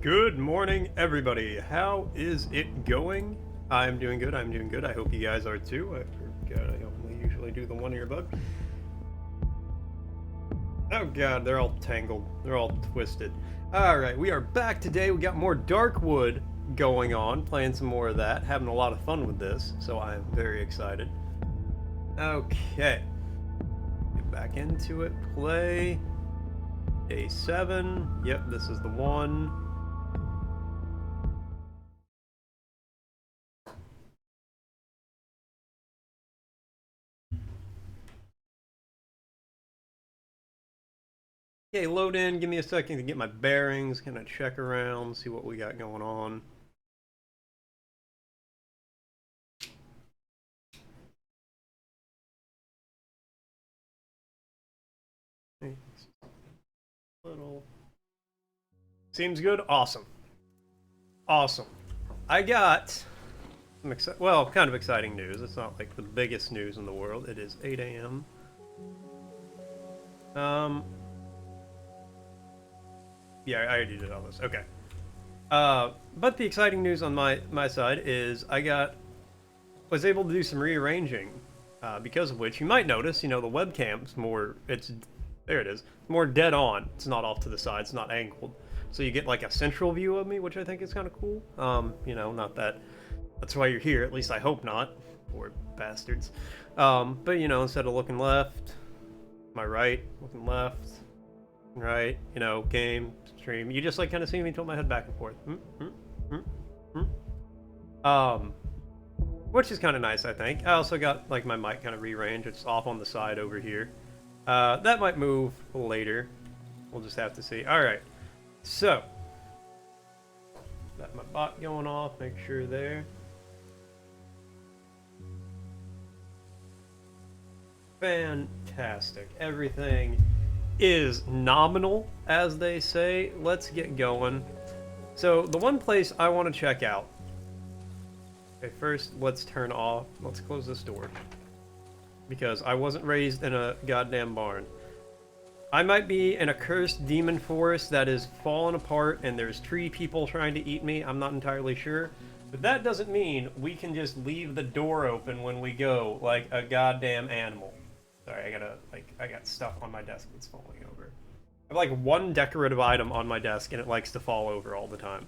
Good morning, everybody. How is it going? I'm doing good. I'm doing good. I hope you guys are too. I forgot I only usually do the one earbud. Oh god, they're all tangled. They're all twisted. Alright, we are back today. We got more Darkwood going on, playing some more of that, having a lot of fun with this, so I am very excited. Okay. Get back into it. Play. Day 7. Yep, this is the one. Okay, load in, give me a second to get my bearings, kind of check around, see what we got going on. Little. Seems good? Awesome. Awesome. I got some kind of exciting news. It's not like the biggest news in the world. It is 8 a.m. Yeah, I already did all this. Okay. But the exciting news on my side is I was able to do some rearranging, because of which you might notice, the webcam's there it is, more dead on. It's not off to the side. It's not angled. So you get like a central view of me, which I think is kind of cool. Not that that's why you're here. At least I hope not. Poor bastards. But instead of looking left, my right, looking left, right, game, stream, you just like kind of see me tilt my head back and forth. Which is kind of nice, I think. I also got like my mic kind of rearranged. It's off on the side over here. That might move later. We'll just have to see. Alright. So. Got my bot going off. Make sure there. Fantastic. Everything is nominal, as they say. Let's get going. So, the one place I want to check out. Okay, first, let's close this door. Because I wasn't raised in a goddamn barn. I might be in a cursed demon forest that is falling apart and there's tree people trying to eat me. I'm not entirely sure. But that doesn't mean we can just leave the door open when we go like a goddamn animal. Sorry, I got stuff on my desk that's falling over. I have like one decorative item on my desk and it likes to fall over all the time.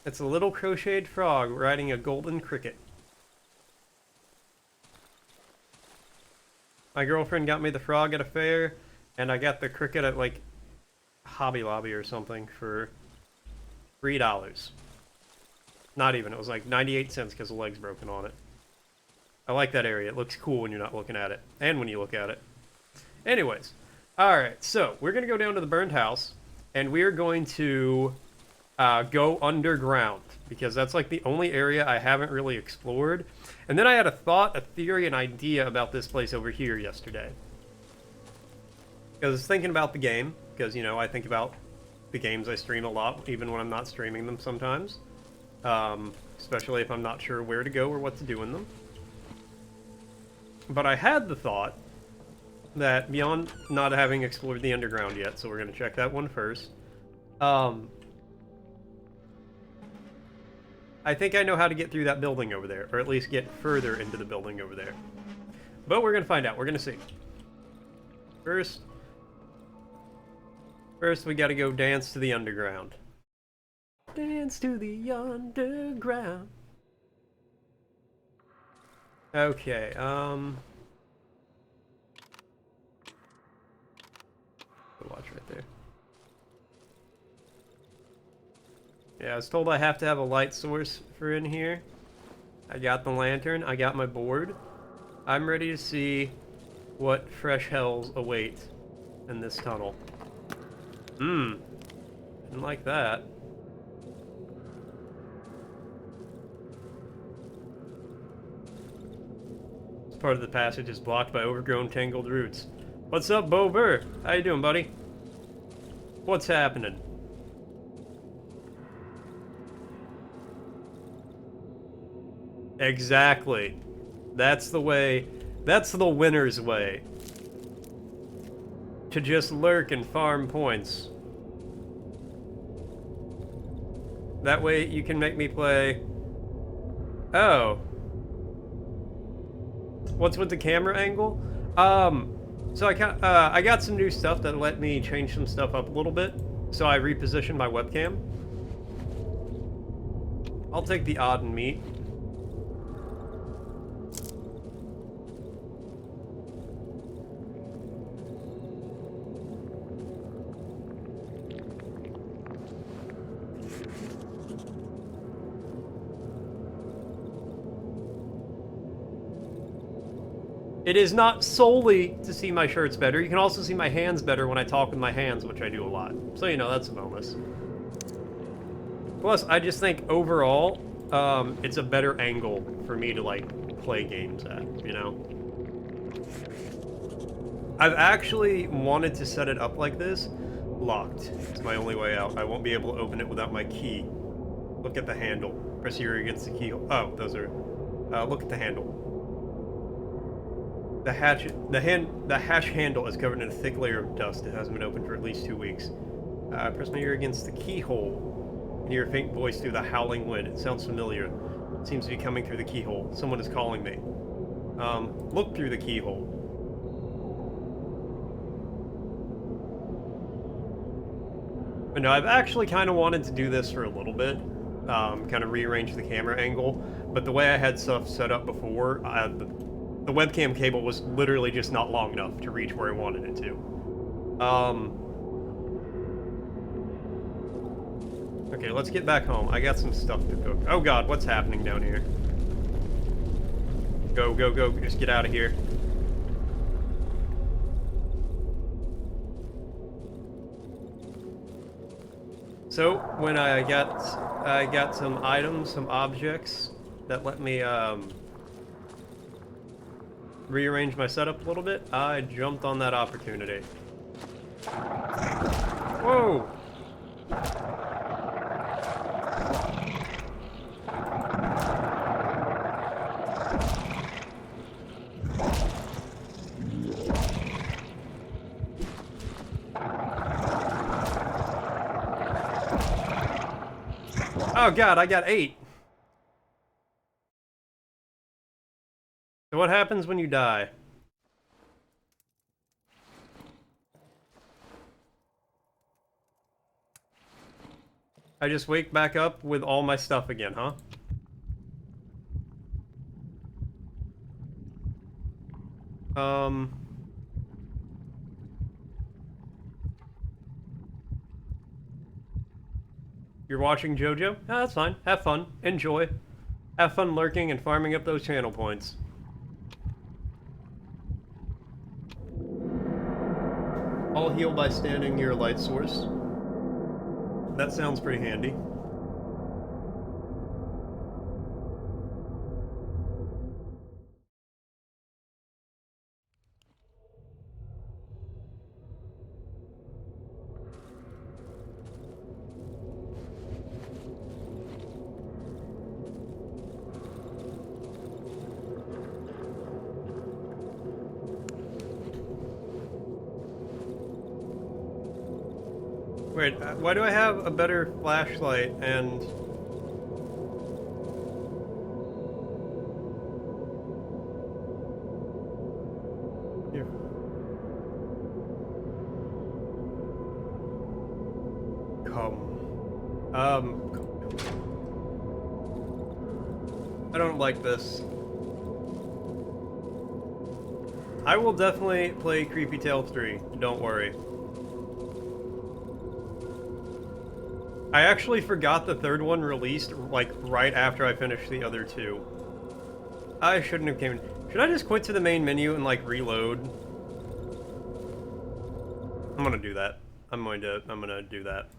It's a little crocheted frog riding a golden cricket. My girlfriend got me the frog at a fair, and I got the cricket at, like, Hobby Lobby or something for $3. Not even. It was like 98 cents because the leg's broken on it. I like that area. It looks cool when you're not looking at it. And when you look at it. Anyways. Alright, so we're going to go down to the burned house, and we're going to go underground. Because that's, like, the only area I haven't really explored. And then I had a thought, a theory, an idea about this place over here yesterday. Because I was thinking about the game, because, I think about the games I stream a lot, even when I'm not streaming them sometimes. Especially if I'm not sure where to go or what to do in them. But I had the thought that, beyond not having explored the underground yet, so we're going to check that one first, I think I know how to get through that building over there, or at least get further into the building over there. But we're going to find out. We're going to see. First we got to go dance to the underground. Dance to the underground. Okay, watch right there. Yeah, I was told I have to have a light source for in here. I got the lantern. I got my board. I'm ready to see what fresh hells await in this tunnel. Didn't like that. This part of the passage is blocked by overgrown, tangled roots. What's up, Bo Burr? How you doing, buddy? What's happening? Exactly. That's the way. That's the winner's way. To just lurk and farm points. That way you can make me play... Oh. What's with the camera angle? So I got some new stuff that let me change some stuff up a little bit. So I repositioned my webcam. I'll take the odd and meat. It is not solely to see my shirts better. You can also see my hands better when I talk with my hands, which I do a lot. So, you know, that's a bonus. Plus, I just think overall, it's a better angle for me to, like, play games at, you know? I've actually wanted to set it up like this. Locked. It's my only way out. I won't be able to open it without my key. Look at the handle. Press your ear against the keyhole. Oh, those are... look at the handle. The hash handle is covered in a thick layer of dust. It hasn't been opened for at least 2 weeks. Press my ear against the keyhole. And hear a faint voice through the howling wind. It sounds familiar. It seems to be coming through the keyhole. Someone is calling me. Look through the keyhole. But no, I've actually kind of wanted to do this for a little bit. Kind of rearrange the camera angle. But the way I had stuff set up before, the webcam cable was literally just not long enough to reach where I wanted it to. Okay, let's get back home. I got some stuff to cook. Oh god, what's happening down here? Go, go, go. Just get out of here. So, when I got some items, some objects that let me, rearrange my setup a little bit, I jumped on that opportunity. Whoa! Oh god, I got 8. So what happens when you die? I just wake back up with all my stuff again, huh? You're watching JoJo? Ah, that's fine. Have fun. Enjoy. Have fun lurking and farming up those channel points. I'll heal by standing near a light source. That sounds pretty handy. Wait, why do I have a better flashlight and... Here. I don't like this. I will definitely play Creepy Tale 3, don't worry. I actually forgot the third one released, like, right after I finished the other two. I shouldn't have came... Should I just quit to the main menu and, like, reload? I'm gonna do that. I'm gonna do that.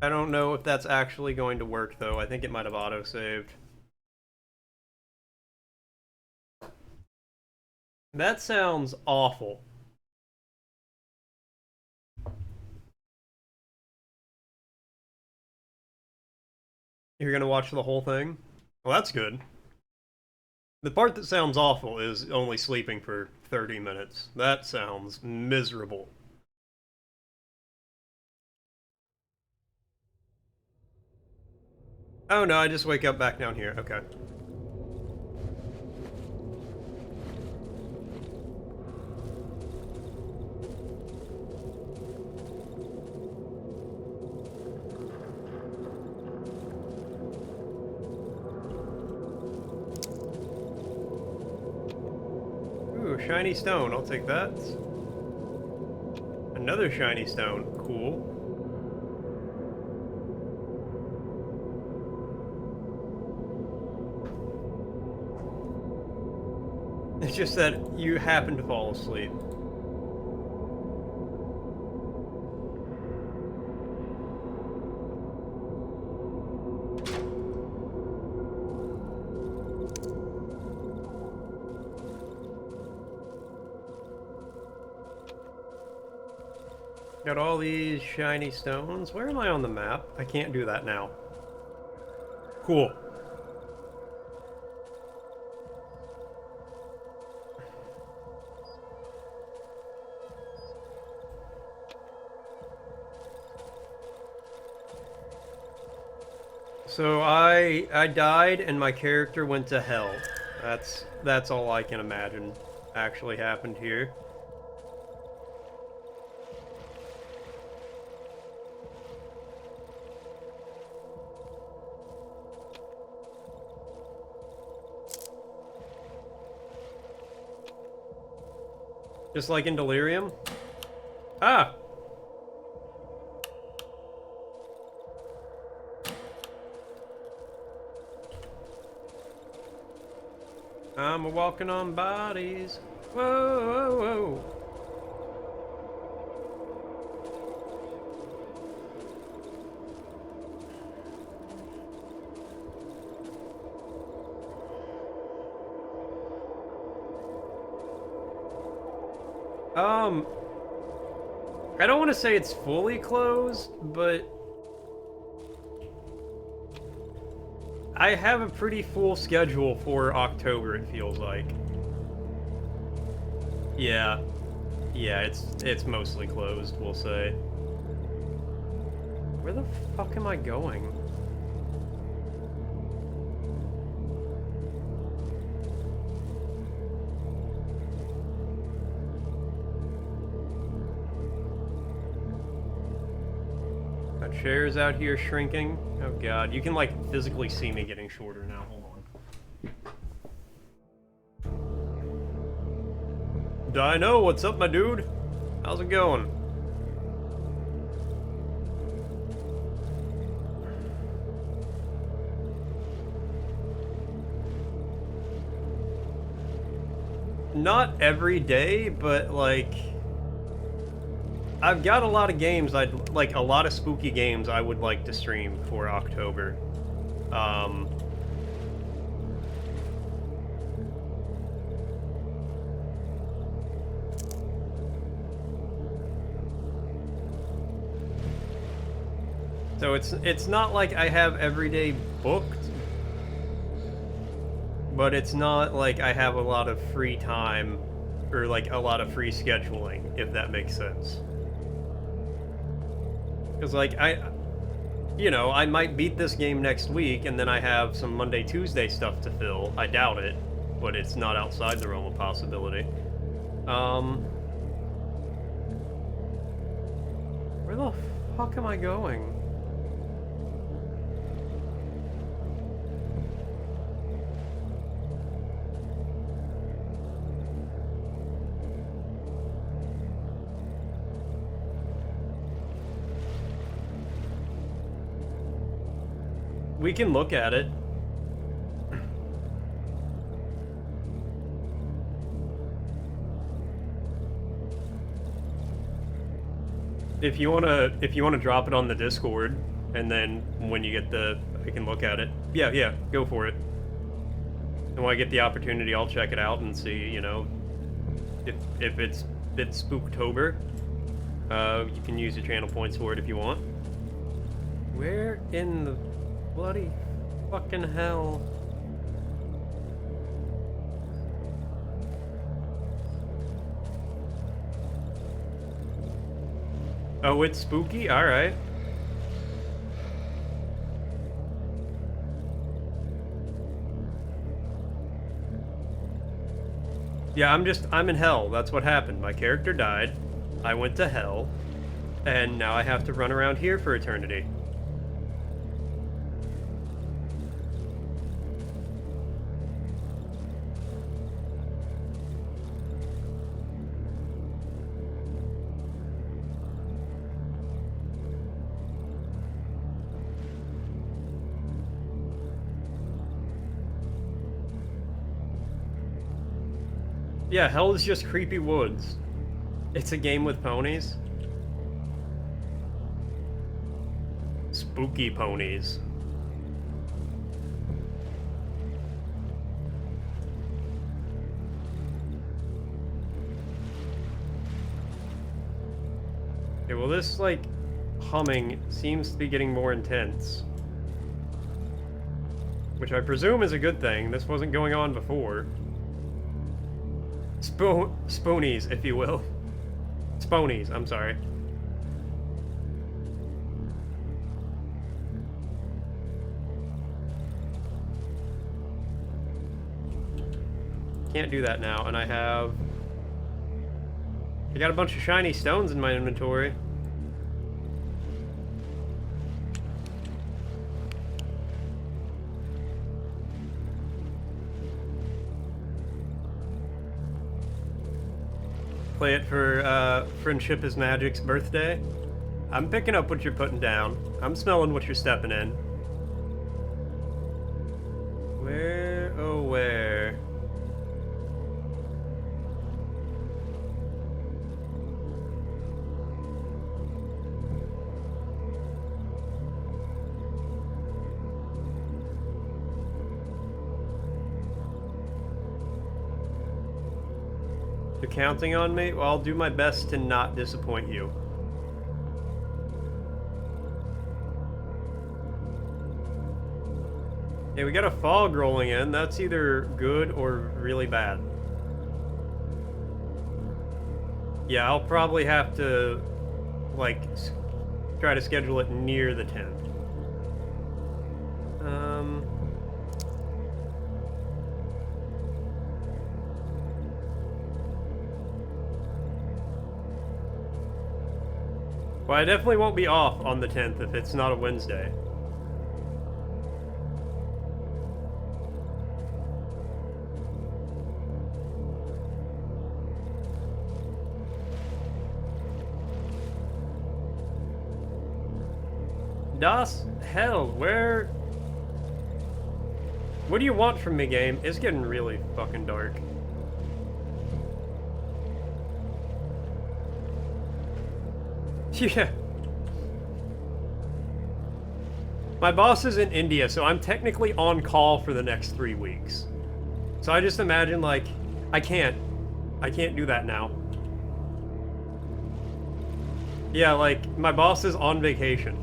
I don't know if that's actually going to work, though. I think it might have auto-saved. That sounds awful. You're gonna watch the whole thing? Well, that's good. The part that sounds awful is only sleeping for 30 minutes. That sounds miserable. Oh no, I just wake up back down here. Okay. Ooh, shiny stone. I'll take that. Another shiny stone. Cool. It's just that you happen to fall asleep. Got all these shiny stones. Where am I on the map? I can't do that now. Cool. So I died and my character went to hell. That's all I can imagine actually happened here. Just like in Delirium? Ah! I'm walking on bodies. Whoa, whoa, whoa. I don't want to say it's fully closed, but I have a pretty full schedule for October, it feels like. Yeah. Yeah, it's mostly closed, we'll say. Where the fuck am I going? Got chairs out here shrinking. Oh god, you can like physically see me getting shorter now. Hold on. Dino, what's up, my dude? How's it going? Not every day, but like I've got a lot of games I'd like, a lot of spooky games I would like to stream for October. So it's not like I have every day booked, but it's not like I have a lot of free time or like a lot of free scheduling, if that makes sense. Because like I might beat this game next week and then I have some Monday, Tuesday stuff to fill. I doubt it, but it's not outside the realm of possibility. Where the fuck am I going? We can look at it. If you wanna drop it on the Discord, and then when you get I can look at it. Yeah, go for it. And when I get the opportunity, I'll check it out and see, if it's Spooktober. You can use your channel points for it if you want. Where in the bloody fucking hell? Oh, it's spooky? Alright. Yeah, I'm in hell. That's what happened. My character died. I went to hell. And now I have to run around here for eternity. Yeah, hell is just creepy woods. It's a game with ponies. Spooky ponies. Okay, well this, like, humming seems to be getting more intense. Which I presume is a good thing. This wasn't going on before. Spoonies, if you will. Sponies, I'm sorry. Can't do that now, and I got a bunch of shiny stones in my inventory. Play it for Friendship is Magic's birthday. I'm picking up what you're putting down. I'm smelling what you're stepping in. Where, oh where? You're counting on me? Well, I'll do my best to not disappoint you. Yeah, we got a fog rolling in. That's either good or really bad. Yeah, I'll probably have to, like, try to schedule it near the 10th. Well, I definitely won't be off on the 10th if it's not a Wednesday. Das hell, where? What do you want from me, game? It's getting really fucking dark. Yeah. My boss is in India, so I'm technically on call for the next 3 weeks. So I just imagine, like, I can't do that now. Yeah, like, my boss is on vacation.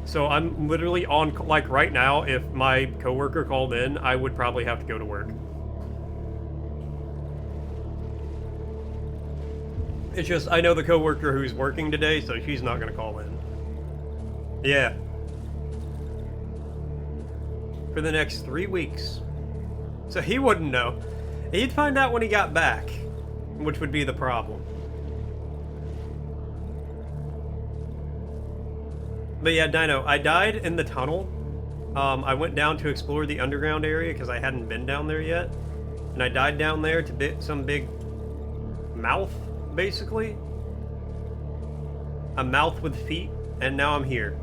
So I'm literally on, like, right now, if my coworker called in, I would probably have to go to work. It's just, I know the coworker who's working today, so she's not gonna call in. Yeah. For the next 3 weeks. So he wouldn't know. He'd find out when he got back, which would be the problem. But yeah, Dino, I died in the tunnel. I went down to explore the underground area because I hadn't been down there yet. And I died down there to some big mouth, basically. A mouth with feet, and now I'm here.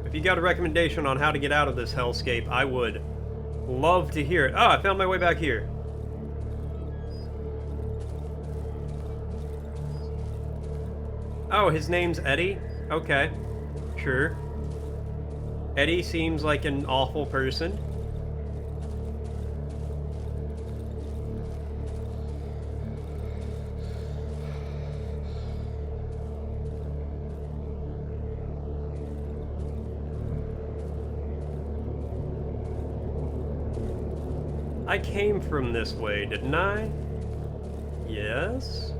If you got a recommendation on how to get out of this hellscape, I would love to hear it. Oh, I found my way back here. Oh, his name's Eddie? Okay. Sure. Eddie seems like an awful person. I came from this way, didn't I? Yes?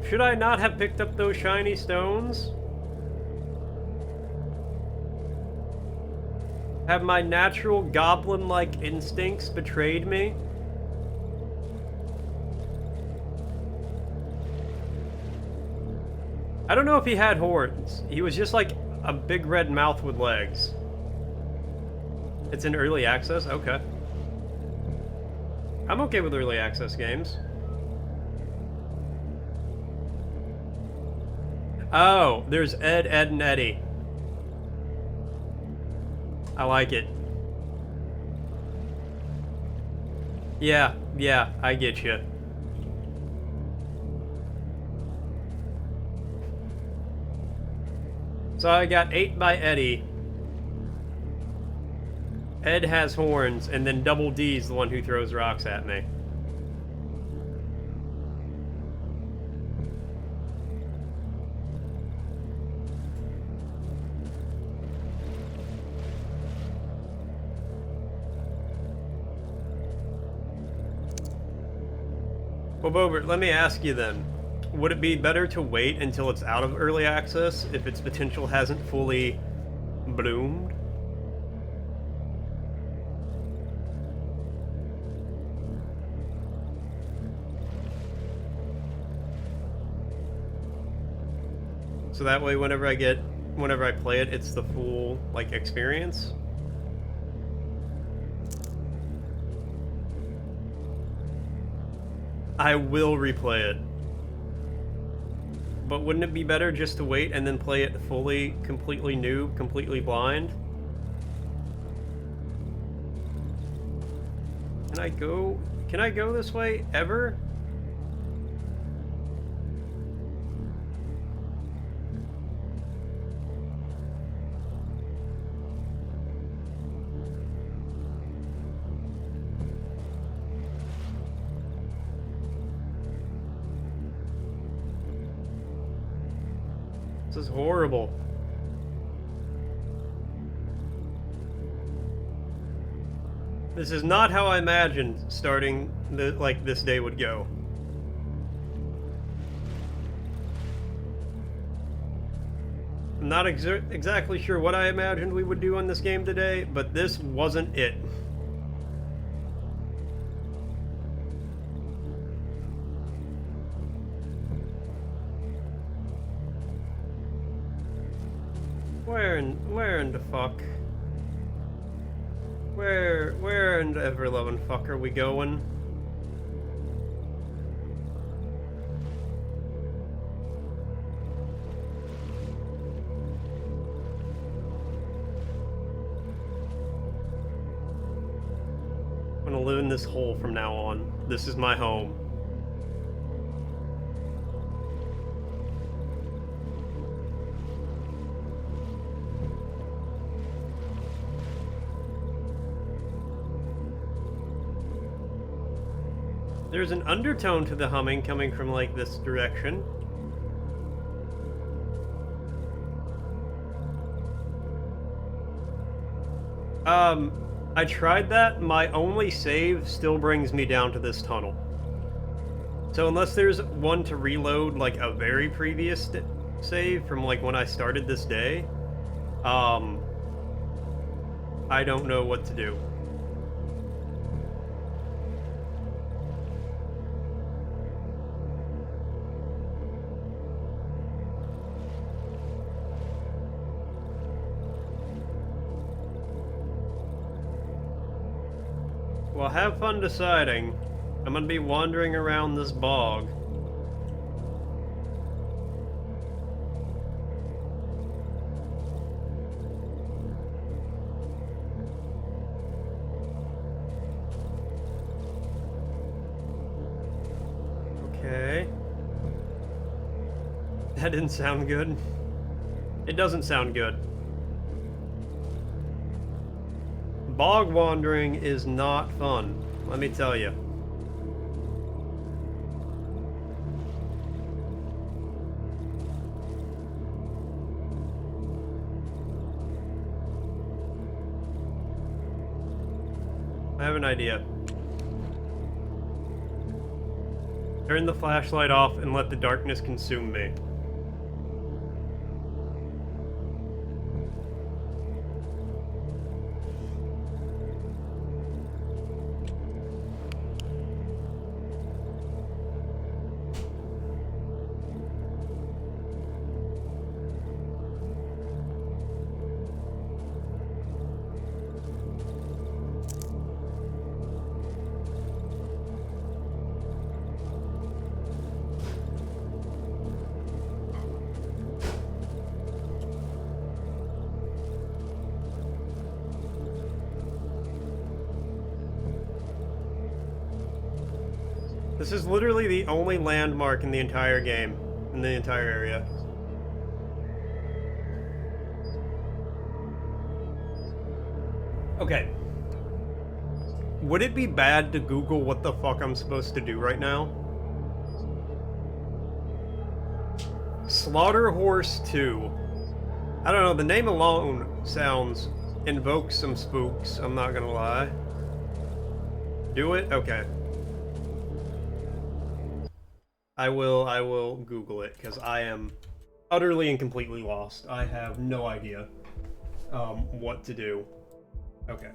Should I not have picked up those shiny stones? Have my natural goblin-like instincts betrayed me? I don't know if he had horns. He was just like a big red mouth with legs. It's in early access? Okay. I'm okay with early access games. Oh, there's Ed, Ed, and Eddie. I like it. Yeah, I get you. So I got 8 by Eddie. Ed has horns, and then Double D's the one who throws rocks at me. Well, Bobert, let me ask you then. Would it be better to wait until it's out of early access if its potential hasn't fully bloomed? So that way whenever I play it, it's the full, like, experience? I will replay it. But wouldn't it be better just to wait and then play it fully, completely new, completely blind? Can I go this way ever? This is horrible. This is not how I imagined starting this day would go. I'm not exactly sure what I imagined we would do on this game today, but this wasn't it. Where in the fuck? Where in the ever-loving fuck are we going? I'm gonna live in this hole from now on. This is my home. There's an undertone to the humming coming from, like, this direction. I tried that. My only save still brings me down to this tunnel. So unless there's one to reload, like, a very previous save from, like, when I started this day, I don't know what to do. Well, have fun deciding. I'm gonna be wandering around this bog. Okay. That didn't sound good. It doesn't sound good. Bog wandering is not fun, let me tell you. I have an idea. Turn the flashlight off and let the darkness consume me. This is literally the only landmark in the entire game, in the entire area. Okay. Would it be bad to Google what the fuck I'm supposed to do right now? Slaughter Horse 2. I don't know, the name alone invokes some spooks, I'm not gonna lie. Do it? Okay. I will Google it, because I am utterly and completely lost. I have no idea what to do. Okay.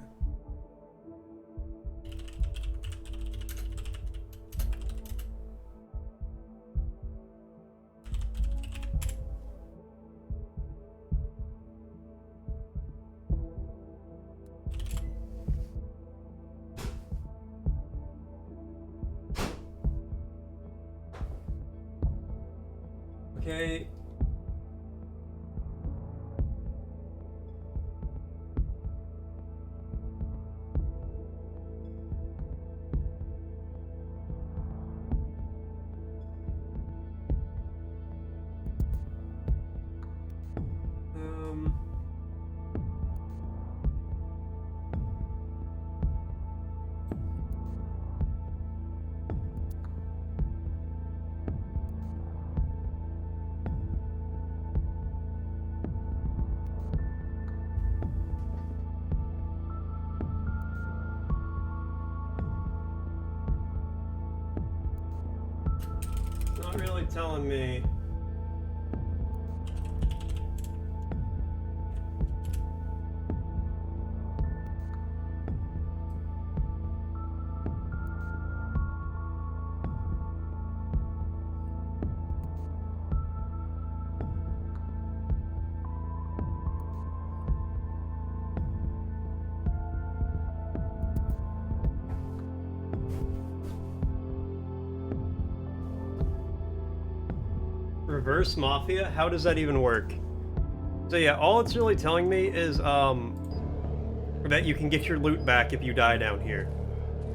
Okay. Not really telling me. Reverse Mafia? How does that even work? So yeah, all it's really telling me is that you can get your loot back if you die down here.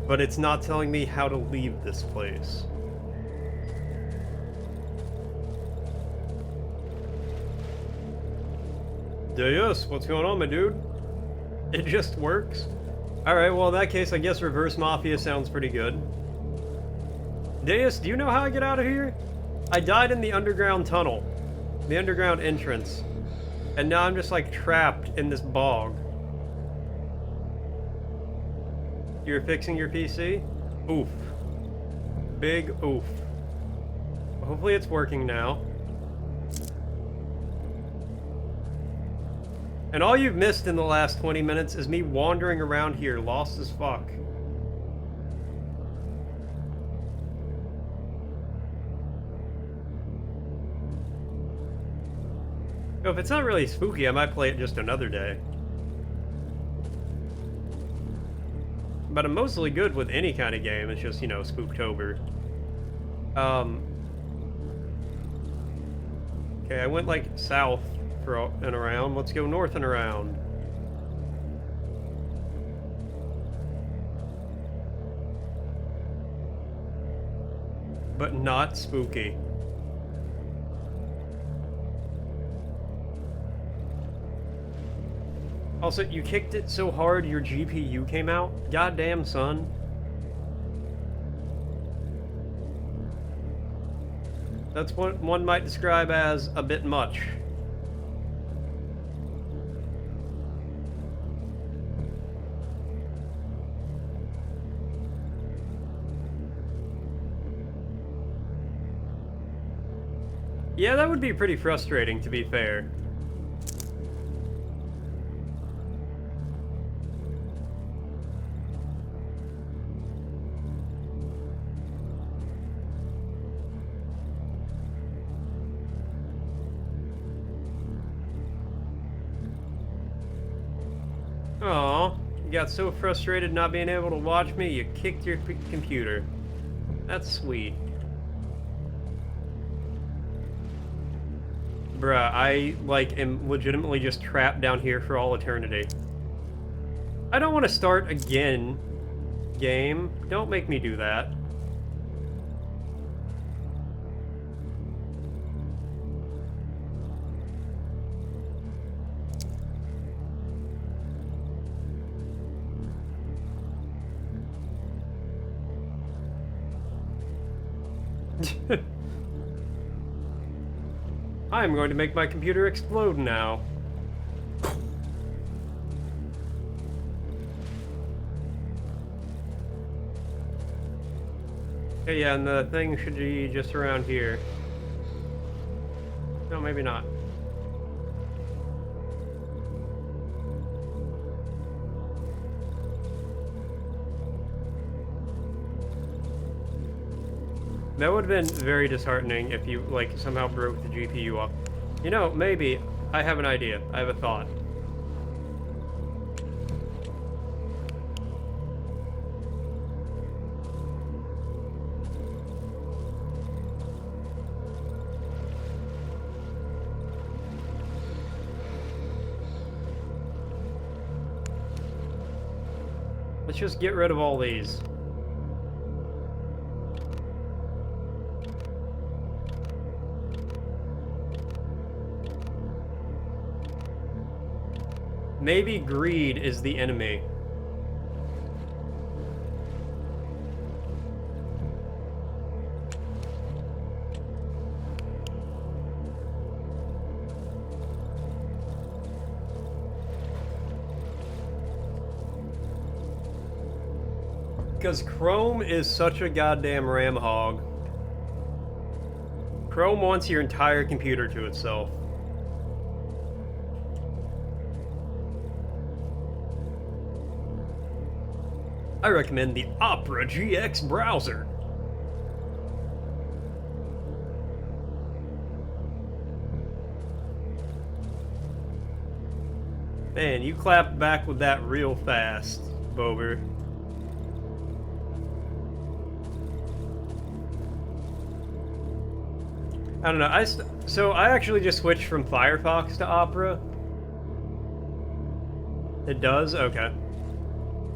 But it's not telling me how to leave this place. Deus, what's going on, my dude? It just works? Alright, well in that case I guess Reverse Mafia sounds pretty good. Deus, do you know how I get out of here? I died in the underground tunnel. The underground entrance. And now I'm just like trapped in this bog. You're fixing your PC? Oof. Big oof. Hopefully it's working now. And all you've missed in the last 20 minutes is me wandering around here, lost as fuck. If it's not really spooky, I might play it just another day. But I'm mostly good with any kind of game, it's just, you know, Spooktober. Okay, I went, like, south and around. Let's go north and around. But not spooky. Also, you kicked it so hard your GPU came out? Goddamn, son. That's what one might describe as a bit much. Yeah, that would be pretty frustrating, to be fair. Aw, you got so frustrated not being able to watch me, you kicked your computer. That's sweet. Bruh, I, like, am legitimately just trapped down here for all eternity. I don't want to start again, game. Don't make me do that. I'm going to make my computer explode now. Okay, yeah, and the thing should be just around here. No, maybe not. That would have been very disheartening if you, like, somehow broke the GPU up. You know, maybe. I have an idea. I have a thought. Let's just get rid of all these. Maybe greed is the enemy. Because Chrome is such a goddamn ram hog. Chrome wants your entire computer to itself. I recommend the Opera GX browser. Man, you clapped back with that real fast, Bober. I don't know. So I actually just switched from Firefox to Opera. It does? Okay.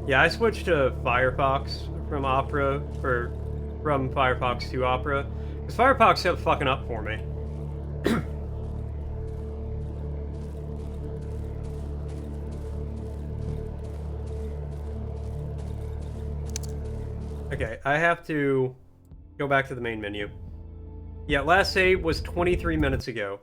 Yeah, I switched to Firefox from Opera, or from Firefox to Opera. Because Firefox kept fucking up for me. Okay, I have to go back to the main menu. Yeah, last save was 23 minutes ago.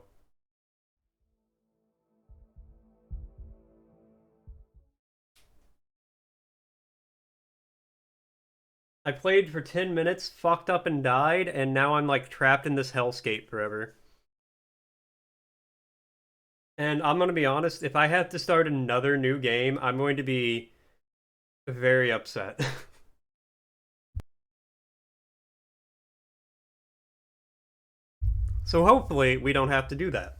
I played for 10 minutes, fucked up and died, and now I'm like trapped in this hellscape forever. And I'm gonna be honest, if I have to start another new game, I'm going to be very upset. So hopefully we don't have to do that.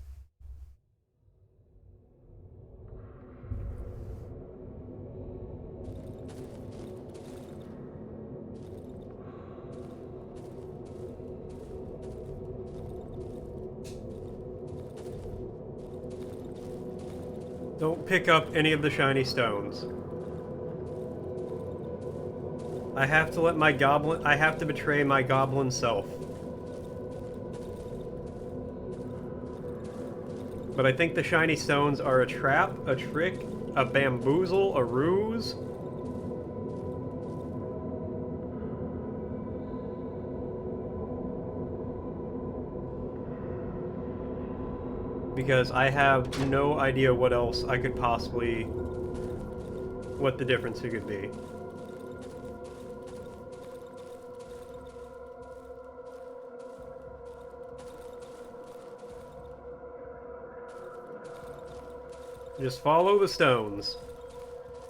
Don't pick up any of the shiny stones. I have to let my goblin... I have to betray my goblin self. But I think the shiny stones are a trap, a trick, a bamboozle, a ruse. Because I have no idea what else I could possibly... what the difference could be. Just follow the stones.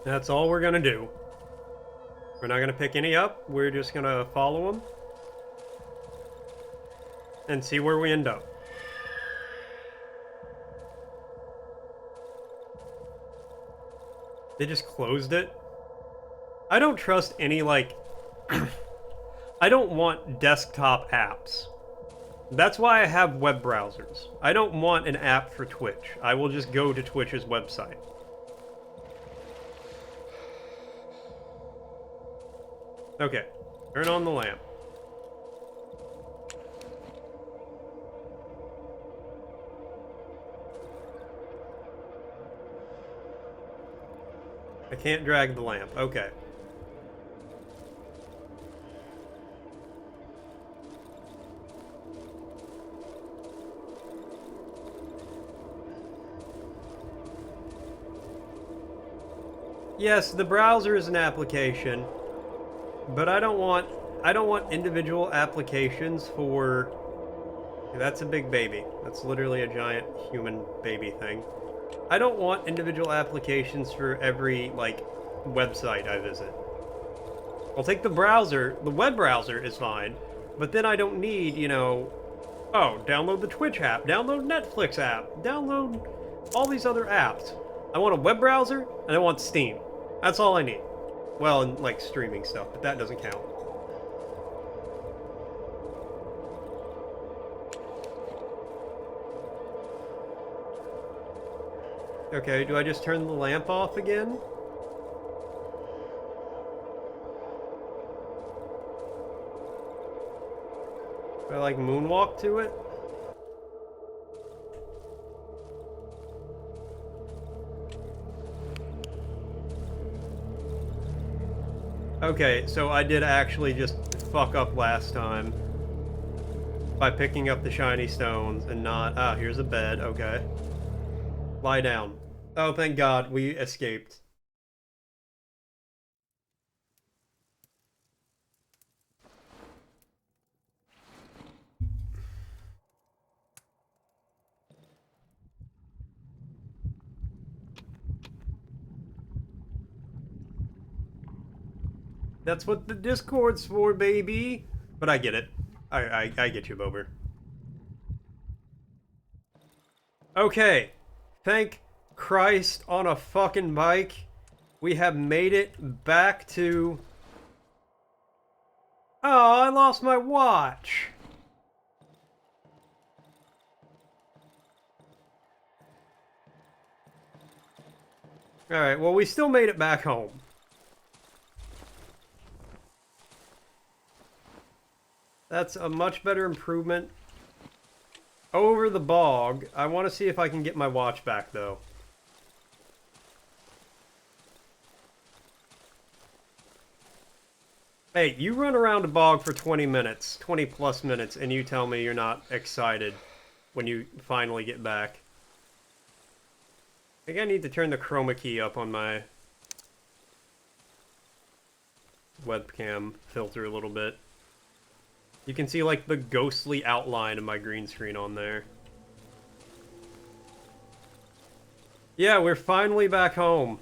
That's all we're gonna do. We're not gonna pick any up. We're just gonna follow them. And see where we end up. They just closed it. I don't trust any, like... I don't want desktop apps. That's why I have web browsers. I don't want an app for Twitch. I will just go to Twitch's website. Okay. Turn on the lamp. I can't drag the lamp. Okay. Yes, the browser is an application, but I don't want individual applications for... That's a big baby. That's literally a giant human baby thing. I don't want individual applications for every, like, website I visit. I'll take the browser. The web browser is fine, but then I don't need, you know... Oh, download the Twitch app, download Netflix app, download all these other apps. I want a web browser, and I want Steam. That's all I need. Well, and, like, streaming stuff, but that doesn't count. Okay, do I just turn the lamp off again? Do I, like, moonwalk to it? Okay, so I did actually just fuck up last time by picking up the shiny stones and not... Ah, here's a bed, okay. Lie down. Oh, thank God, we escaped. That's what the Discord's for, baby. But I get it. I get you, Bober. Okay. Thank Christ on a fucking bike. We have made it back to... Oh, I lost my watch. Alright, well, we still made it back home. That's a much better improvement. Over the bog. I want to see if I can get my watch back, though. Hey, you run around a bog for 20 minutes, 20 plus minutes, and you tell me you're not excited when you finally get back. I think I need to turn the chroma key up on my webcam filter a little bit. You can see, like, the ghostly outline of my green screen on there. Yeah, we're finally back home.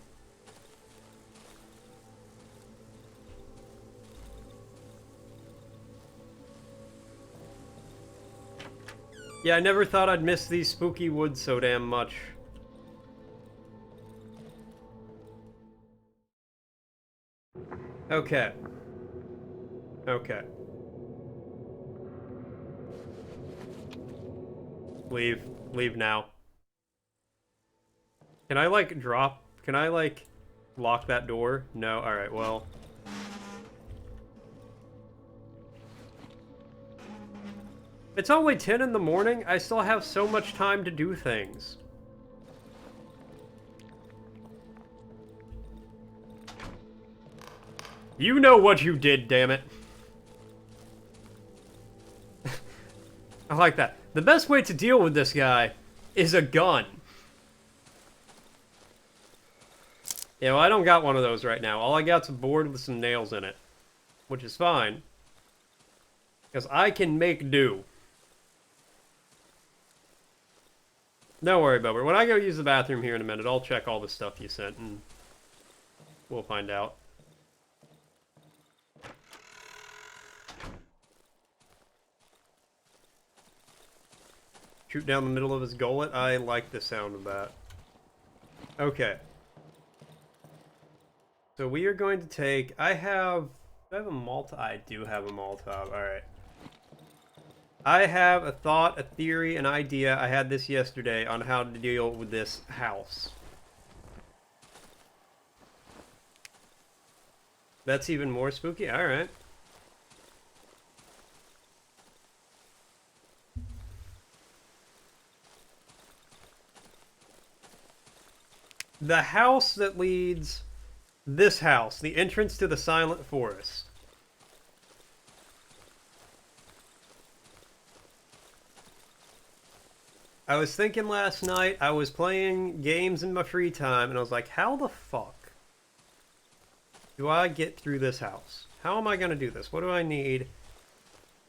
Yeah, I never thought I'd miss these spooky woods so damn much. Okay. Okay. Leave. Leave now. Can I, like, drop... Can I, like, lock that door? No? Alright, well... It's only 10 in the morning. I still have so much time to do things. You know what you did, damn it. I like that. The best way to deal with this guy is a gun. Yeah, well, I don't got one of those right now. All I got's a board with some nails in it. Which is fine. Because I can make do. Don't worry, Bubber. When I go use the bathroom here in a minute, I'll check all the stuff you sent, and we'll find out. Shoot down the middle of his gullet. I like the sound of that. Okay. So we are going to take... do I have a Molotov? I do have a Molotov. Alright. I have a thought, a theory, an idea. I had this yesterday on how to deal with this house. That's even more spooky? Alright. The house that leads... This house, the entrance to the Silent Forest. I was thinking last night, I was playing games in my free time, and I was like, how the fuck do I get through this house? How am I going to do this? What do I need?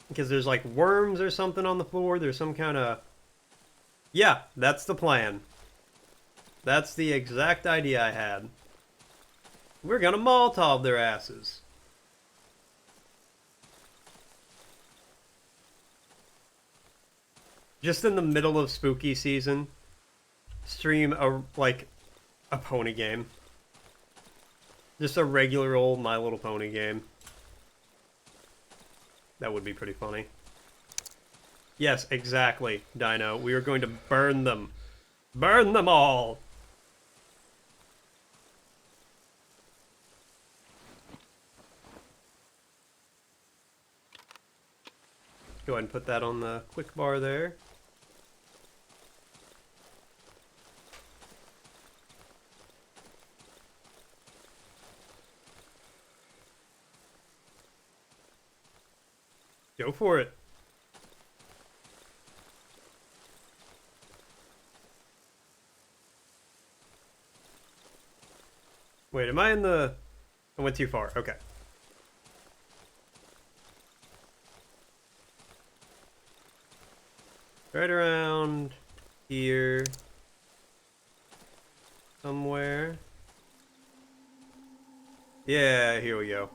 Because there's like worms or something on the floor. There's some kind of... Yeah, that's the plan. That's the exact idea I had. We're gonna Molotov their asses. Just in the middle of spooky season, stream a pony game. Just a regular old My Little Pony game. That would be pretty funny. Yes, exactly, Dino. We are going to burn them. Burn them all! Go ahead and put that on the quick bar there. Go for it. Wait, am I in the... I went too far. Okay. Right around here. Somewhere. Yeah, here we go.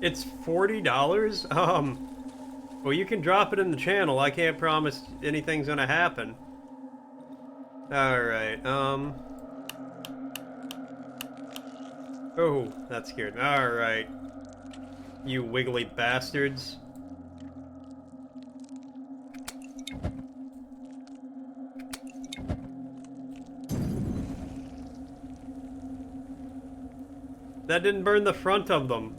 It's $40? Well, you can drop it in the channel. I can't promise anything's gonna happen. Alright, Oh, that scared me. Alright. You wiggly bastards. That didn't burn the front of them.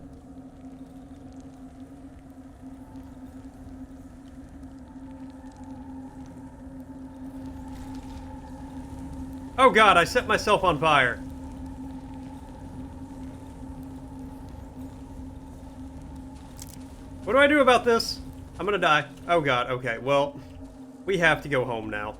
Oh god, I set myself on fire. What do I do about this? I'm gonna die. Oh god, okay, well, we have to go home now.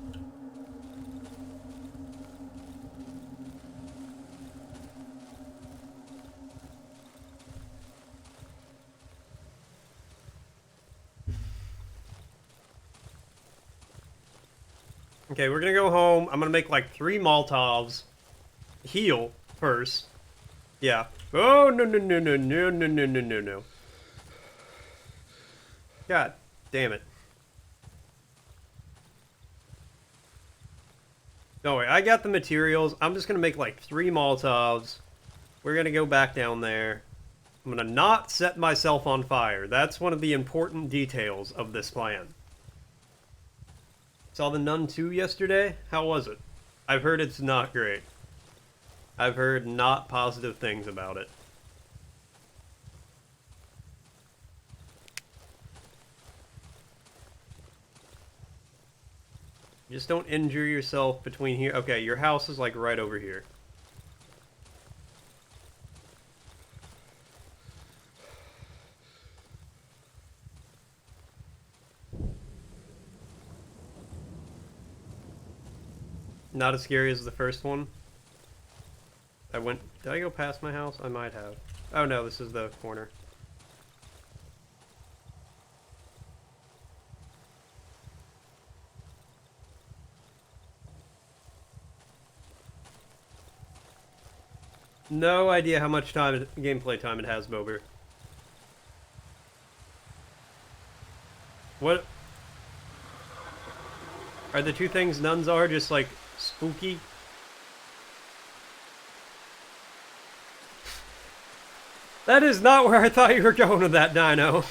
Okay, we're gonna go home. I'm gonna make like 3 Molotovs. Heal first. Yeah. Oh, no, no, no, no, no, no, no, no, no, no. God damn it. Don't worry, I got the materials. I'm just gonna make like 3 Molotovs. We're gonna go back down there. I'm gonna not set myself on fire. That's one of the important details of this plan. Saw The Nun 2 yesterday. How was it? I've heard it's not great. I've heard not positive things about it. Just don't injure yourself between here. Okay, your house is like right over here. Not as scary as the first one. Did I go past my house? I might have. Oh no, this is the corner. No idea how much gameplay time it has, Bober. What? Are the two things nuns are just, like, spooky? That is not where I thought you were going with that, Dino.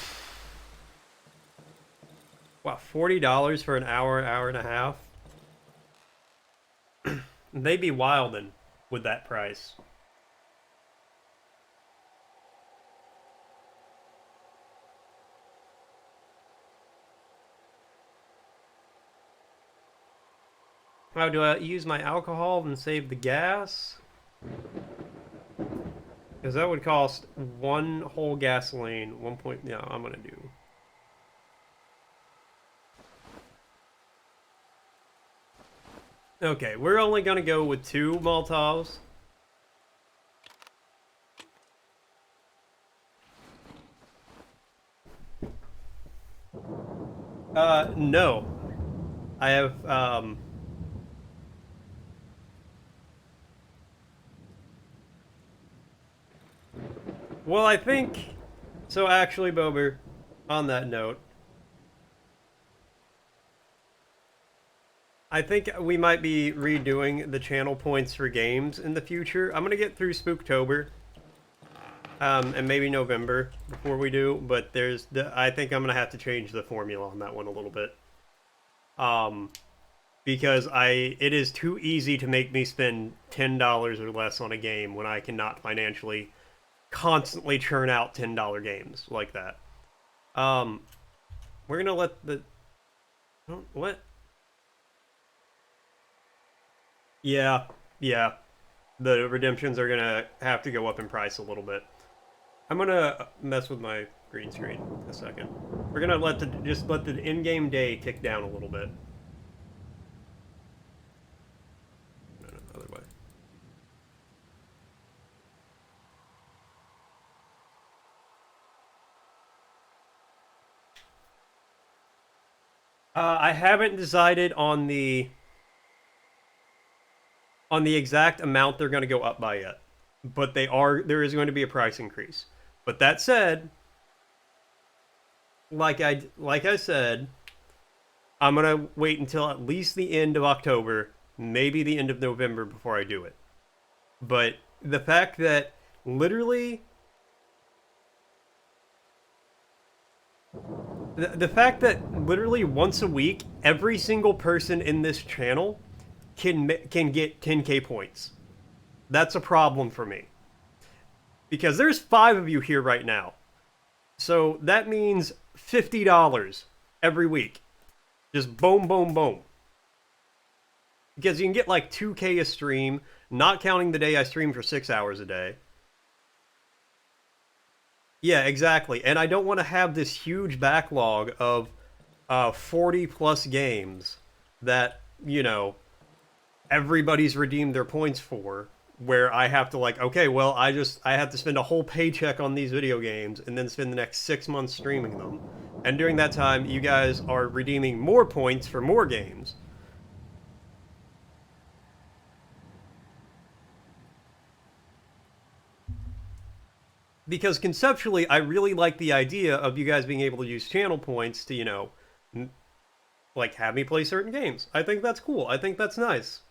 Wow, $40 for an hour and a half? They'd be wildin' with that price. How do I use my alcohol and save the gas? Because that would cost one whole gasoline. Yeah, I'm gonna do. Okay, we're only gonna go with 2 Molotovs. No. I have, well, I think... So actually, Bober, on that note, I think we might be redoing the channel points for games in the future. I'm gonna get through Spooktober, and maybe November before we do, but I think I'm gonna have to change the formula on that one a little bit. Because it is too easy to make me spend $10 or less on a game when I cannot financially constantly churn out $10 games like that. We're gonna let the... What? Yeah. The redemptions are gonna have to go up in price a little bit. I'm gonna mess with my green screen a second. We're gonna just let the in-game day tick down a little bit. No, other way. I haven't decided on the exact amount they're going to go up by yet, but there is going to be a price increase. But that said, like I said, I'm going to wait until at least the end of October, maybe the end of November before I do it. But the fact that literally the fact that literally once a week, every single person in this channel can get 10k points. That's a problem for me. Because there's 5 of you here right now. So that means $50 every week. Just boom, boom, boom. Because you can get like 2k a stream, not counting the day I stream for 6 hours a day. Yeah, exactly. And I don't want to have this huge backlog of 40 plus games that, you know, everybody's redeemed their points for, where I have to like, okay, well, I have to spend a whole paycheck on these video games and then spend the next 6 months streaming them. And during that time, you guys are redeeming more points for more games. Because conceptually, I really like the idea of you guys being able to use channel points to, you know, like, have me play certain games. I think that's cool. I think that's nice.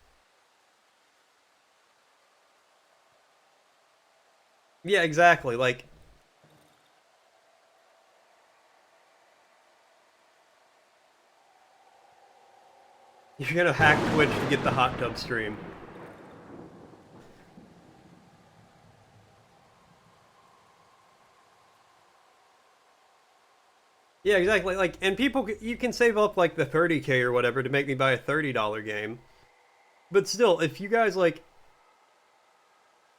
Yeah, exactly. Like, you're gonna hack Twitch to get the hot tub stream. Yeah, exactly. Like, and you can save up like the 30k or whatever to make me buy a $30 game. But still, if you guys like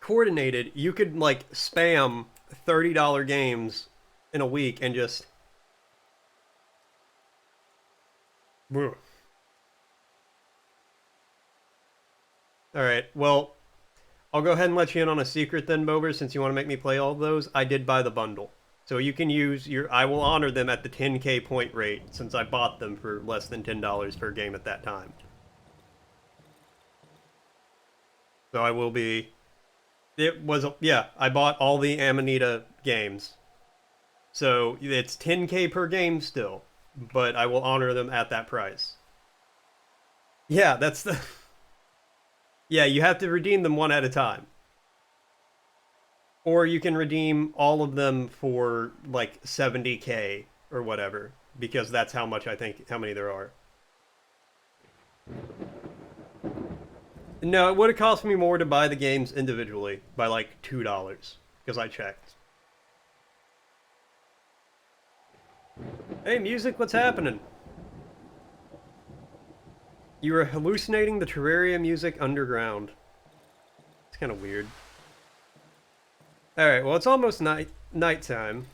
coordinated, you could like spam $30 games in a week and just... Alright, well, I'll go ahead and let you in on a secret then, Bober, since you want to make me play all of those. I did buy the bundle. So you can use your... I will honor them at the 10k point rate, since I bought them for less than $10 per game at that time. So I will be... It was... Yeah, I bought all the Amanita games. So it's 10k per game still, but I will honor them at that price. Yeah, that's the... Yeah, you have to redeem them one at a time. Or you can redeem all of them for like 70k or whatever, because that's how much I think, how many there are. No, it would have cost me more to buy the games individually by like $2, because I checked. Hey, music, what's happening? You were hallucinating the Terraria music underground. It's kind of weird. Alright, well, it's almost nighttime.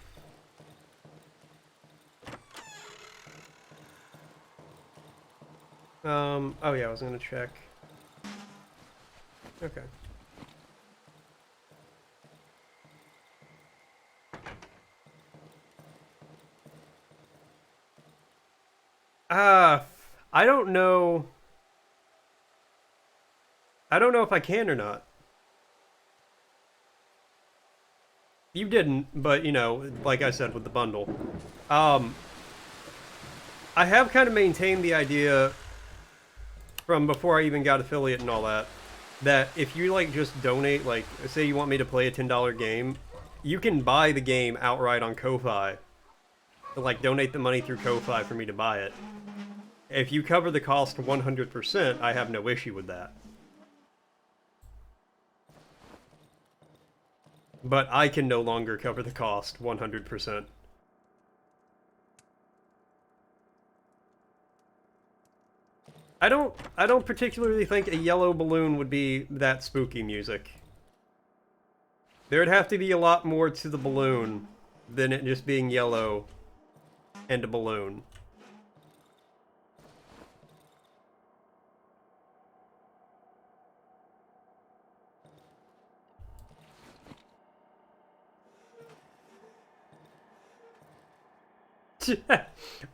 Oh yeah, I was gonna check. Okay. I don't know. I don't know if I can or not. You didn't, but, you know, like I said with the bundle. I have kind of maintained the idea from before I even got affiliate and all that, that if you, like, just donate, like, say you want me to play a $10 game, you can buy the game outright on Ko-Fi. Like, donate the money through Ko-Fi for me to buy it. If you cover the cost 100%, I have no issue with that. But I can no longer cover the cost 100%. I don't particularly think a yellow balloon would be that spooky music. There'd have to be a lot more to the balloon than it just being yellow and a balloon.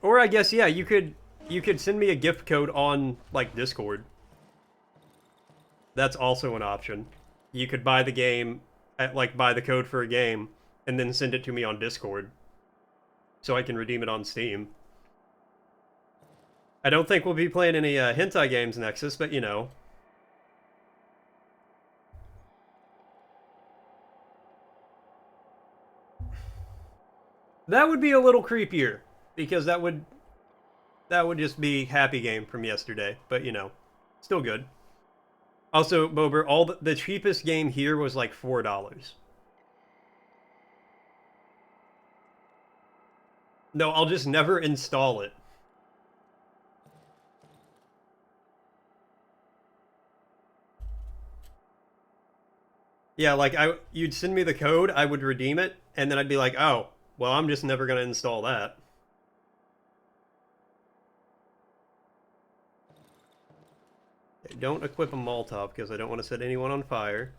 Or I guess, yeah, you could send me a gift code on, like, Discord. That's also an option. You could buy the game, buy the code for a game, and then send it to me on Discord. So I can redeem it on Steam. I don't think we'll be playing any hentai games, Nexus, but, you know. That would be a little creepier, because that would just be happy game from yesterday, but, you know, still good. Also, Bober, the cheapest game here was like $4. No, I'll just never install it. Yeah, like, you'd send me the code, I would redeem it, and then I'd be like, oh, well, I'm just never gonna install that. Okay, don't equip a Molotov, because I don't want to set anyone on fire.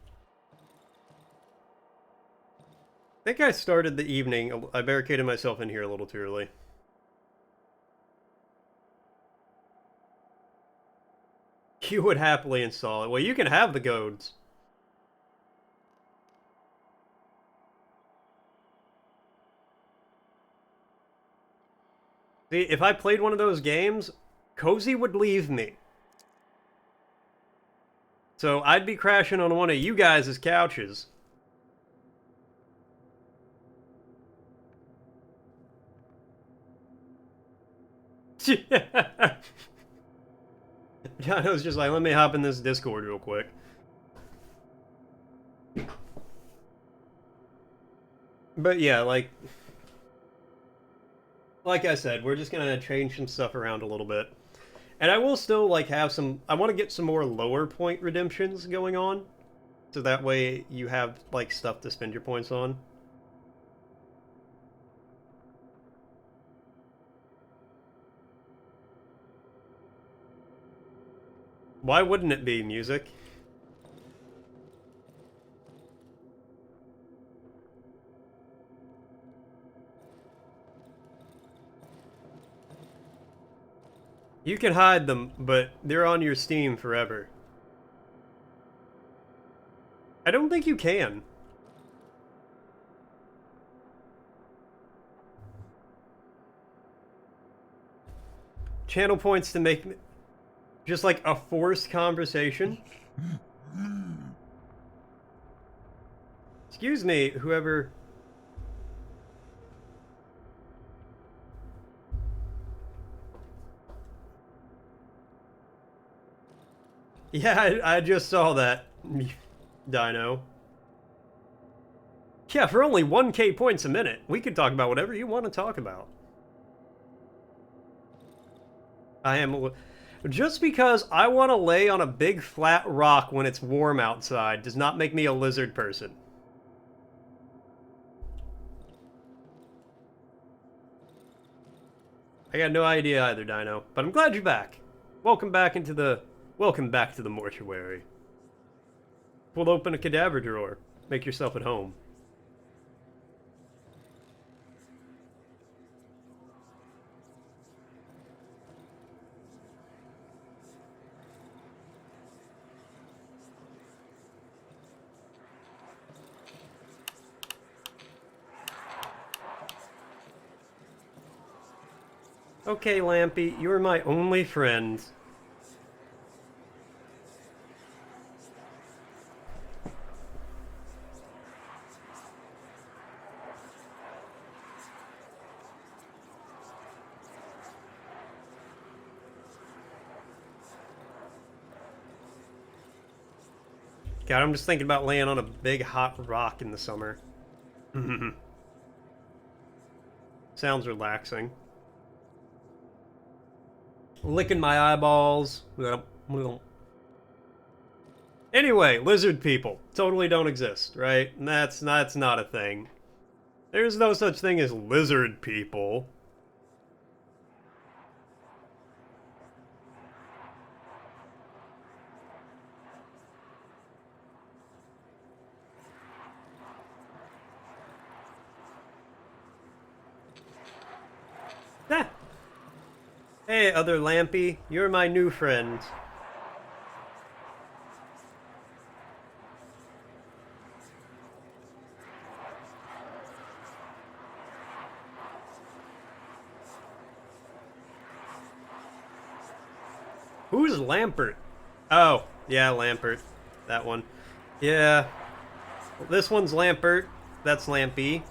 I think I started the evening, I barricaded myself in here a little too early. You would happily install it. Well, you can have the codes. See, if I played one of those games, Cozy would leave me. So I'd be crashing on one of you guys' couches. John was just like, let me hop in this Discord real quick. But yeah, like I said, we're just gonna change some stuff around a little bit. And I will still, like, have some... I want to get some more lower point redemptions going on. So that way you have, like, stuff to spend your points on. Why wouldn't it be music? You can hide them, but they're on your Steam forever. I don't think you can. Channel points to make just like a forced conversation. Excuse me, whoever. Yeah, I just saw that, Dino. Yeah, for only 1K points a minute, we could talk about whatever you want to talk about. I am... Just because I want to lay on a big flat rock when it's warm outside does not make me a lizard person. I got no idea either, Dino, but I'm glad you're back. Welcome back to the mortuary. We'll open a cadaver drawer. Make yourself at home. Okay, Lampy, you're my only friend. God, I'm just thinking about laying on a big hot rock in the summer. Sounds relaxing. Licking my eyeballs. Anyway, lizard people totally don't exist, right? That's not a thing. There's no such thing as lizard people. Ah. Hey, other Lampy, you're my new friend. Who's Lampert? Oh, yeah, Lampert. That one. Yeah. Well, this one's Lampert. That's Lampy.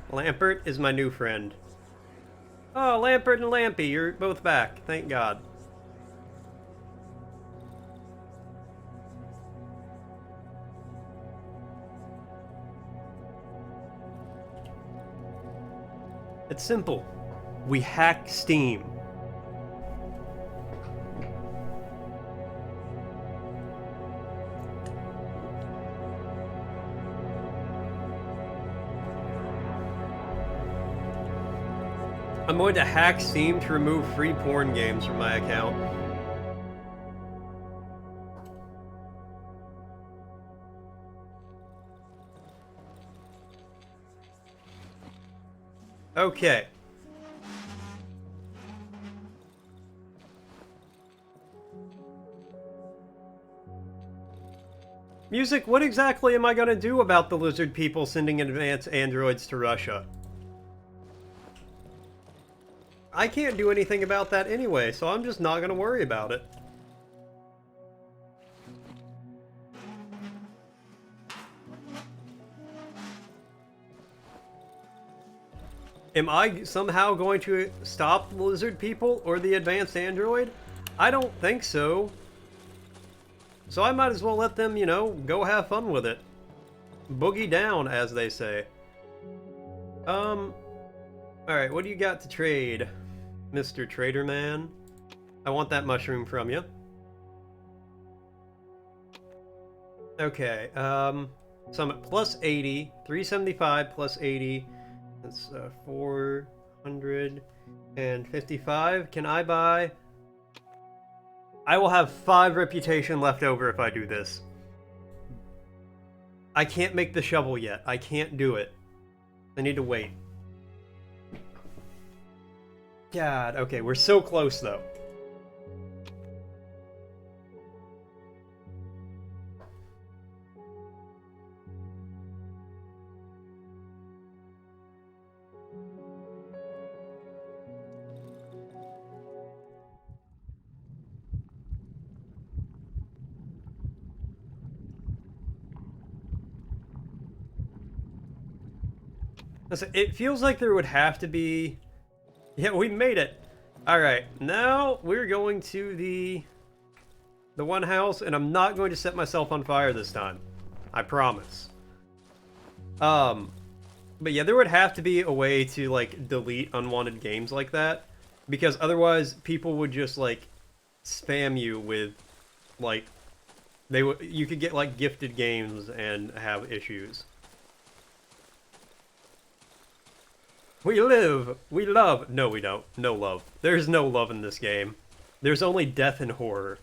Lampert is my new friend. Oh, Lampert and Lampy, you're both back. Thank God. It's simple. We hack Steam. I'm going to hack Steam to remove free porn games from my account. Okay. Music, what exactly am I going to do about the lizard people sending advanced androids to Russia? I can't do anything about that anyway, so I'm just not going to worry about it. Am I somehow going to stop the lizard people or the advanced android? I don't think so. So I might as well let them, you know, go have fun with it. Boogie down, as they say. Alright, what do you got to trade, Mr. Trader Man? I want that mushroom from you. Okay, so I'm at plus 80, 375 plus 80, that's 455. Can I buy? I will have 5 reputation left over if I do this. I can't make the shovel yet. I can't do it. I need to wait. God, okay, we're so close though. Listen, it feels like there would have to be... Yeah, we made it! Alright, now we're going to the one house, and I'm not going to set myself on fire this time. I promise. But yeah, there would have to be a way to, like, delete unwanted games like that. Because otherwise, people would just, like, spam you with, like... You could get, like, gifted games and have issues. We live! We love! No, we don't. No love. There's no love in this game. There's only death and horror.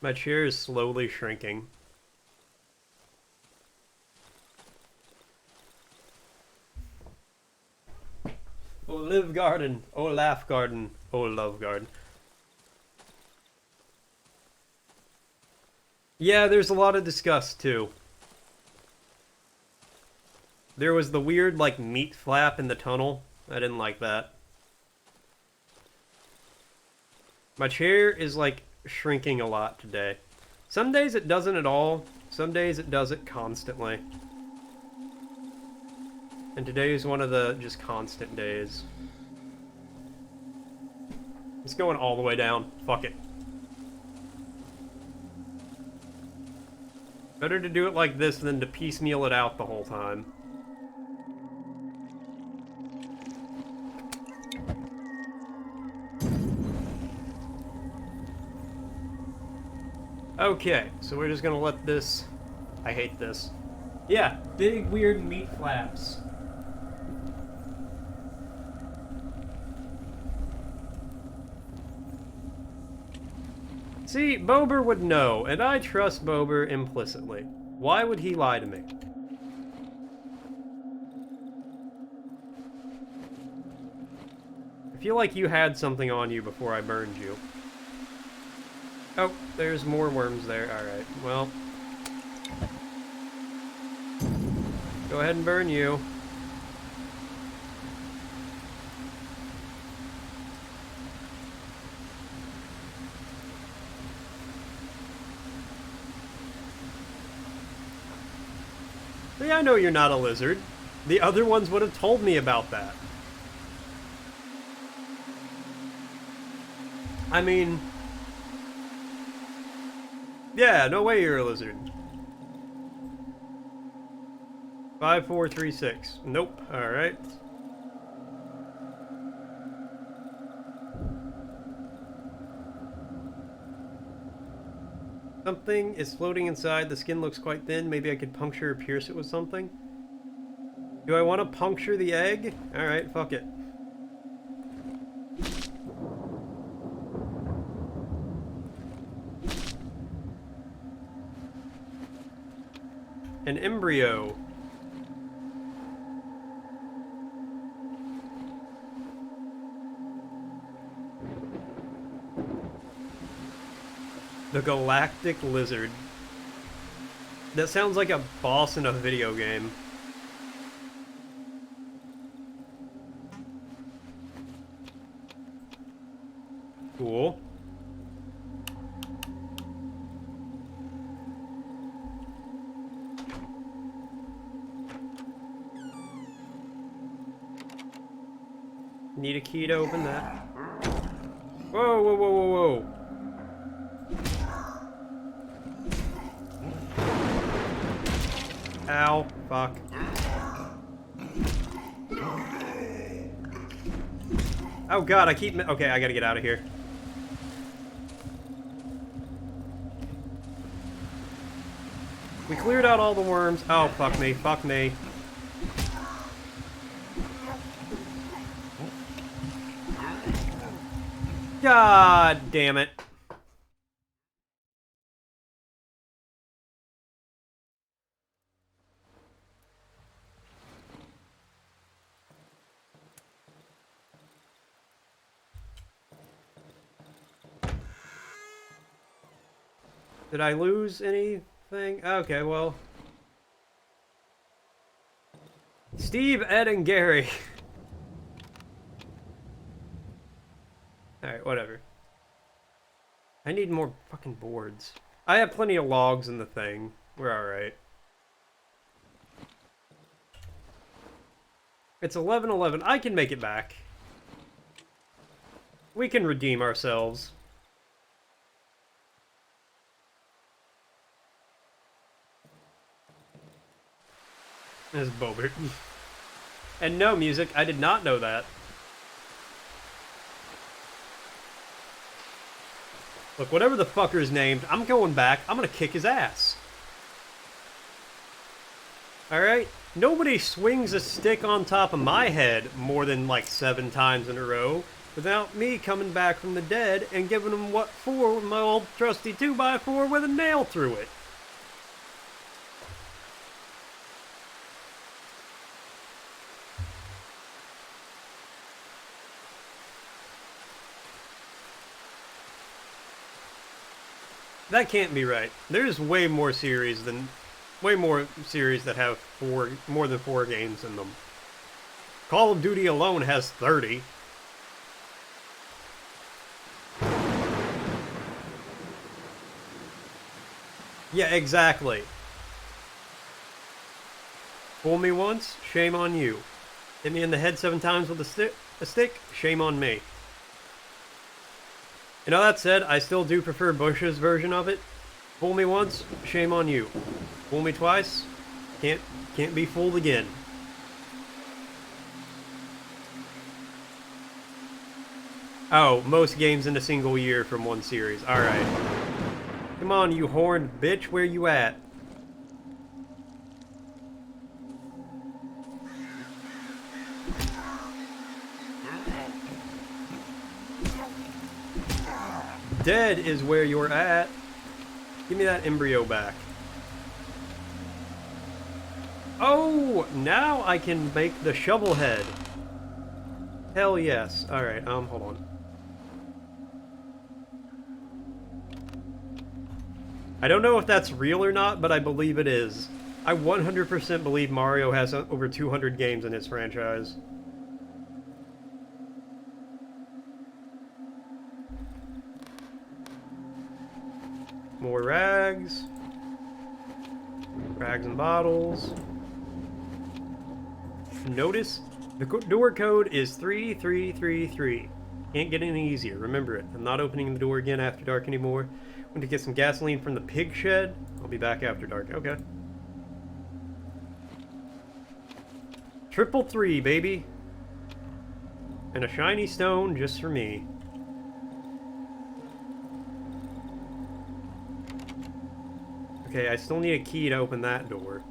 My chair is slowly shrinking. Oh, live garden. Oh, laugh garden. Oh, love garden. Yeah, there's a lot of disgust, too. There was the weird, like, meat flap in the tunnel. I didn't like that. My chair is, like, shrinking a lot today. Some days it doesn't at all. Some days it does it constantly. And today is one of the just constant days. It's going all the way down. Fuck it. Better to do it like this than to piecemeal it out the whole time. Okay, so we're just gonna let this... I hate this. Yeah, big weird meat flaps. See, Bober would know, and I trust Bober implicitly. Why would he lie to me? I feel like you had something on you before I burned you. Oh, there's more worms there. Alright, well. Go ahead and burn you. Yeah, I know you're not a lizard. The other ones would have told me about that. I mean... Yeah, no way you're a lizard. 5436. Nope. Alright. Something is floating inside. The skin looks quite thin. Maybe I could puncture or pierce it with something. Do I want to puncture the egg? Alright, fuck it. An embryo. The Galactic Lizard. That sounds like a boss in a video game. Cool. Need a key to open that. Whoa, whoa, whoa, whoa, whoa. Ow. Fuck. Oh god, I keep... Okay, I gotta get out of here. We cleared out all the worms. Oh, fuck me. Fuck me. God damn it. Did I lose anything? Okay, well. Steve, Ed, and Gary. Alright, Alright, whatever. I need more fucking boards. I have plenty of logs in the thing. We're alright. It's 11:11. I can make it back. We can redeem ourselves. This is Bobert. And no music. I did not know that. Look, whatever the fucker is named, I'm going back. I'm gonna kick his ass. Alright? Nobody swings a stick on top of my head more than like 7 times in a row without me coming back from the dead and giving them what for with my old trusty 2x4 with a nail through it. That can't be right. There's way more series that have more than 4 games in them. Call of Duty alone has 30. Yeah, exactly. Fool me once, shame on you. Hit me in the head 7 times with a stick, shame on me. You know, that said, I still do prefer Bush's version of it. Fool me once, shame on you. Fool me twice, can't be fooled again. Oh, most games in a single year from one series. Alright. Come on, you horned bitch, where you at? Dead is where you're at. Give me that embryo back. Oh, now I can make the shovel head. Hell yes. Alright, hold on. I don't know if that's real or not, but I believe it is. I 100% believe Mario has over 200 games in his franchise. More rags. Rags and bottles. Notice the door code is 3333. Can't get any easier. Remember it. I'm not opening the door again after dark anymore. Want to get some gasoline from the pig shed? I'll be back after dark. Okay. 333, baby. And a shiny stone just for me. Okay, I still need a key to open that door.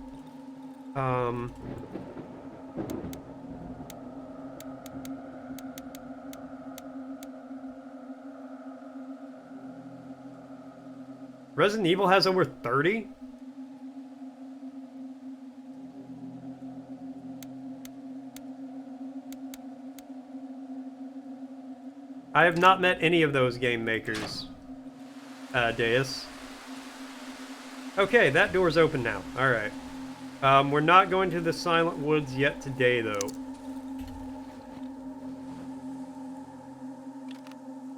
Resident Evil has over 30? I have not met any of those game makers, Deus. Okay, that door's open now. Alright. We're not going to the Silent Woods yet today, though.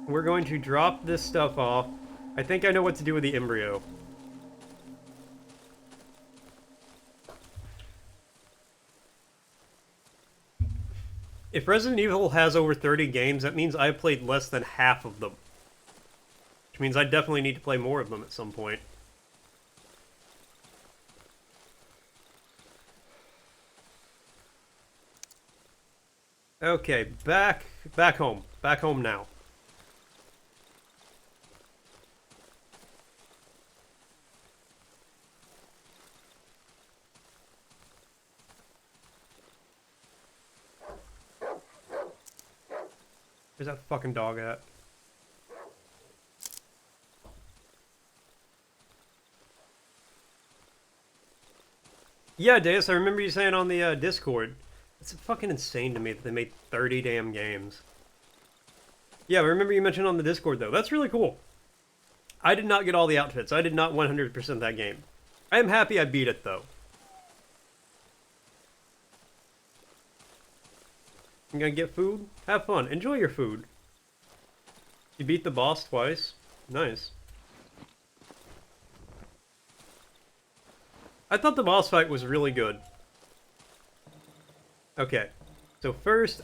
We're going to drop this stuff off. I think I know what to do with the embryo. If Resident Evil has over 30 games, that means I've played less than half of them. Which means I definitely need to play more of them at some point. Okay, back home. Back home now. Where's that fucking dog at? Yeah, Deus, I remember you saying on the Discord. It's fucking insane to me that they made 30 damn games. Yeah, I remember you mentioned on the Discord, though. That's really cool. I did not get all the outfits. I did not 100% that game. I am happy I beat it, though. You gonna get food? Have fun. Enjoy your food. You beat the boss twice. Nice. I thought the boss fight was really good. Okay. So first,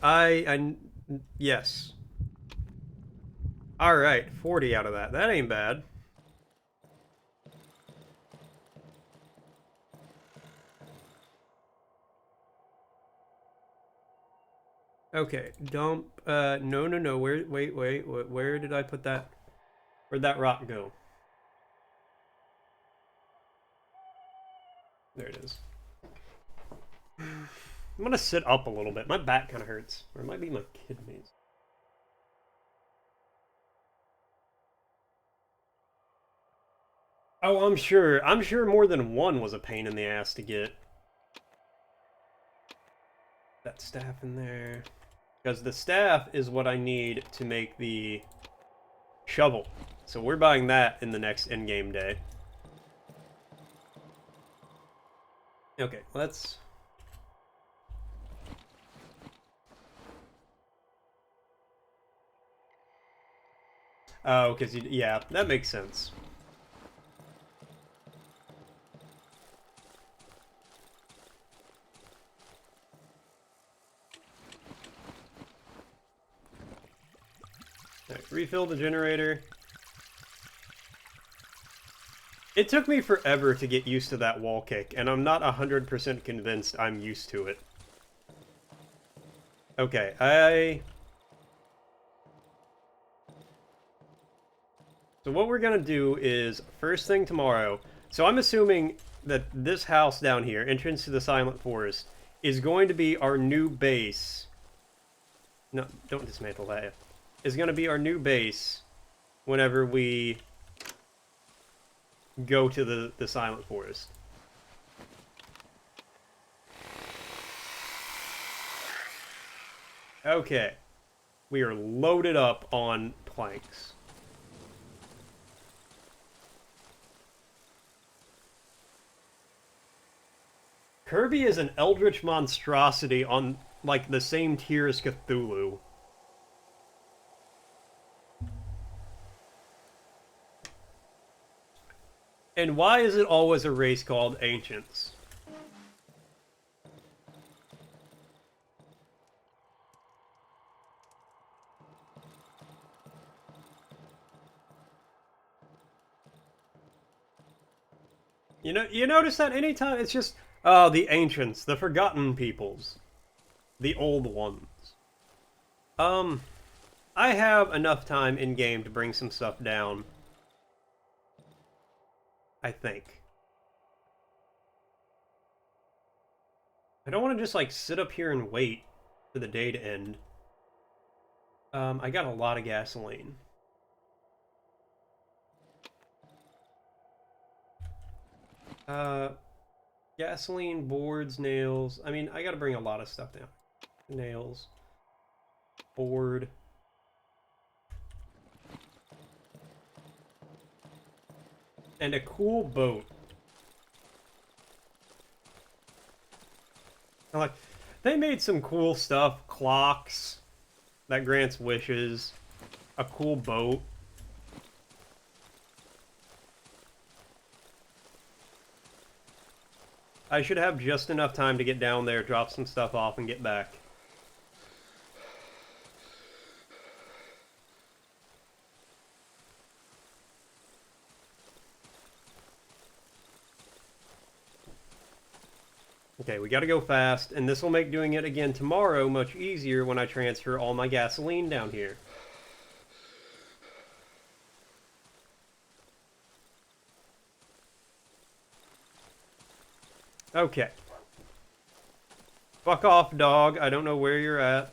yes. Alright, 40 out of that. That ain't bad. Okay, dump, no, wait, where did I put that? Where'd that rock go? There it is. I'm gonna sit up a little bit. My back kind of hurts. Or it might be my kidneys. Oh, I'm sure. I'm sure more than one was a pain in the ass to get. That staff in there. Because the staff is what I need to make the shovel. So we're buying that in the next in-game day. Okay, let's... Oh, because yeah, that makes sense. Right, refill the generator. It took me forever to get used to that wall kick, and I'm not 100% convinced I'm used to it. Okay, So what we're gonna do is, first thing tomorrow... So I'm assuming that this house down here, entrance to the Silent Forest, is going to be our new base. No, don't dismantle that. Is going to be our new base whenever we go to the Silent Forest. Okay. We are loaded up on planks. Kirby is an eldritch monstrosity on, like, the same tier as Cthulhu. And why is it always a race called Ancients? You notice that anytime it's just... Oh, the Ancients, the Forgotten Peoples. The Old Ones. I have enough time in-game to bring some stuff down. I think. I don't want to just, like, sit up here and wait for the day to end. I got a lot of gasoline. Gasoline, boards, nails. I mean, I gotta bring a lot of stuff down. Nails. Board. And a cool boat. Like, they made some cool stuff. Clocks. That grants wishes. A cool boat. I should have just enough time to get down there, drop some stuff off, and get back. Okay, we gotta go fast, and this will make doing it again tomorrow much easier when I transfer all my gasoline down here. Okay. Fuck off, dog. I don't know where you're at.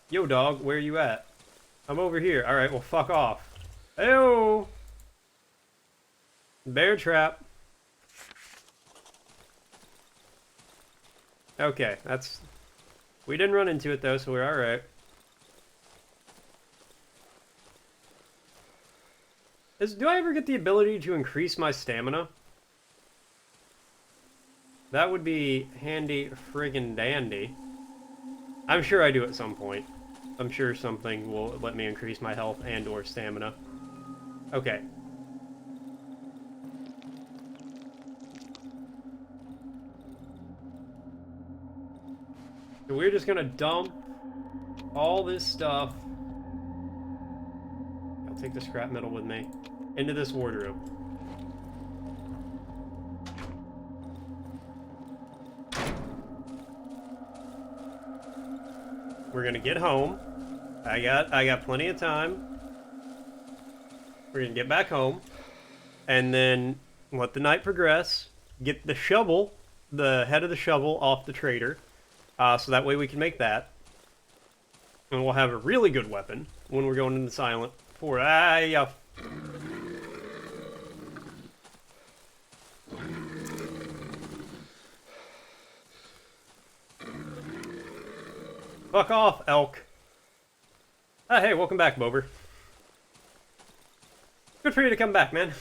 Yo, dog, where you at? I'm over here. Alright, well, fuck off. Heyo! Bear trap. Okay, that's... We didn't run into it, though, so we're alright. Do I ever get the ability to increase my stamina? That would be handy friggin' dandy. I'm sure I do at some point. I'm sure something will let me increase my health and or stamina. Okay. So we're just gonna dump all this stuff. I'll take the scrap metal with me into this wardrobe. We're gonna get home. I got plenty of time. We're gonna get back home, and then let the night progress. Get the shovel, the head of the shovel, off the trader, so that way we can make that, and we'll have a really good weapon when we're going into silent forest. Yeah. Fuck off, elk. Ah, hey, welcome back, Bober. Good for you to come back, man.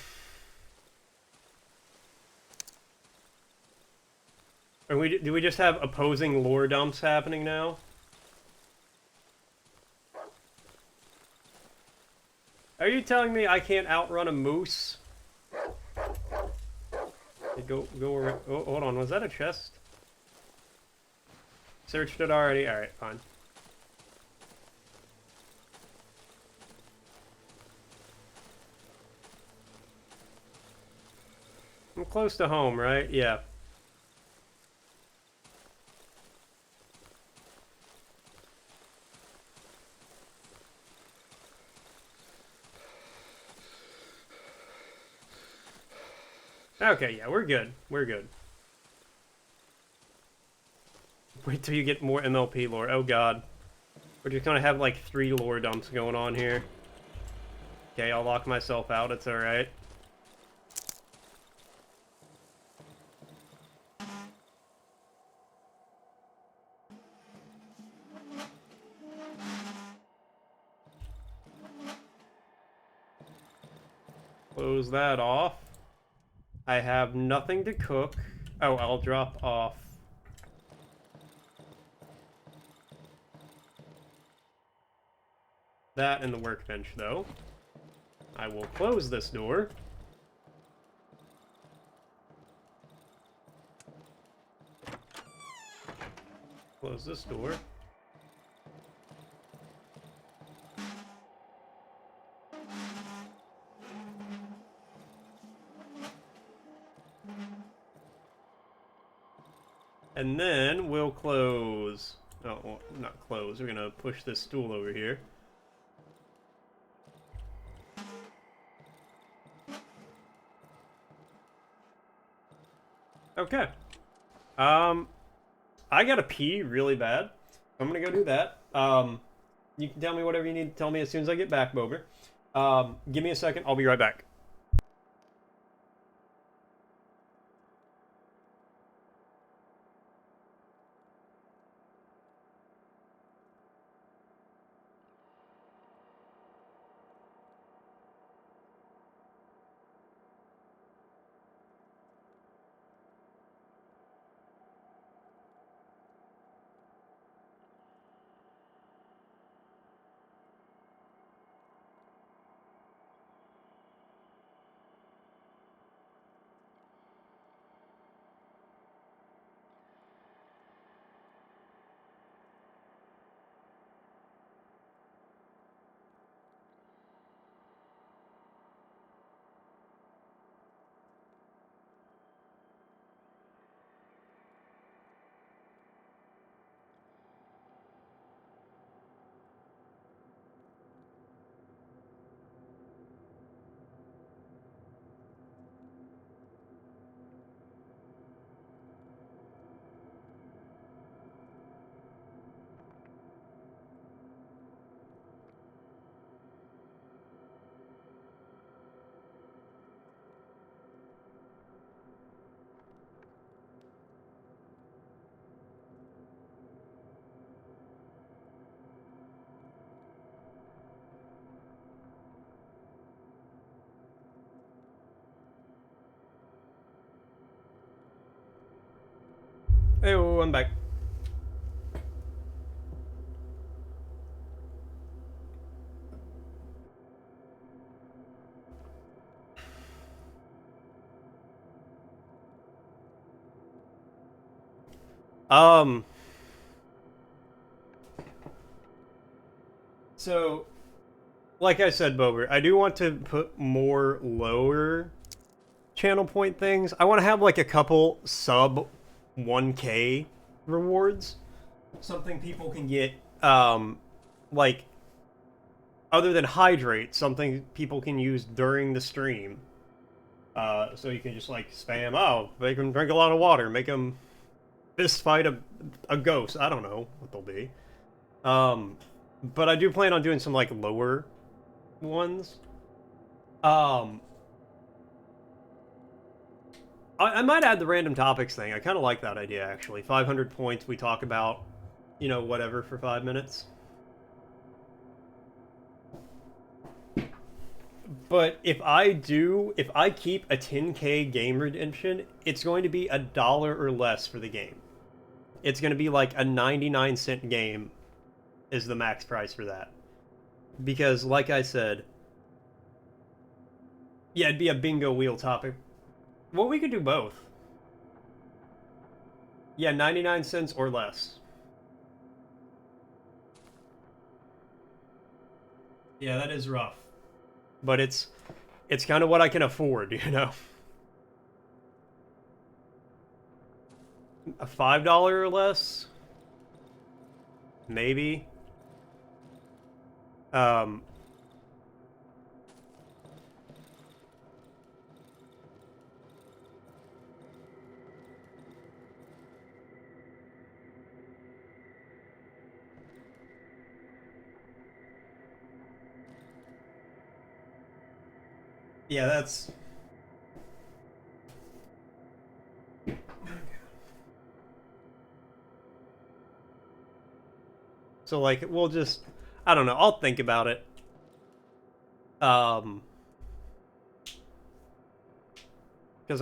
Do we just have opposing lore dumps happening now? Are you telling me I can't outrun a moose? Go around. Oh, hold on, was that a chest? Searched it already? Alright, fine. I'm close to home, right? Yeah. Okay, yeah, we're good. We're good. Wait till you get more MLP lore. Oh god. We're just gonna have like 3 lore dumps going on here. Okay, I'll lock myself out. It's alright. Close that off. I have nothing to cook. Oh, I'll drop off. That in the workbench, though. I will close this door. Close this door. And then we'll close. Oh, well, not close. We're gonna push this stool over here. Okay. I gotta pee really bad. I'm gonna go do that. You can tell me whatever you need to tell me as soon as I get back, Bober. Give me a second. I'll be right back. Hey, I'm back. Um. So, like I said, Bober, I do want to put more lower channel point things. I want to have like a couple sub 1K rewards. Something people can get, like, other than hydrate, something people can use during the stream. So you can just like spam, oh, make them drink a lot of water, make them fist fight a ghost. I don't know what they'll be. But I do plan on doing some like lower ones. I might add the random topics thing. I kind of like that idea, actually. 500 points, we talk about, you know, whatever for 5 minutes. But if I keep a 10K game redemption, it's going to be $1 or less for the game. It's going to be like a 99-cent game is the max price for that. Because, like I said, yeah, it'd be a bingo wheel topic. Well, we could do both. Yeah, 99 cents or less. Yeah, that is rough. But it's kind of what I can afford, you know? A $5 or less? Maybe. Yeah, that's... So, like, we'll just... I don't know, I'll think about it. Because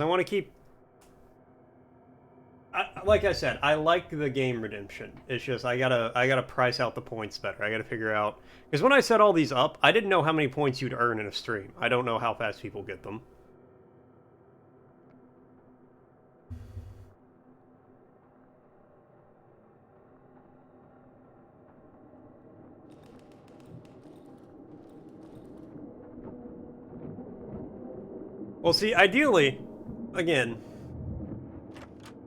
I want to keep... like I said, I like the game redemption. It's just, I gotta price out the points better. I gotta figure out... Because when I set all these up, I didn't know how many points you'd earn in a stream. I don't know how fast people get them. Well, see, ideally, again,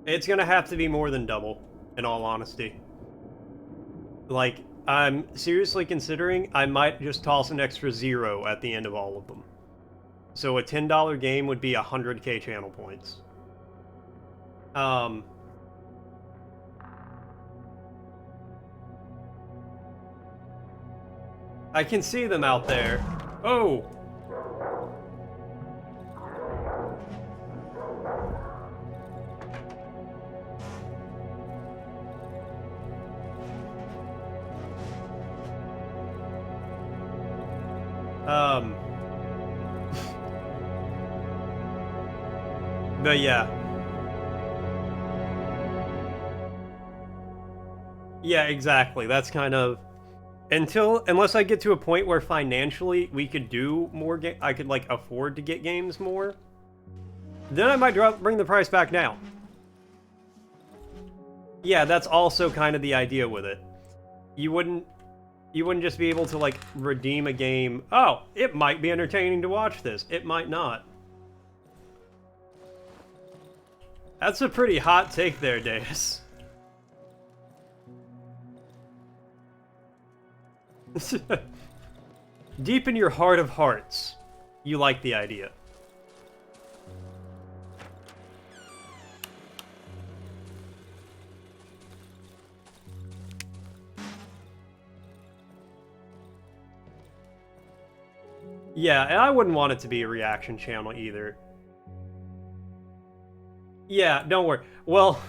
it's gonna have to be more than double, in all honesty. Like, I'm seriously considering I might just toss an extra 0 at the end of all of them. So a $10 game would be 100k channel points. I can see them out there. Oh! But yeah. Yeah, exactly. That's kind of... Unless I get to a point where financially we could do more I could, like, afford to get games more, then I might bring the price back down. Yeah, that's also kind of the idea with it. You wouldn't just be able to, like, redeem a game. Oh, it might be entertaining to watch this. It might not. That's a pretty hot take there, Deus. Deep in your heart of hearts, you like the idea. Yeah, and I wouldn't want it to be a reaction channel either. Yeah, don't worry. Well,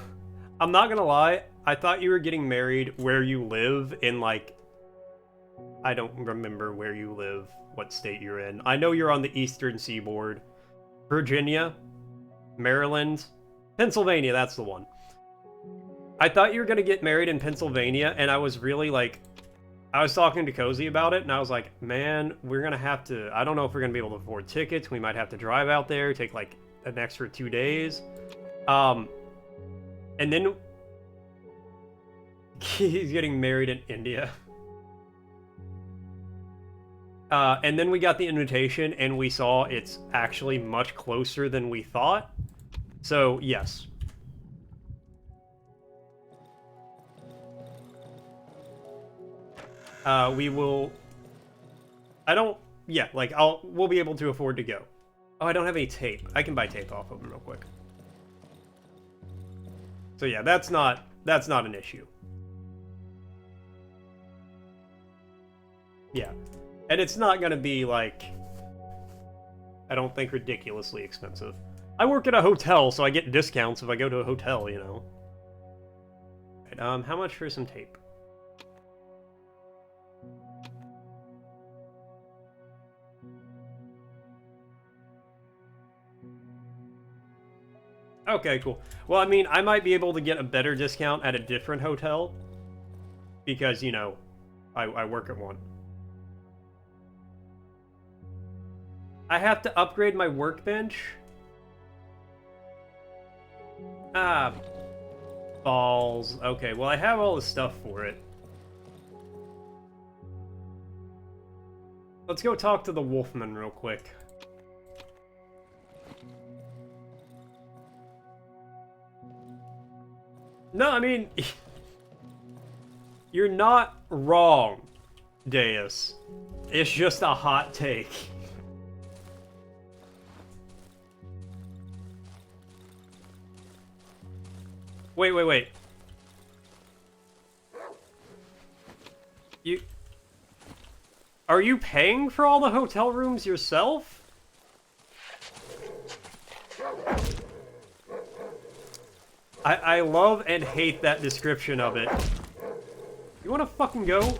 I'm not gonna lie. I thought you were getting married where you live in, like... I don't remember where you live, what state you're in. I know you're on the eastern seaboard. Virginia, Maryland, Pennsylvania, that's the one. I thought you were gonna get married in Pennsylvania, and I was really, like... I was talking to Cozy about it, and I was like, man, we're gonna have to... I don't know if we're gonna be able to afford tickets. We might have to drive out there, take, like, an extra 2 days. And then He's getting married in India. And then we got the invitation, and we saw it's actually much closer than we thought. So, yes. We will... I don't... Yeah, like, we'll be able to afford to go. Oh, I don't have any tape. I can buy tape off of them real quick. So yeah, that's not an issue. Yeah. And it's not gonna be, like... I don't think ridiculously expensive. I work at a hotel, so I get discounts if I go to a hotel, you know. Right, how much for some tape? Okay, cool. Well, I mean, I might be able to get a better discount at a different hotel. Because, you know, I work at one. I have to upgrade my workbench? Ah, balls. Okay, well, I have all the stuff for it. Let's go talk to the Wolfman real quick. No, I mean... You're not wrong, Deus. It's just a hot take. Wait. Are you paying for all the hotel rooms yourself? I love and hate that description of it. You wanna fucking go?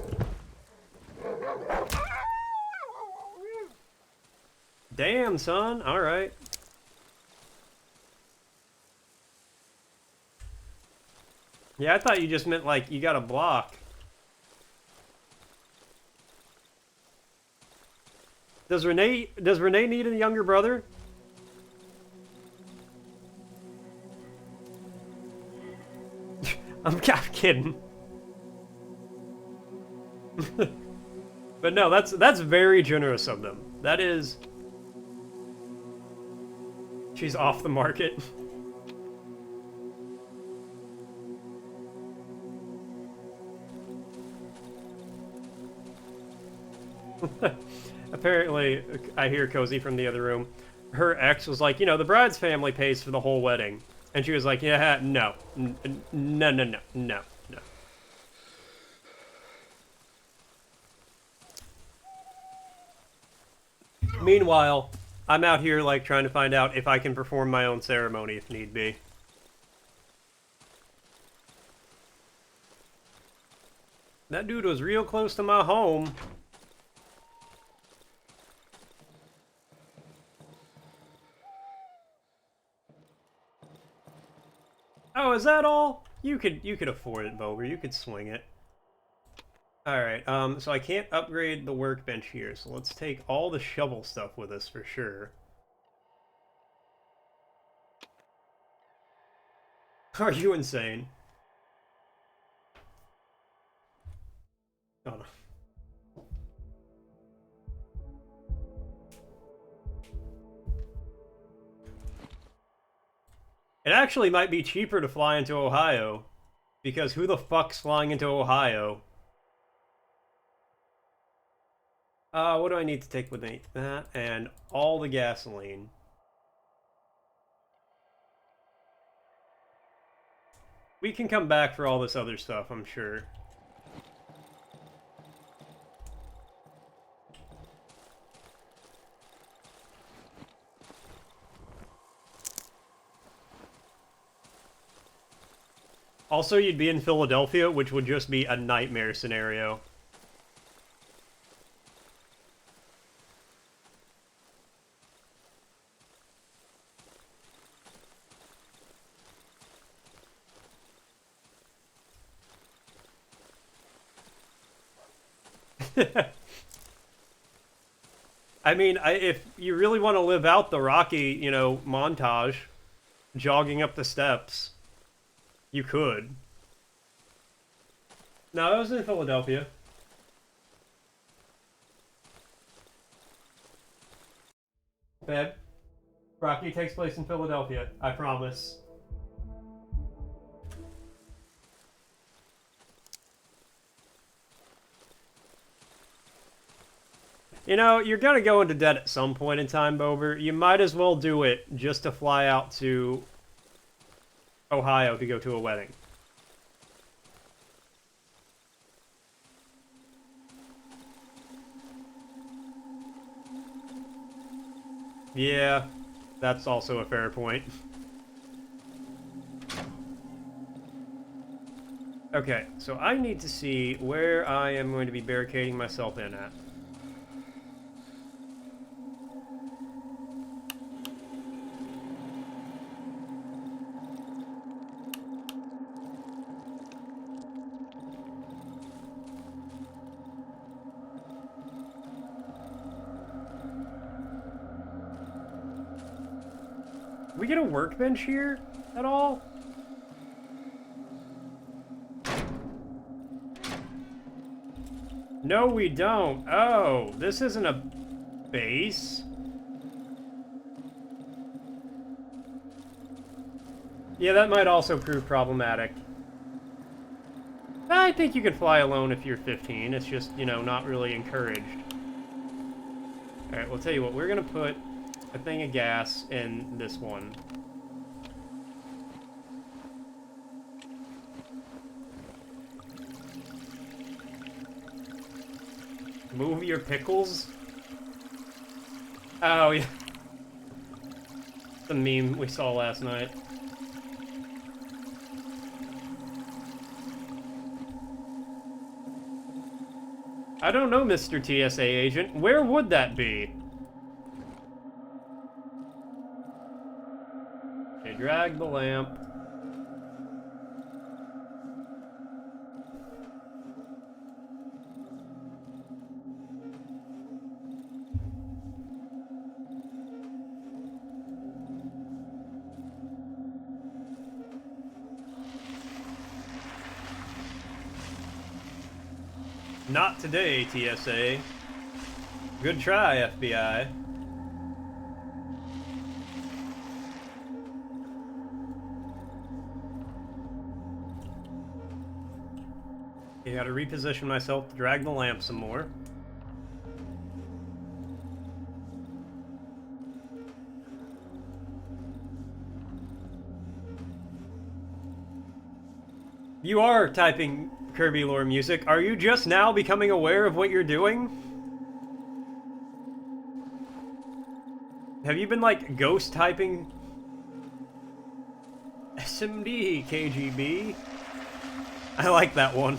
Damn, son. Alright. Yeah, I thought you just meant, like, you got a block. Does Renee need a younger brother? I'm kidding. But no, that's very generous of them. That is... She's off the market. Apparently, I hear Cozy from the other room. Her ex was like, you know, the bride's family pays for the whole wedding. And she was like, yeah, no. No. Meanwhile, I'm out here, like, trying to find out if I can perform my own ceremony if need be. That dude was real close to my home. Oh, is that all? You could afford it, Boger. You could swing it. Alright, so I can't upgrade the workbench here, so let's take all the shovel stuff with us for sure. Are you insane? Oh no. It actually might be cheaper to fly into Ohio. Because who the fuck's flying into Ohio? What do I need to take with me? That and all the gasoline. We can come back for all this other stuff, I'm sure. Also, you'd be in Philadelphia, which would just be a nightmare scenario. I mean, if you really want to live out the Rocky, you know, montage, jogging up the steps, you could. No, that was in Philadelphia. Babe, Rocky takes place in Philadelphia. I promise. You know, you're gonna go into debt at some point in time, Bober. You might as well do it just to fly out to Ohio to go to a wedding. Yeah, that's also a fair point. Okay, so I need to see where I am going to be barricading myself in at. We get a workbench here at all? No, we don't. Oh, this isn't a base. Yeah, that might also prove problematic. I think you can fly alone if you're 15. It's just, you know, not really encouraged. Alright, we'll tell you what. We're gonna put a thing of gas in this one. Move your pickles? Oh, yeah. The meme we saw last night. I don't know, Mr. TSA agent. Where would that be? Okay, drag the lamp. Not today, TSA. Good try, FBI. You gotta reposition myself to drag the lamp some more. You are typing Kirby lore music. Are you just now becoming aware of what you're doing? Have you been, like, ghost typing? SMD, KGB? I like that one.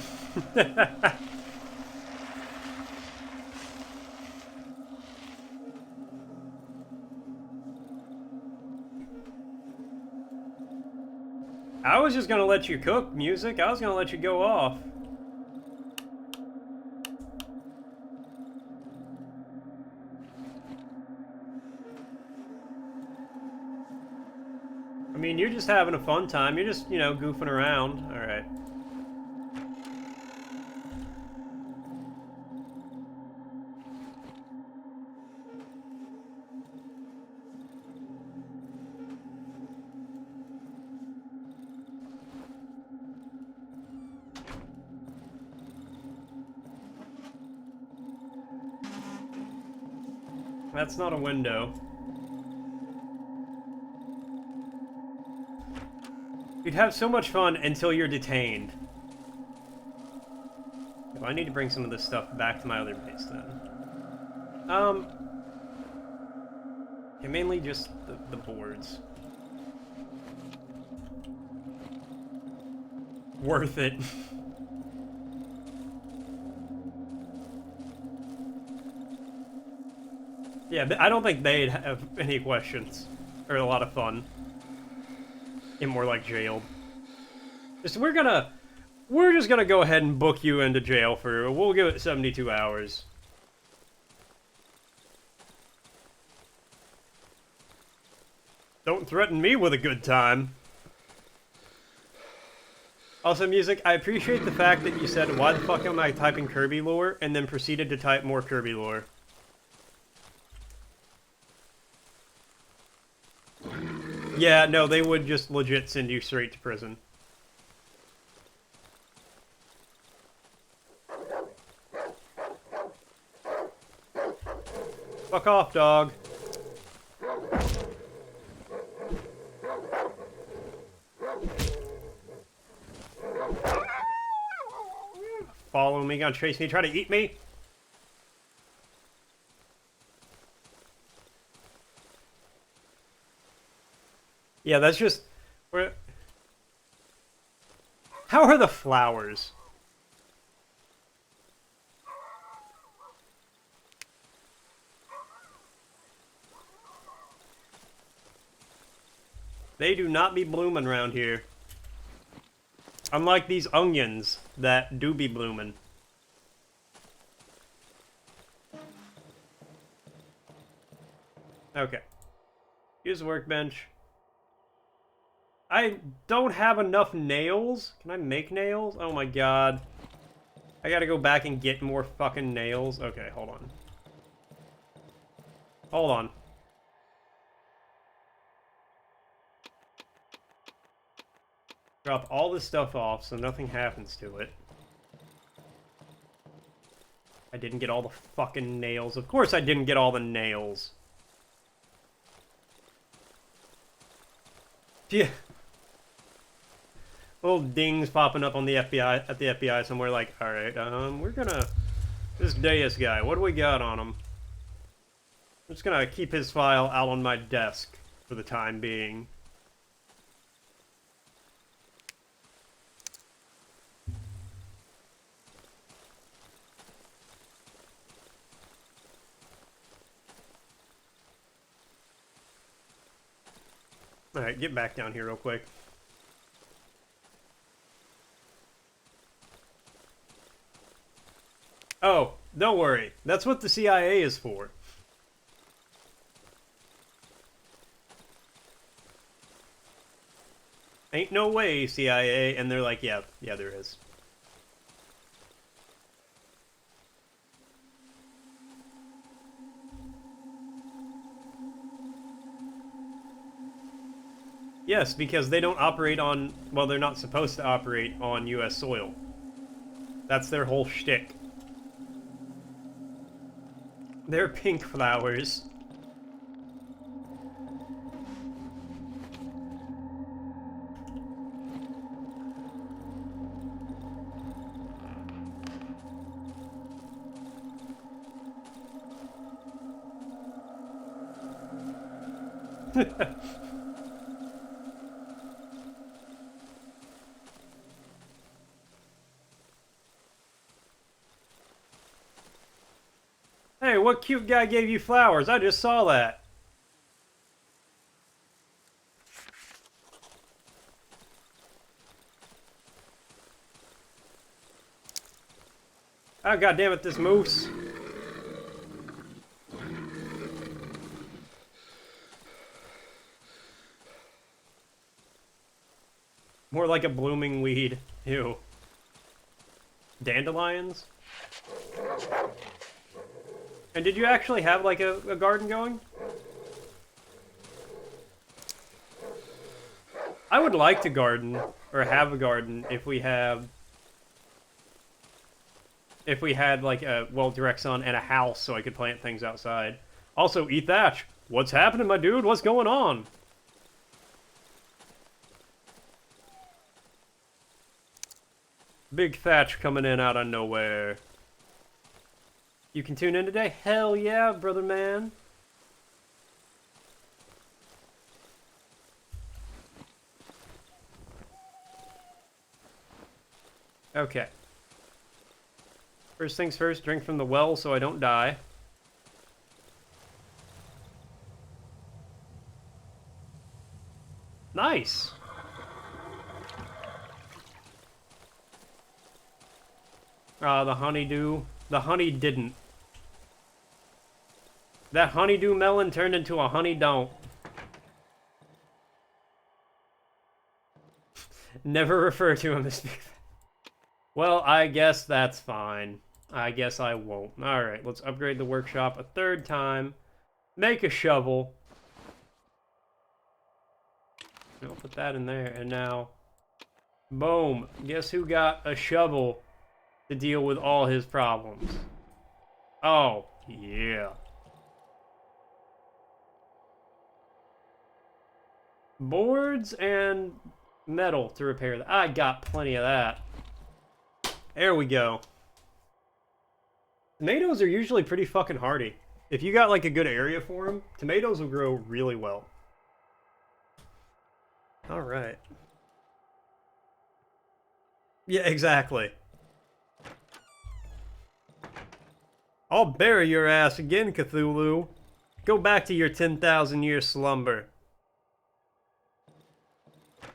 I was just gonna let you cook music. I was gonna let you go off. I mean, you're just having a fun time. You're just, you know, goofing around. Alright. That's not a window. You'd have so much fun until you're detained. Well, I need to bring some of this stuff back to my other base then. Yeah, mainly just the boards. Worth it. Yeah, I don't think they'd have any questions. Or a lot of fun. And more like jailed. We're just gonna go ahead and book you into jail for, we'll give it 72 hours. Don't threaten me with a good time. Also, music, I appreciate the fact that you said, why the fuck am I typing Kirby lore, and then proceeded to type more Kirby lore. Yeah, no, they would just legit send you straight to prison. Fuck off, dog. Follow me, gonna chase me, try to eat me? Yeah, that's just... How are the flowers? They do not be blooming around here. Unlike these onions that do be blooming. Okay. Use the workbench. I don't have enough nails. Can I make nails? Oh my god. I gotta go back and get more fucking nails. Okay, hold on. Hold on. Drop all this stuff off so nothing happens to it. I didn't get all the fucking nails. Of course I didn't get all the nails. Yeah. Little dings popping up on the FBI, at the FBI somewhere like, alright, we're gonna... This Deus guy, what do we got on him? I'm just gonna keep his file out on my desk for the time being. Alright, get back down here real quick. Oh, don't worry. That's what the CIA is for. Ain't no way, CIA. And they're like, yeah, there is. Yes, because they don't operate on... Well, they're not supposed to operate on U.S. soil. That's their whole shtick. They're pink flowers. Hey, what cute guy gave you flowers? I just saw that. Oh, goddammit, this moose. More like a blooming weed. Ew. Dandelions? And did you actually have, like, a garden going? I would like to garden, or have a garden, if we had, like, a, well, direct sun and a house so I could plant things outside. Also, eat thatch. What's happening, my dude? What's going on? Big thatch coming in out of nowhere. You can tune in today? Hell yeah, brother man. Okay. First things first, drink from the well so I don't die. Nice! The honeydew. The honey didn't. That honeydew melon turned into a honey don't. Never refer to him as Big Fat. Well, I guess that's fine. I guess I won't. Alright, let's upgrade the workshop a third time. Make a shovel. I'll put that in there, and now... Boom. Guess who got a shovel to deal with all his problems? Oh, yeah. Boards and metal to repair that. I got plenty of that. There we go. Tomatoes are usually pretty fucking hardy. If you got like a good area for them, tomatoes will grow really well. Alright. Yeah, exactly. I'll bury your ass again, Cthulhu. Go back to your 10,000-year slumber.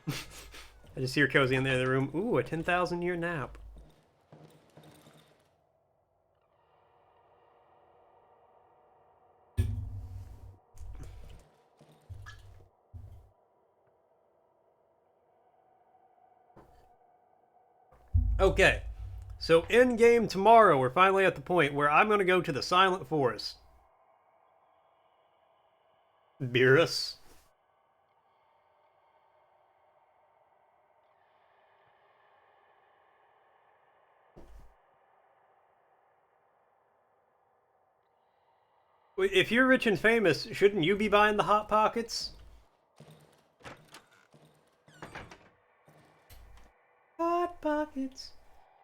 I just hear Cozy in the other room. Ooh, a 10,000-year nap. Okay, so in game tomorrow, we're finally at the point where I'm going to go to the Silent Forest. Beerus. If you're rich and famous, shouldn't you be buying the Hot Pockets? Hot Pockets.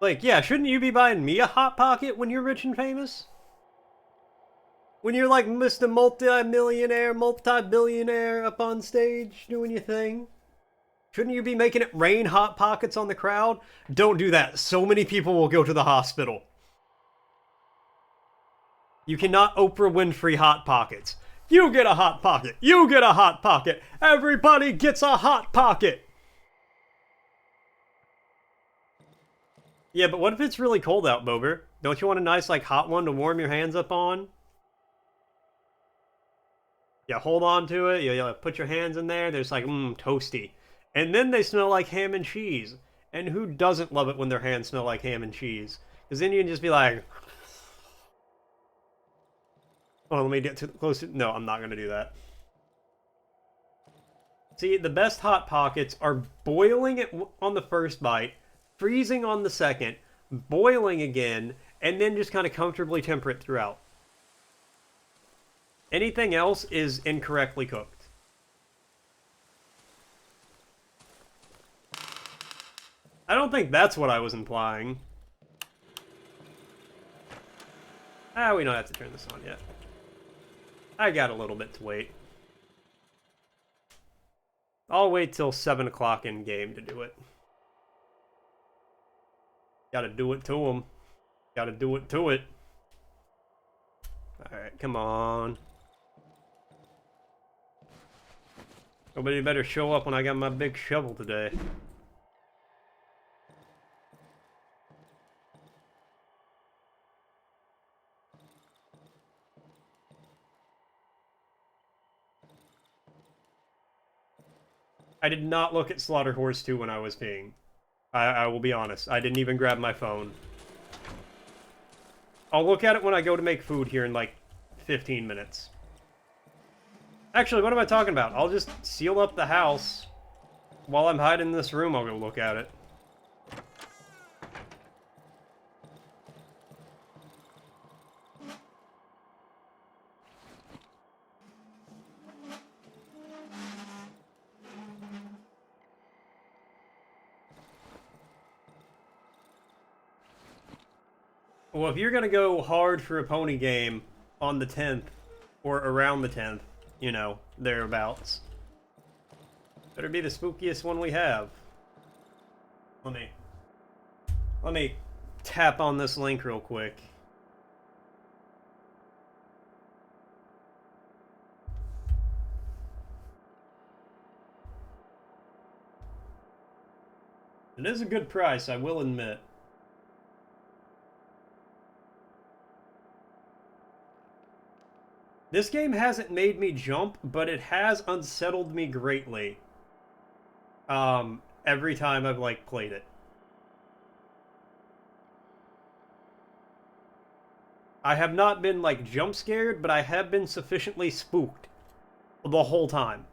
Like, yeah, shouldn't you be buying me a Hot Pocket when you're rich and famous? When you're like Mr. Multi-millionaire, multi-billionaire up on stage doing your thing? Shouldn't you be making it rain Hot Pockets on the crowd? Don't do that. So many people will go to the hospital. You cannot Oprah Winfrey Hot Pockets. You get a Hot Pocket. You get a Hot Pocket. Everybody gets a Hot Pocket. Yeah, but what if it's really cold out, Bober? Don't you want a nice, like, hot one to warm your hands up on? Yeah, hold on to it. You put your hands in there. There's like, toasty. And then they smell like ham and cheese. And who doesn't love it when their hands smell like ham and cheese? Because then you can just be like... Oh, let me get too close to... No, I'm not going to do that. See, the best Hot Pockets are boiling it on the first bite, freezing on the second, boiling again, and then just kind of comfortably temperate throughout. Anything else is incorrectly cooked. I don't think that's what I was implying. We don't have to turn this on yet. I got a little bit to wait. I'll wait till 7 o'clock in game to do it. Gotta do it to him. Gotta do it to it. Alright, come on. Nobody better show up when I got my big shovel today. I did not look at Slaughter Horse 2 when I was peeing. I will be honest. I didn't even grab my phone. I'll look at it when I go to make food here in like 15 minutes. Actually, what am I talking about? I'll just seal up the house. While I'm hiding in this room, I'll go look at it. Well, if you're gonna go hard for a pony game on the 10th, or around the 10th, you know, thereabouts, better be the spookiest one we have. Let me tap on this link real quick. It is a good price, I will admit. This game hasn't made me jump, but it has unsettled me greatly. every time I've, like, played it. I have not been, like, jump scared, but I have been sufficiently spooked the whole time.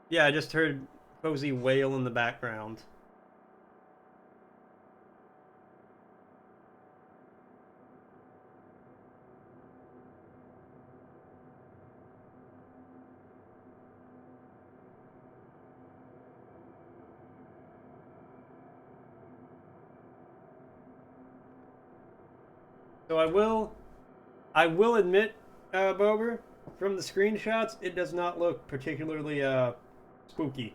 Yeah, I just heard Cozy wail in the background. So I will admit, Bober, from the screenshots, it does not look particularly, spooky.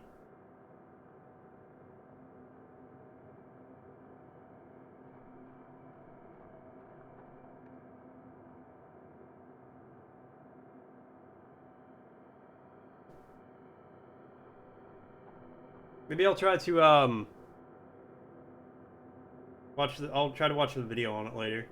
Maybe I'll try to, I'll try to watch the video on it later.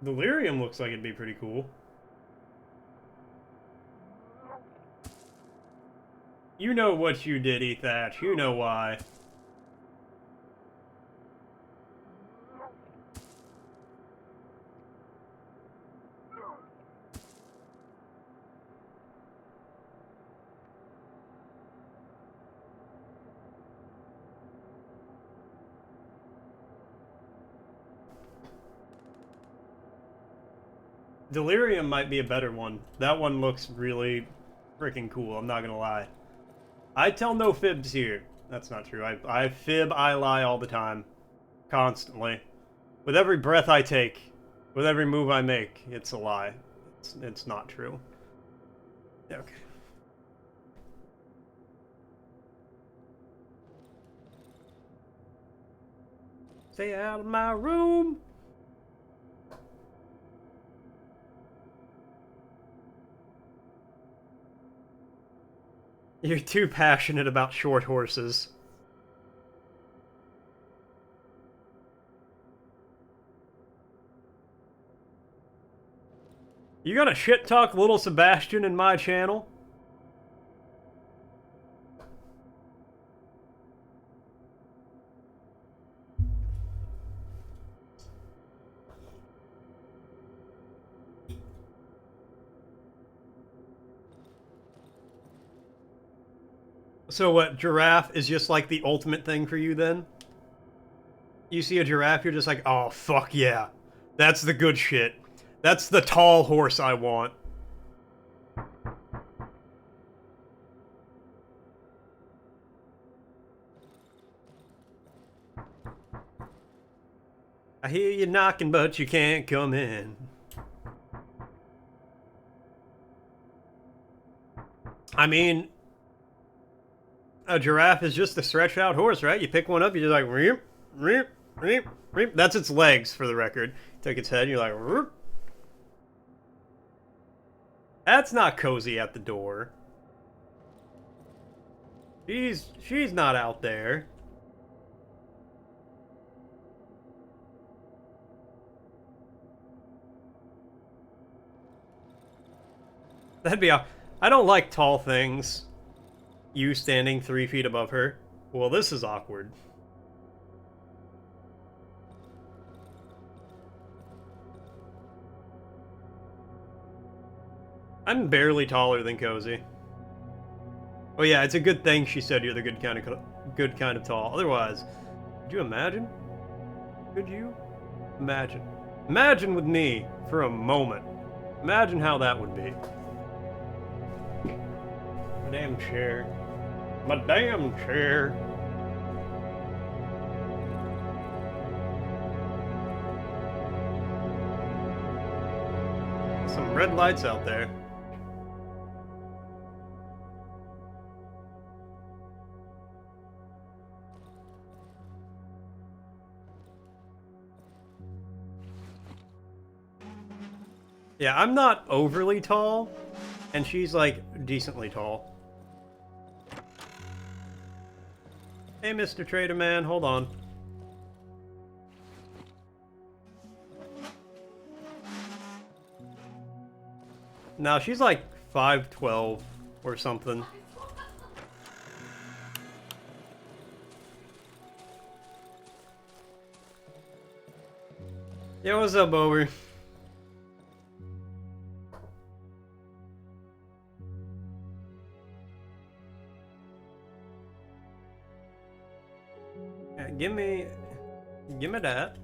Delirium looks like it'd be pretty cool. You know what you did, Ethatch. You know why. Delirium might be a better one. That one looks really freaking cool, I'm not gonna lie. I tell no fibs here. That's not true. I fib, I lie all the time. Constantly. With every breath I take, with every move I make, it's a lie. It's not true. Okay. Stay out of my room! You're too passionate about short horses. You gonna shit talk little Sebastian in my channel? So what, giraffe is just like the ultimate thing for you then? You see a giraffe, you're just like, oh fuck yeah. That's the good shit. That's the tall horse I want. I hear you knocking, but you can't come in. I mean, a giraffe is just a stretched out horse, right? You pick one up, you're just like, reep, reep, reep, reep. That's its legs, for the record. You take its head, and you're like, reep. That's not Cozy at the door. She's not out there. That'd be a... I don't like tall things. You standing 3 feet above her. Well, this is awkward. I'm barely taller than Cozy. Oh yeah, it's a good thing she said you're the good kind of tall. Otherwise, could you imagine? Could you imagine? Imagine with me for a moment. Imagine how that would be. My damn chair. My damn chair. Some red lights out there. Yeah, I'm not overly tall, and she's like decently tall. Hey, Mr. Trader Man, hold on. No, she's like 5'12" or something. Yo, what's up, Bober? Yeah, give me that.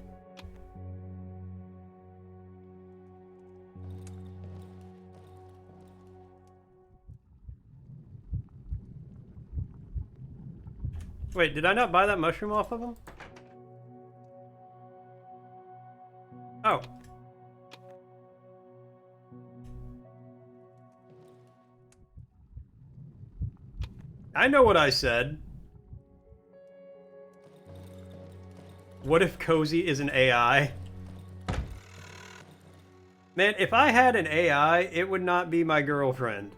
Wait, did I not buy that mushroom off of him? Oh. I know what I said. What if Cozy is an AI? Man, if I had an AI, it would not be my girlfriend.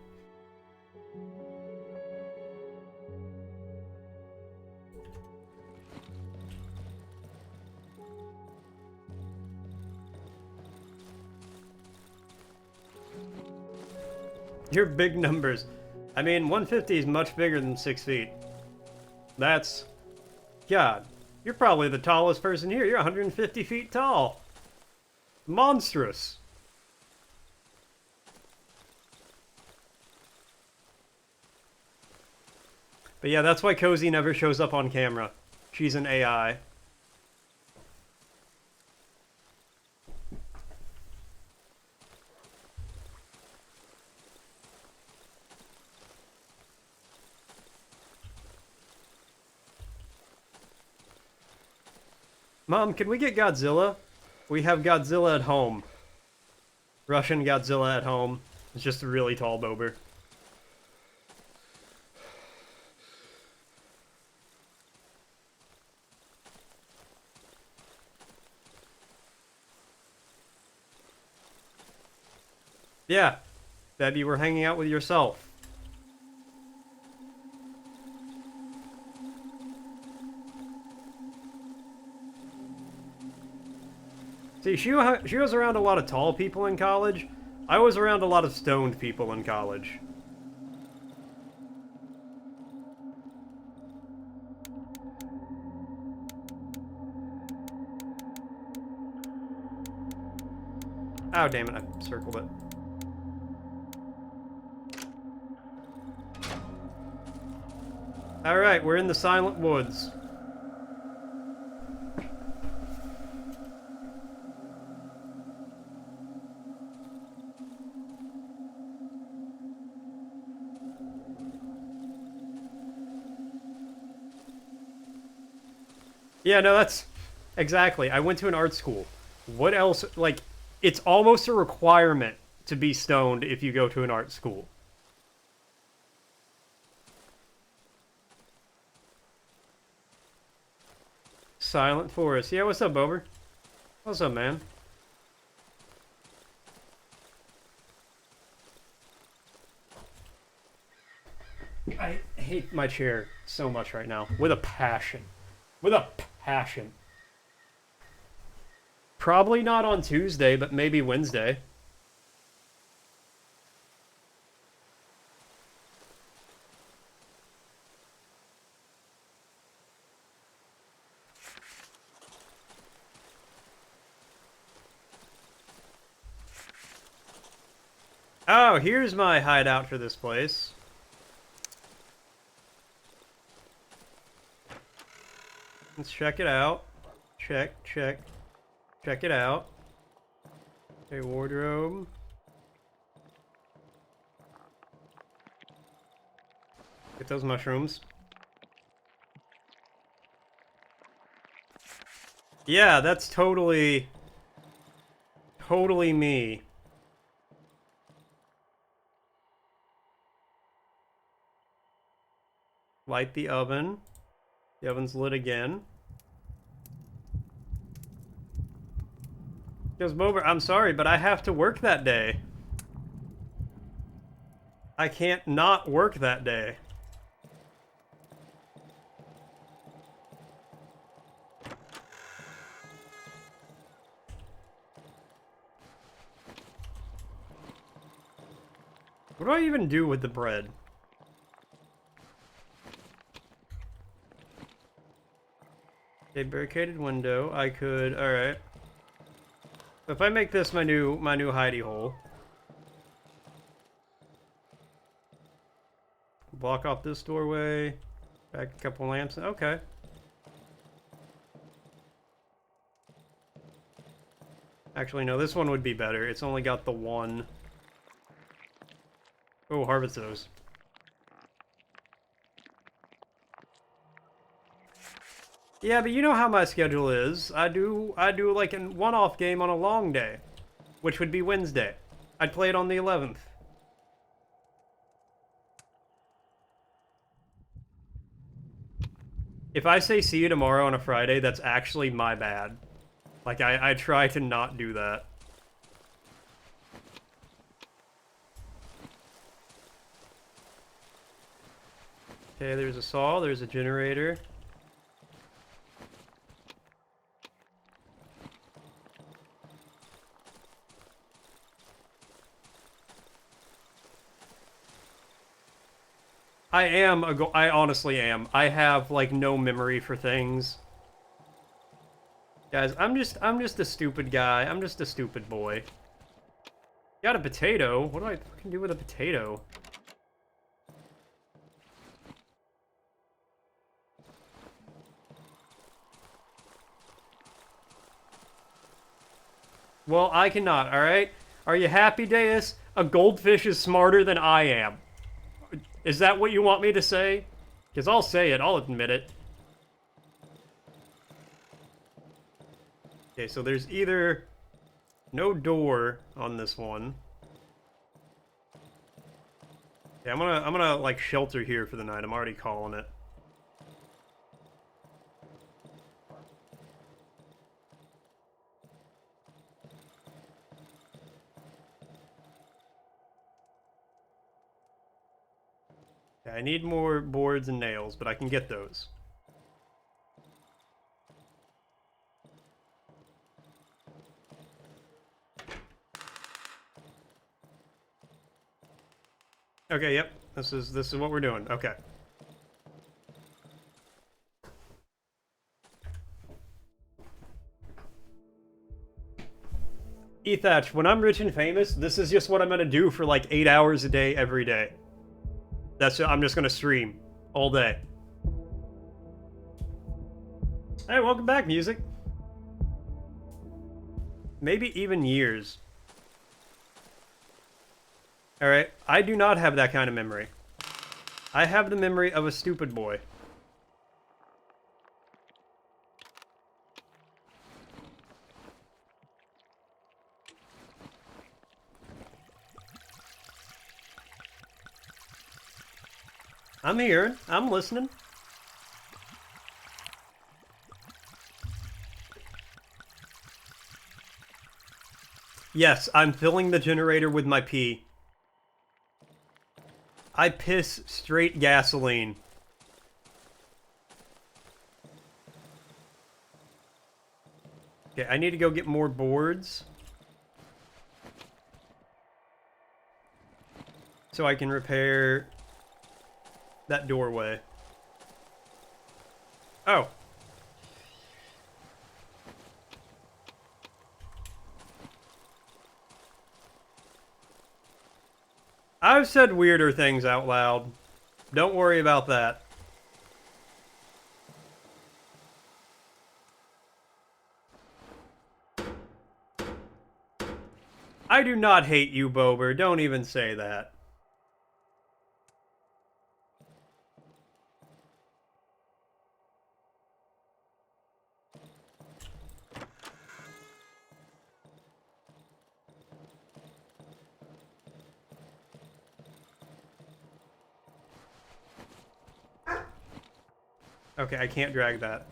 You're big numbers. I mean, 150 is much bigger than 6 feet. That's... God. You're probably the tallest person here. You're 150 feet tall. Monstrous. But yeah, that's why Cozy never shows up on camera. She's an AI. Mom, can we get Godzilla? We have Godzilla at home. Russian Godzilla at home. It's just a really tall bober. Yeah. Beb, you were hanging out with yourself. See, she was around a lot of tall people in college. I was around a lot of stoned people in college. Oh, damn it, I circled it. Alright, we're in the Silent Woods. Yeah, no, that's... Exactly. I went to an art school. What else? Like, it's almost a requirement to be stoned if you go to an art school. Silent Forest. Yeah, what's up, Bober? What's up, man? I hate my chair so much right now. With a passion. With a passion. Probably not on Tuesday, but maybe Wednesday. Oh, here's my hideout for this place. Let's check it out. Check it out. A wardrobe. Get those mushrooms. Yeah, that's totally me. Light the oven. The oven's lit again. Because Bober, I'm sorry, but I have to work that day. I can't not work that day. What do I even do with the bread? A barricaded window. I could. All right. If I make this my new hidey hole, block off this doorway, back a couple lamps. Okay. Actually, no. This one would be better. It's only got the one. Oh, harvest those. Yeah, but you know how my schedule is. I do like a one-off game on a long day, which would be Wednesday. I'd play it on the 11th. If I say see you tomorrow on a Friday, that's actually my bad. Like, I try to not do that. Okay, there's a saw, there's a generator. I honestly am. I have, like, no memory for things. Guys, I'm just a stupid guy. I'm just a stupid boy. Got a potato? What do I fucking do with a potato? Well, I cannot, alright? Are you happy, Deus? A goldfish is smarter than I am. Is that what you want me to say? Because I'll say it, I'll admit it. Okay, so there's either no door on this one. Okay, I'm gonna like shelter here for the night. I'm already calling it. I need more boards and nails, but I can get those. Okay, yep. This is what we're doing. Okay. Ethach, when I'm rich and famous, this is just what I'm gonna do for like 8 hours a day every day. I'm just gonna stream all day. Hey, welcome back, music. Maybe even years. Alright, I do not have that kind of memory. I have the memory of a stupid boy. I'm here. I'm listening. Yes, I'm filling the generator with my pee. I piss straight gasoline. Okay, I need to go get more boards. So I can repair that doorway. Oh. I've said weirder things out loud. Don't worry about that. I do not hate you, Bober. Don't even say that. Okay, I can't drag that.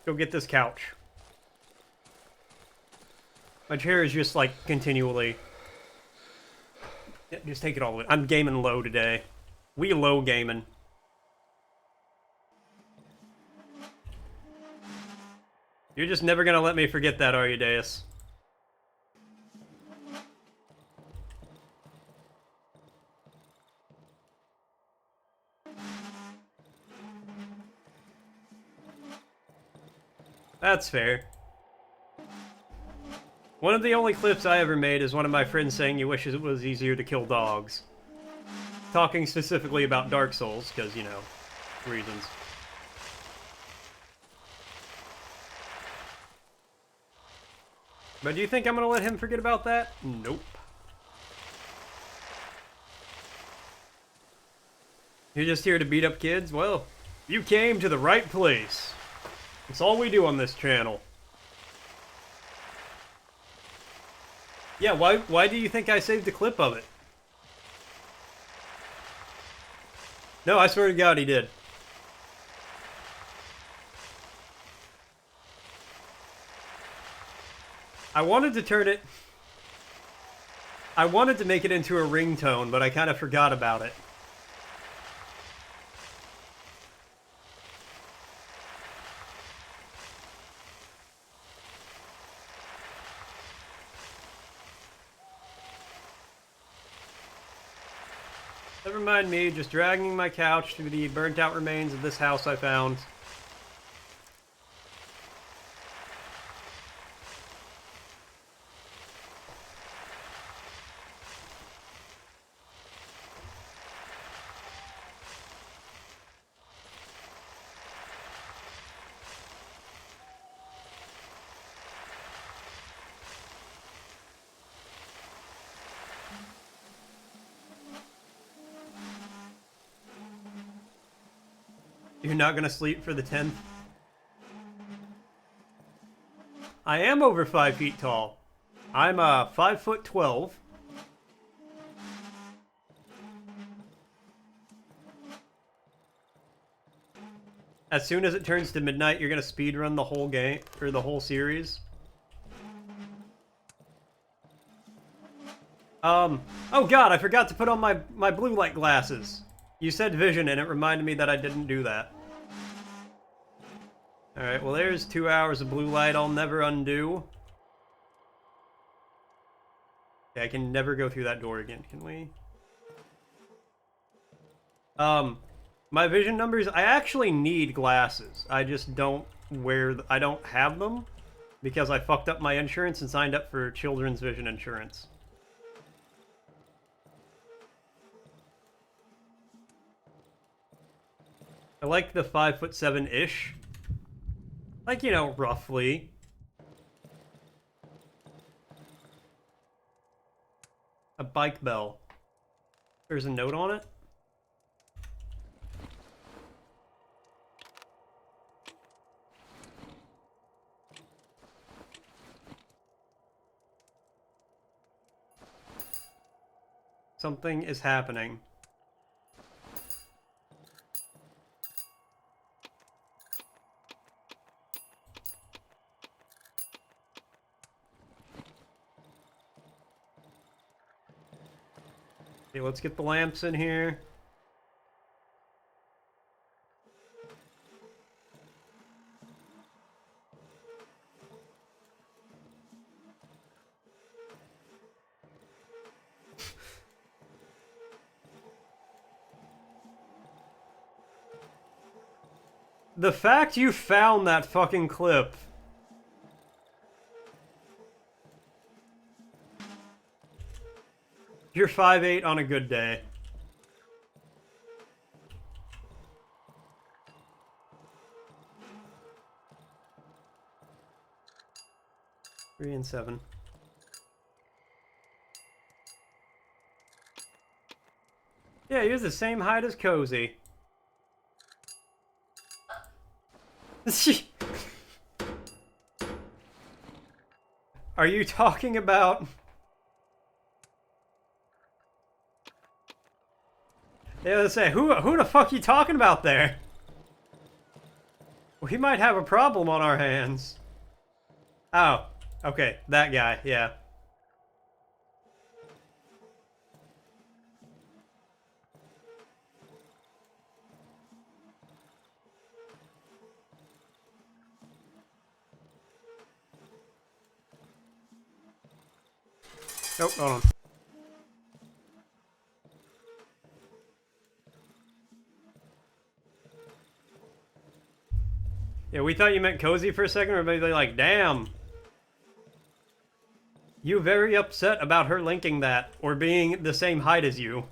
Go get this couch. My chair is just like continually. Yeah, just take it all in. I'm gaming low today. We low gaming. You're just never gonna let me forget that, are you, Deus? That's fair. One of the only clips I ever made is one of my friends saying he wishes it was easier to kill dogs. Talking specifically about Dark Souls, because, you know, reasons. But do you think I'm gonna let him forget about that? Nope. You're just here to beat up kids? Well, you came to the right place. That's all we do on this channel. Yeah, why do you think I saved a clip of it? No, I swear to God he did. I wanted to turn it... I wanted to make it into a ringtone, but I kind of forgot about it. Never mind me, just dragging my couch through the burnt-out remains of this house I found. You're not gonna sleep for the 10th? I am over 5 feet tall. I'm 5'12". As soon as it turns to midnight, you're gonna speedrun the whole game, or the whole series. Oh god, I forgot to put on my blue light glasses. You said vision, and it reminded me that I didn't do that. Alright, well there's 2 hours of blue light I'll never undo. Okay, I can never go through that door again, can we? My vision numbers, I actually need glasses. I just don't I don't have them because I fucked up my insurance and signed up for children's vision insurance. I like the 5'7"-ish. Like, you know, roughly. A bike bell. There's a note on it. Something is happening. Okay, let's get the lamps in here. The fact you found that fucking clip. You're 5'8" on a good day. Three and 7. Yeah, you're the same height as Cozy. Are you talking about... Yeah, let's say, who the fuck you talking about there? We might have a problem on our hands. Oh, okay, that guy, yeah. Oh, hold on. Yeah, we thought you meant cozy for a second. Everybody's like, damn. You very upset about her linking that, or being the same height as you.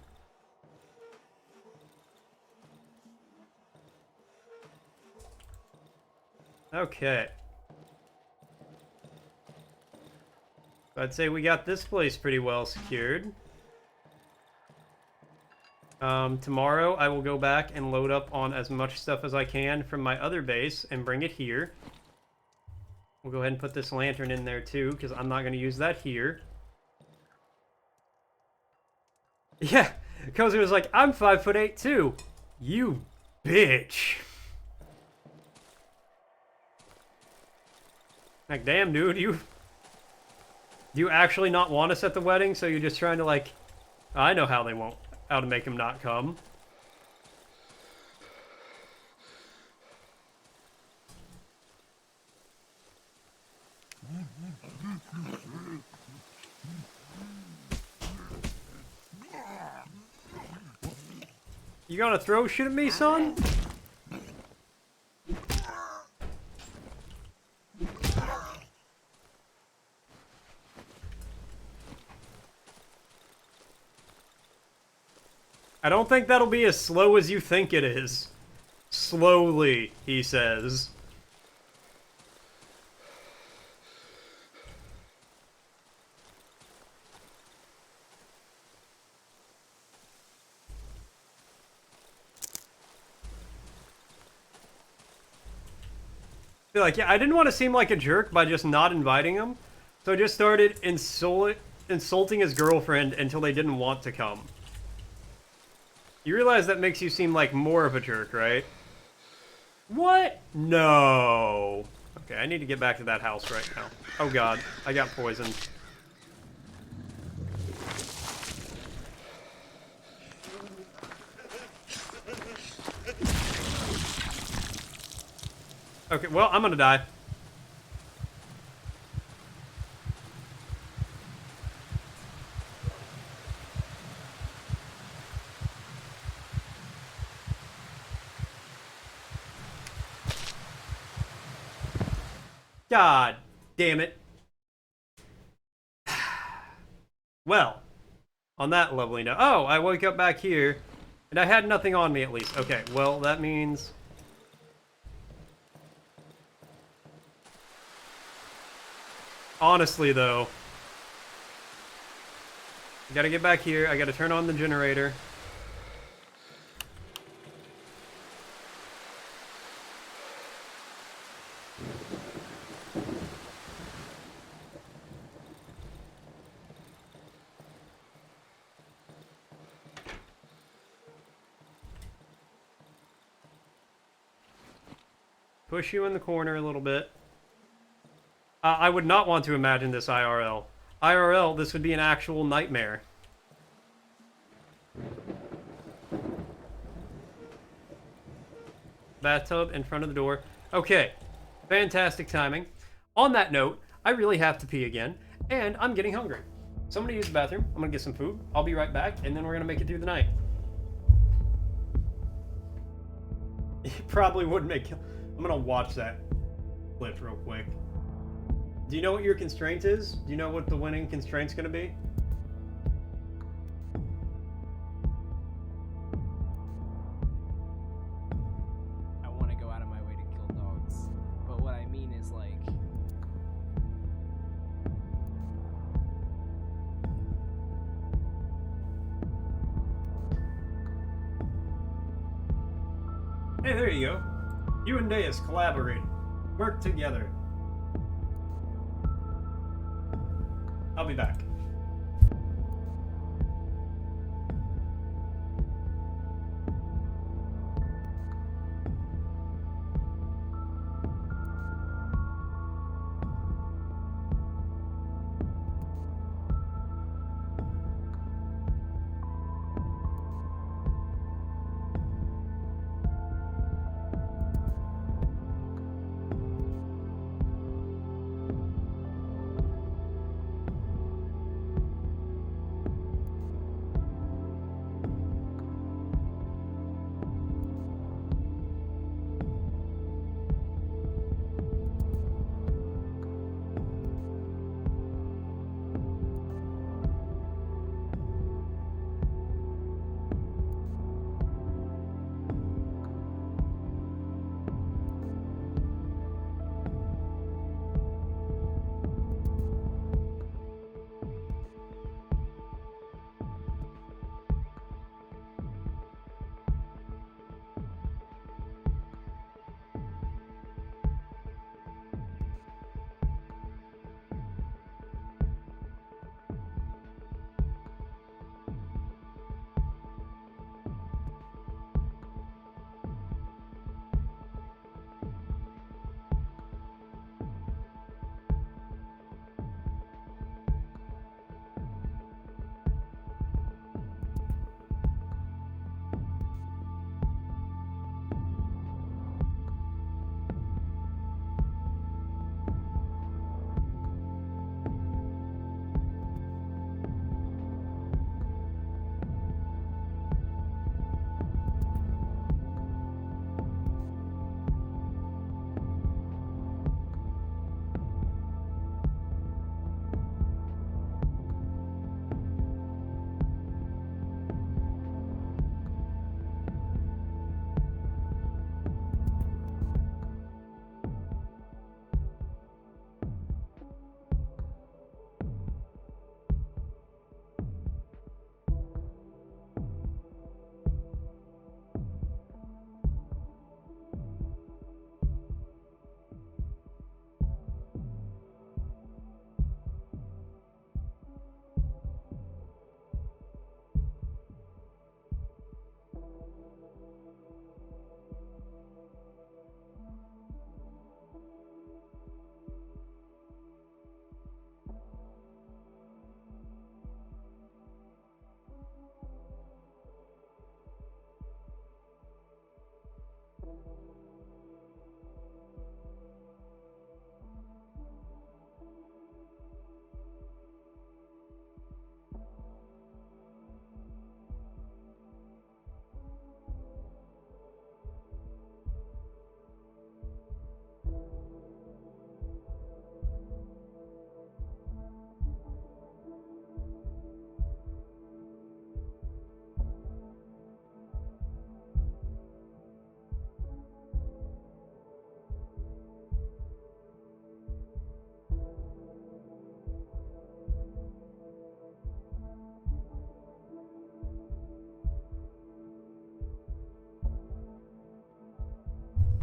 Okay. I'd say we got this place pretty well secured. Tomorrow I will go back and load up on as much stuff as I can from my other base and bring it here. We'll go ahead and put this lantern in there too, because I'm not going to use that here. Yeah, Cozy was like, I'm 5'8" too. You bitch. Like, damn, dude, do you actually not want us at the wedding? So you're just trying to, like, I know how to make him not come. You gonna throw shit at me, son? I don't think that'll be as slow as you think it is. Slowly, he says. Be like, yeah, I didn't want to seem like a jerk by just not inviting him, so I just started insulting his girlfriend until they didn't want to come. You realize that makes you seem like more of a jerk, right? What? No. Okay, I need to get back to that house right now. Oh god, I got poisoned. Okay, well, I'm gonna die. God damn it. Well, on that lovely note. Oh, I woke up back here, and I had nothing on me at least. Okay, well, that means... Honestly, though, I gotta get back here. I gotta turn on the generator. Push you in the corner a little bit. I would not want to imagine this IRL. IRL, this would be an actual nightmare. Bathtub in front of the door. Okay, fantastic timing. On that note, I really have to pee again, and I'm getting hungry. So I'm gonna use the bathroom, I'm gonna get some food, I'll be right back, and then we're gonna make it through the night. It probably would make... I'm gonna watch that clip real quick. Do you know what your constraint is? Do you know what the winning constraint's gonna be? I want to go out of my way to kill dogs, but what I mean is like... Hey, there you go. You and Deus collaborate. Work together. I'll be back.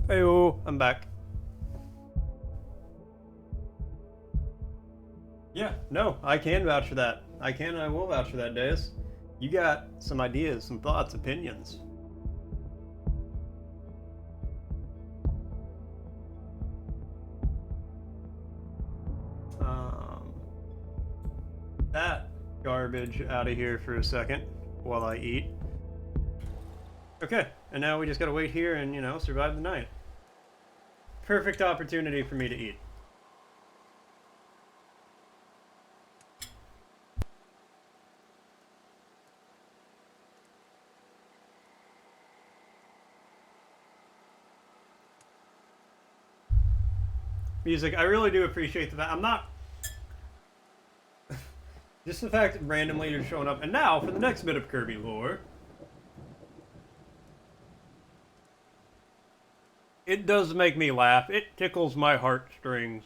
Hey-oh, I'm back. Yeah, no, I can vouch for that. I can and I will vouch for that, Deus. You got some ideas, some thoughts, opinions. That garbage out of here for a second while I eat. Okay, and now we just gotta wait here and, you know, survive the night. Perfect opportunity for me to eat. Music, I really do appreciate the fact I'm not just the fact that randomly you're showing up. And now for the next bit of Kirby lore. It does make me laugh. It tickles my heartstrings.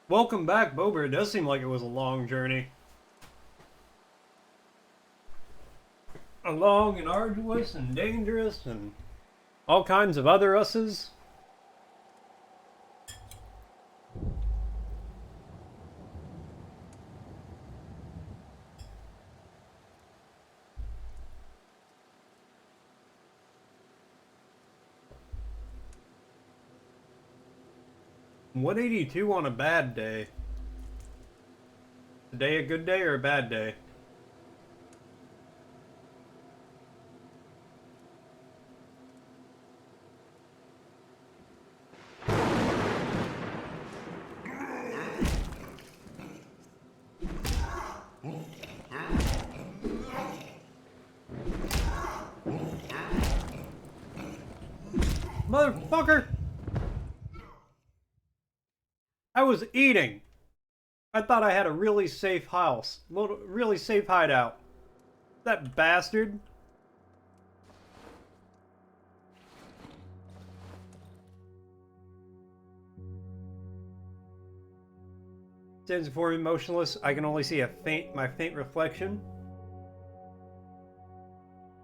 Welcome back, Bober. It does seem like it was a long journey. A long and arduous and dangerous and all kinds of other us's. $182 on a bad day. Today a good day or a bad day? Motherfucker! I was eating! I thought I had a really safe house. Really safe hideout. That bastard. Stands before me motionless. I can only see my faint reflection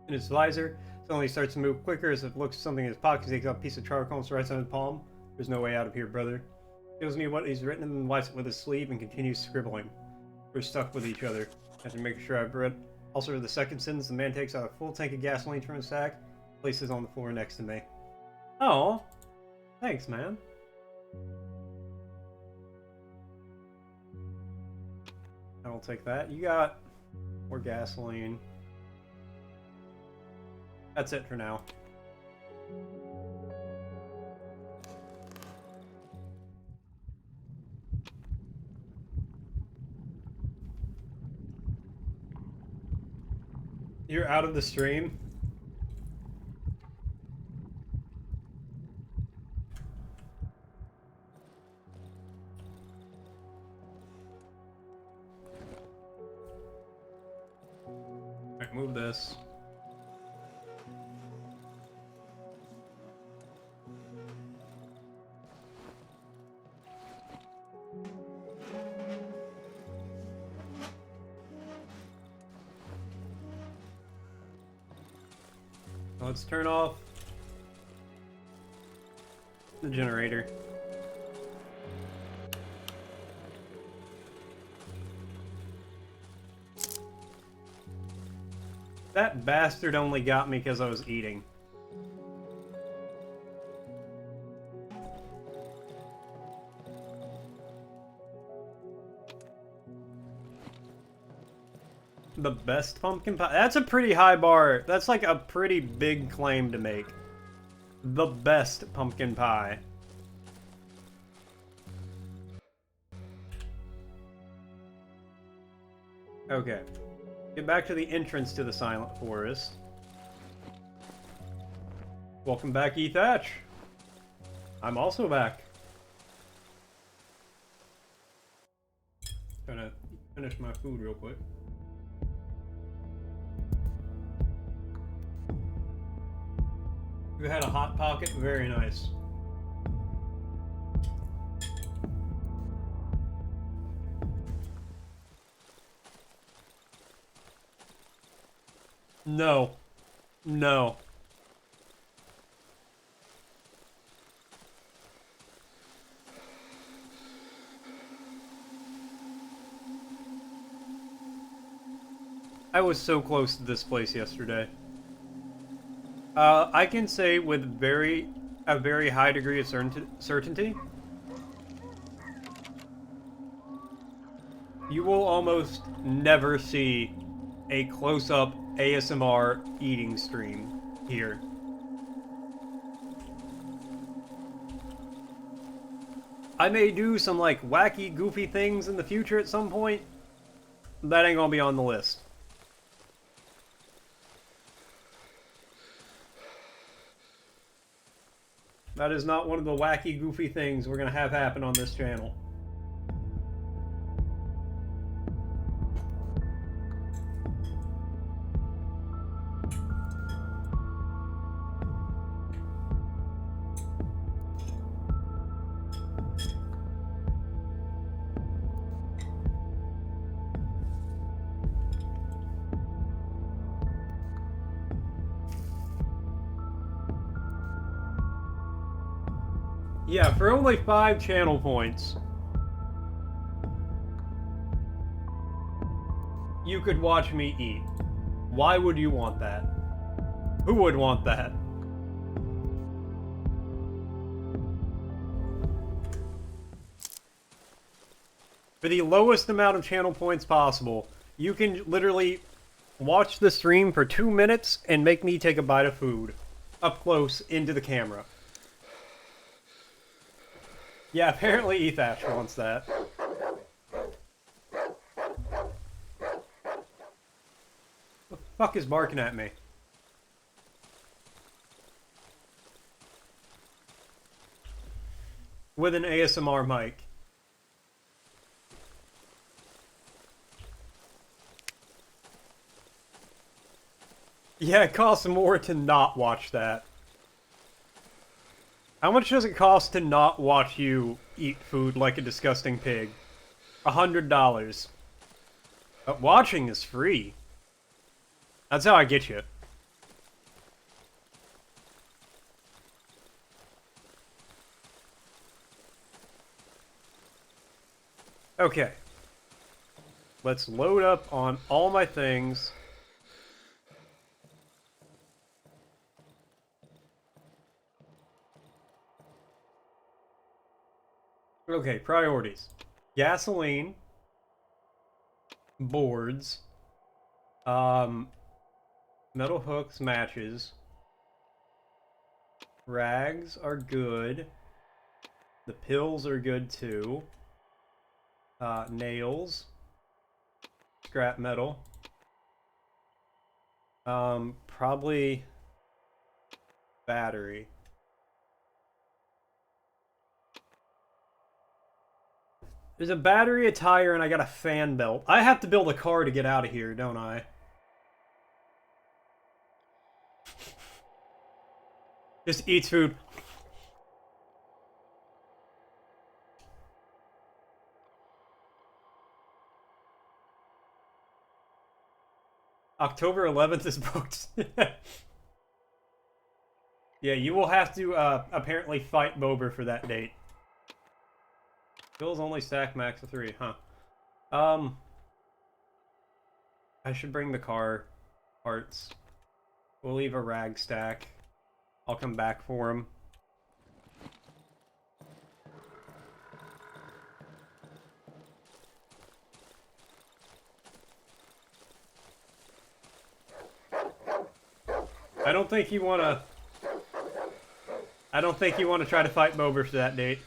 in his visor. Suddenly starts to move quicker as it looks at something in his pocket. He takes out a piece of charcoal and writes on his palm. There's no way out of here, brother. Shows me what he's written and then wipes it with his sleeve and continues scribbling. We're stuck with each other. I have to make sure I've read. Also, for the second sentence, the man takes out a full tank of gasoline from his sack, places it on the floor next to me. Oh, thanks, man. I will take that. You got more gasoline. That's it for now. You're out of the stream? Alright, move this. Let's turn off the generator. That bastard only got me because I was eating. The best pumpkin pie? That's a pretty high bar. That's like a pretty big claim to make. The best pumpkin pie. Okay. Get back to the entrance to the Silent Forest. Welcome back, E. Thatch. I'm also back. Gonna finish my food real quick. You had a Hot Pocket? Very nice. No. No. I was so close to this place yesterday. I can say with a very high degree of certainty, you will almost never see a close-up ASMR eating stream here. I may do some like wacky, goofy things in the future at some point. That ain't gonna be on the list. That is not one of the wacky, goofy things we're gonna have happen on this channel. Yeah, for only 5 channel points, you could watch me eat. Why would you want that? Who would want that? For the lowest amount of channel points possible, you can literally watch the stream for 2 minutes and make me take a bite of food. Up close, into the camera. Yeah, apparently Ethash wants that. The fuck is barking at me? With an ASMR mic. Yeah, it costs more to not watch that. How much does it cost to not watch you eat food like a disgusting pig? $100. But watching is free. That's how I get you. Okay. Let's load up on all my things. Okay, priorities. Gasoline. Boards. Metal hooks, matches. Rags are good. The pills are good too. Nails. Scrap metal. Probably battery. There's a battery, a tire, and I got a fan belt. I have to build a car to get out of here, don't I? Just eats food. October 11th is booked. Yeah, you will have to apparently fight Bober for that date. Bill's only stack max of 3, huh? I should bring the car parts. We'll leave a rag stack. I'll come back for him. I don't think you want to try to fight Bober for that date.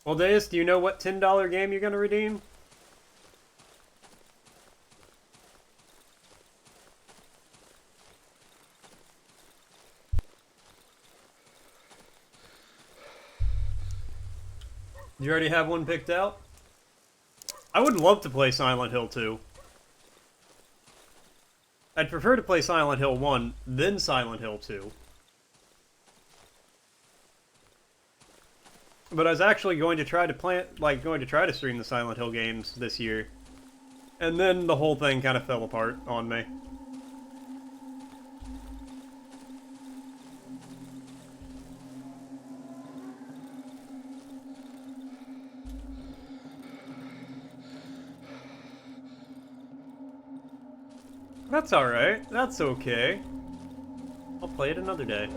Well, Deus, do you know what $10 game you're going to redeem? Do you already have one picked out? I would love to play Silent Hill 2. I'd prefer to play Silent Hill 1, then Silent Hill 2. But I was actually going to try to stream the Silent Hill games this year. And then the whole thing kind of fell apart on me. That's alright. That's okay. I'll play it another day.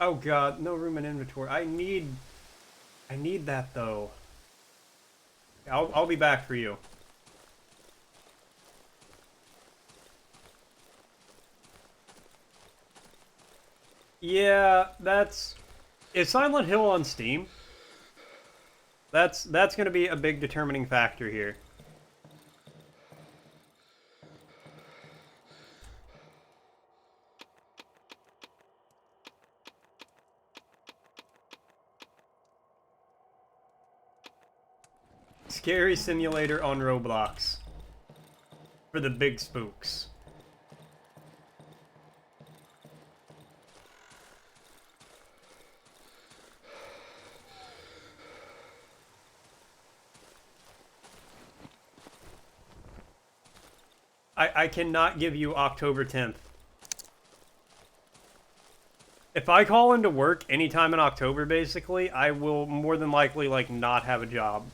Oh god, no room in inventory. I need that though. I'll be back for you. Yeah, is Silent Hill on Steam? That's going to be a big determining factor here. Scary Simulator on Roblox. For the big spooks. I cannot give you October 10th. If I call into work anytime in October, basically, I will more than likely, like, not have a job,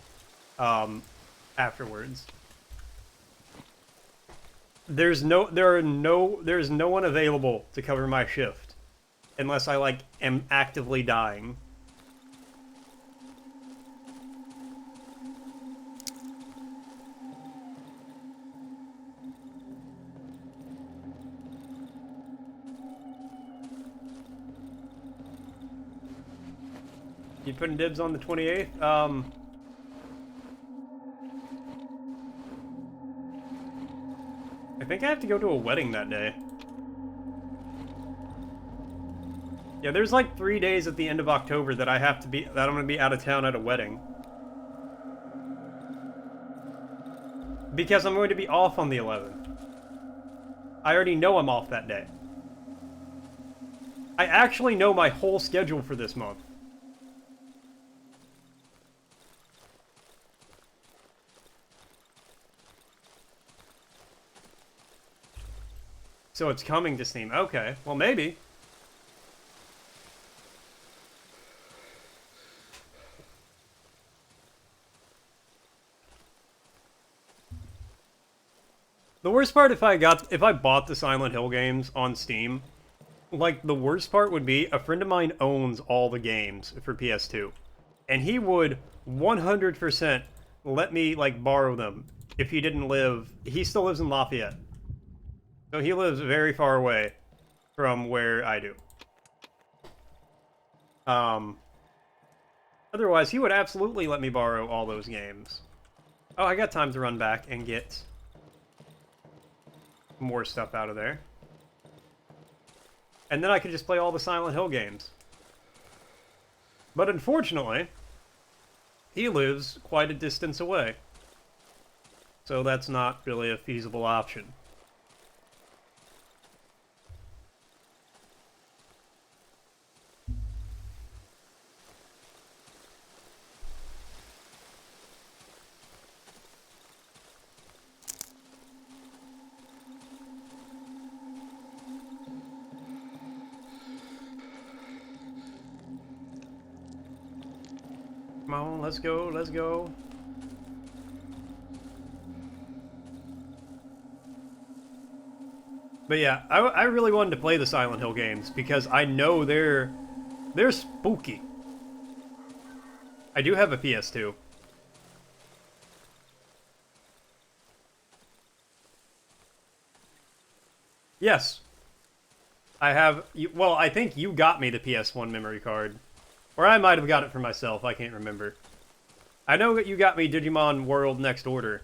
afterwards. There's no one available to cover my shift. Unless I, like, am actively dying. You putting dibs on the 28th? I think I have to go to a wedding that day. Yeah, there's like 3 days at the end of October that I'm gonna be out of town at a wedding. Because I'm going to be off on the 11th. I already know I'm off that day. I actually know my whole schedule for this month. So it's coming to Steam. Okay, well maybe. The worst part, if I bought the Silent Hill games on Steam, like, the worst part would be a friend of mine owns all the games for PS2. And he would 100% let me, like, borrow them if he didn't live... He still lives in Lafayette. So he lives very far away from where I do. Otherwise, he would absolutely let me borrow all those games. Oh, I got time to run back and get more stuff out of there. And then I could just play all the Silent Hill games. But unfortunately, he lives quite a distance away. So that's not really a feasible option. Come on, let's go, let's go. But yeah, I really wanted to play the Silent Hill games because I know they're spooky. I do have a PS2. Yes. I have, well, I think you got me the PS1 memory card. Or I might have got it for myself, I can't remember. I know that you got me Digimon World Next Order.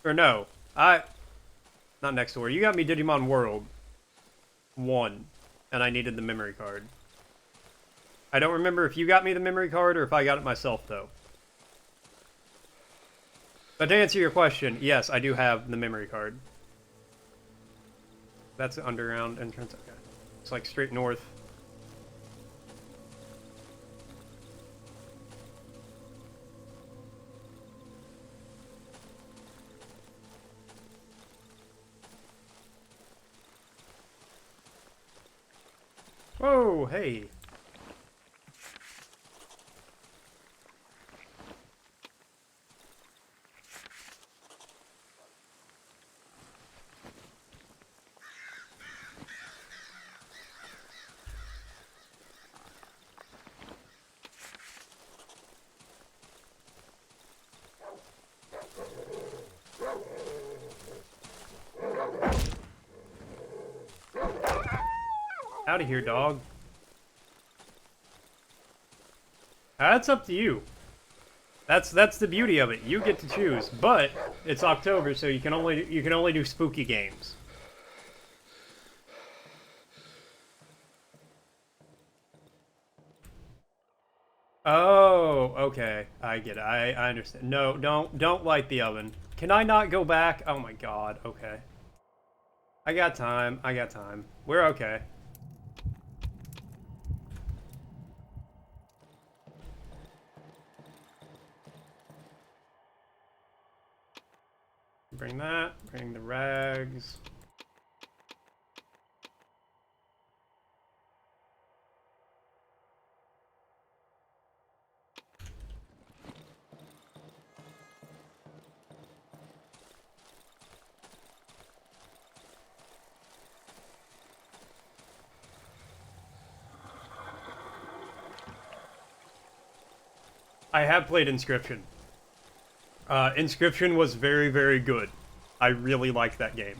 Or no, not Next Order. You got me Digimon World 1, and I needed the memory card. I don't remember if you got me the memory card or if I got it myself, though. But to answer your question, yes, I do have the memory card. That's the underground entrance. Okay. It's like straight north. Whoa, hey. Out of here, dog. That's up to you. That's the beauty of it. You get to choose, but it's October, so you can only do spooky games. Oh, okay. I get it. I understand. No, don't light the oven. Can I not go back? Oh my god. Okay. I got time. I got time. We're okay. Bring that. Bring the rags. I have played Inscription. Inscription was very, very good. I really liked that game.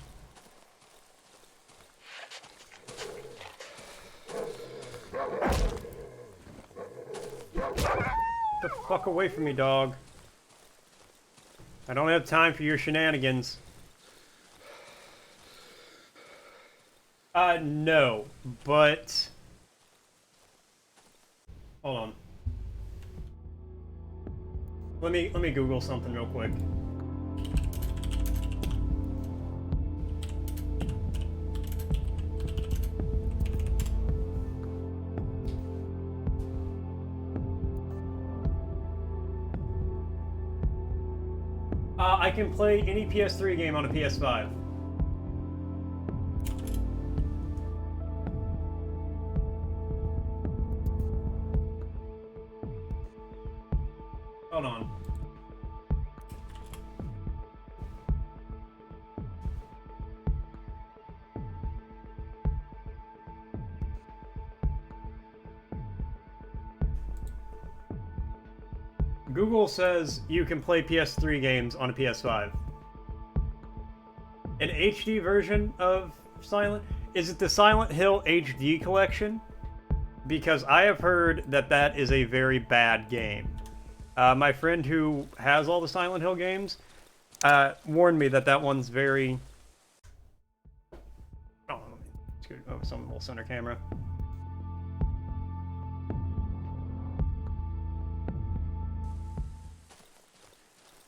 Get the fuck away from me, dog. I don't have time for your shenanigans. No, but... Hold on. Let me Google something real quick. I can play any PS3 game on a PS5. Hold on. Google says you can play PS3 games on a PS5. An HD version of Silent... Is it the Silent Hill HD collection? because I have heard that that is a very bad game. My friend who has all the Silent Hill games warned me that that one's very... Oh, let's go over some little center camera.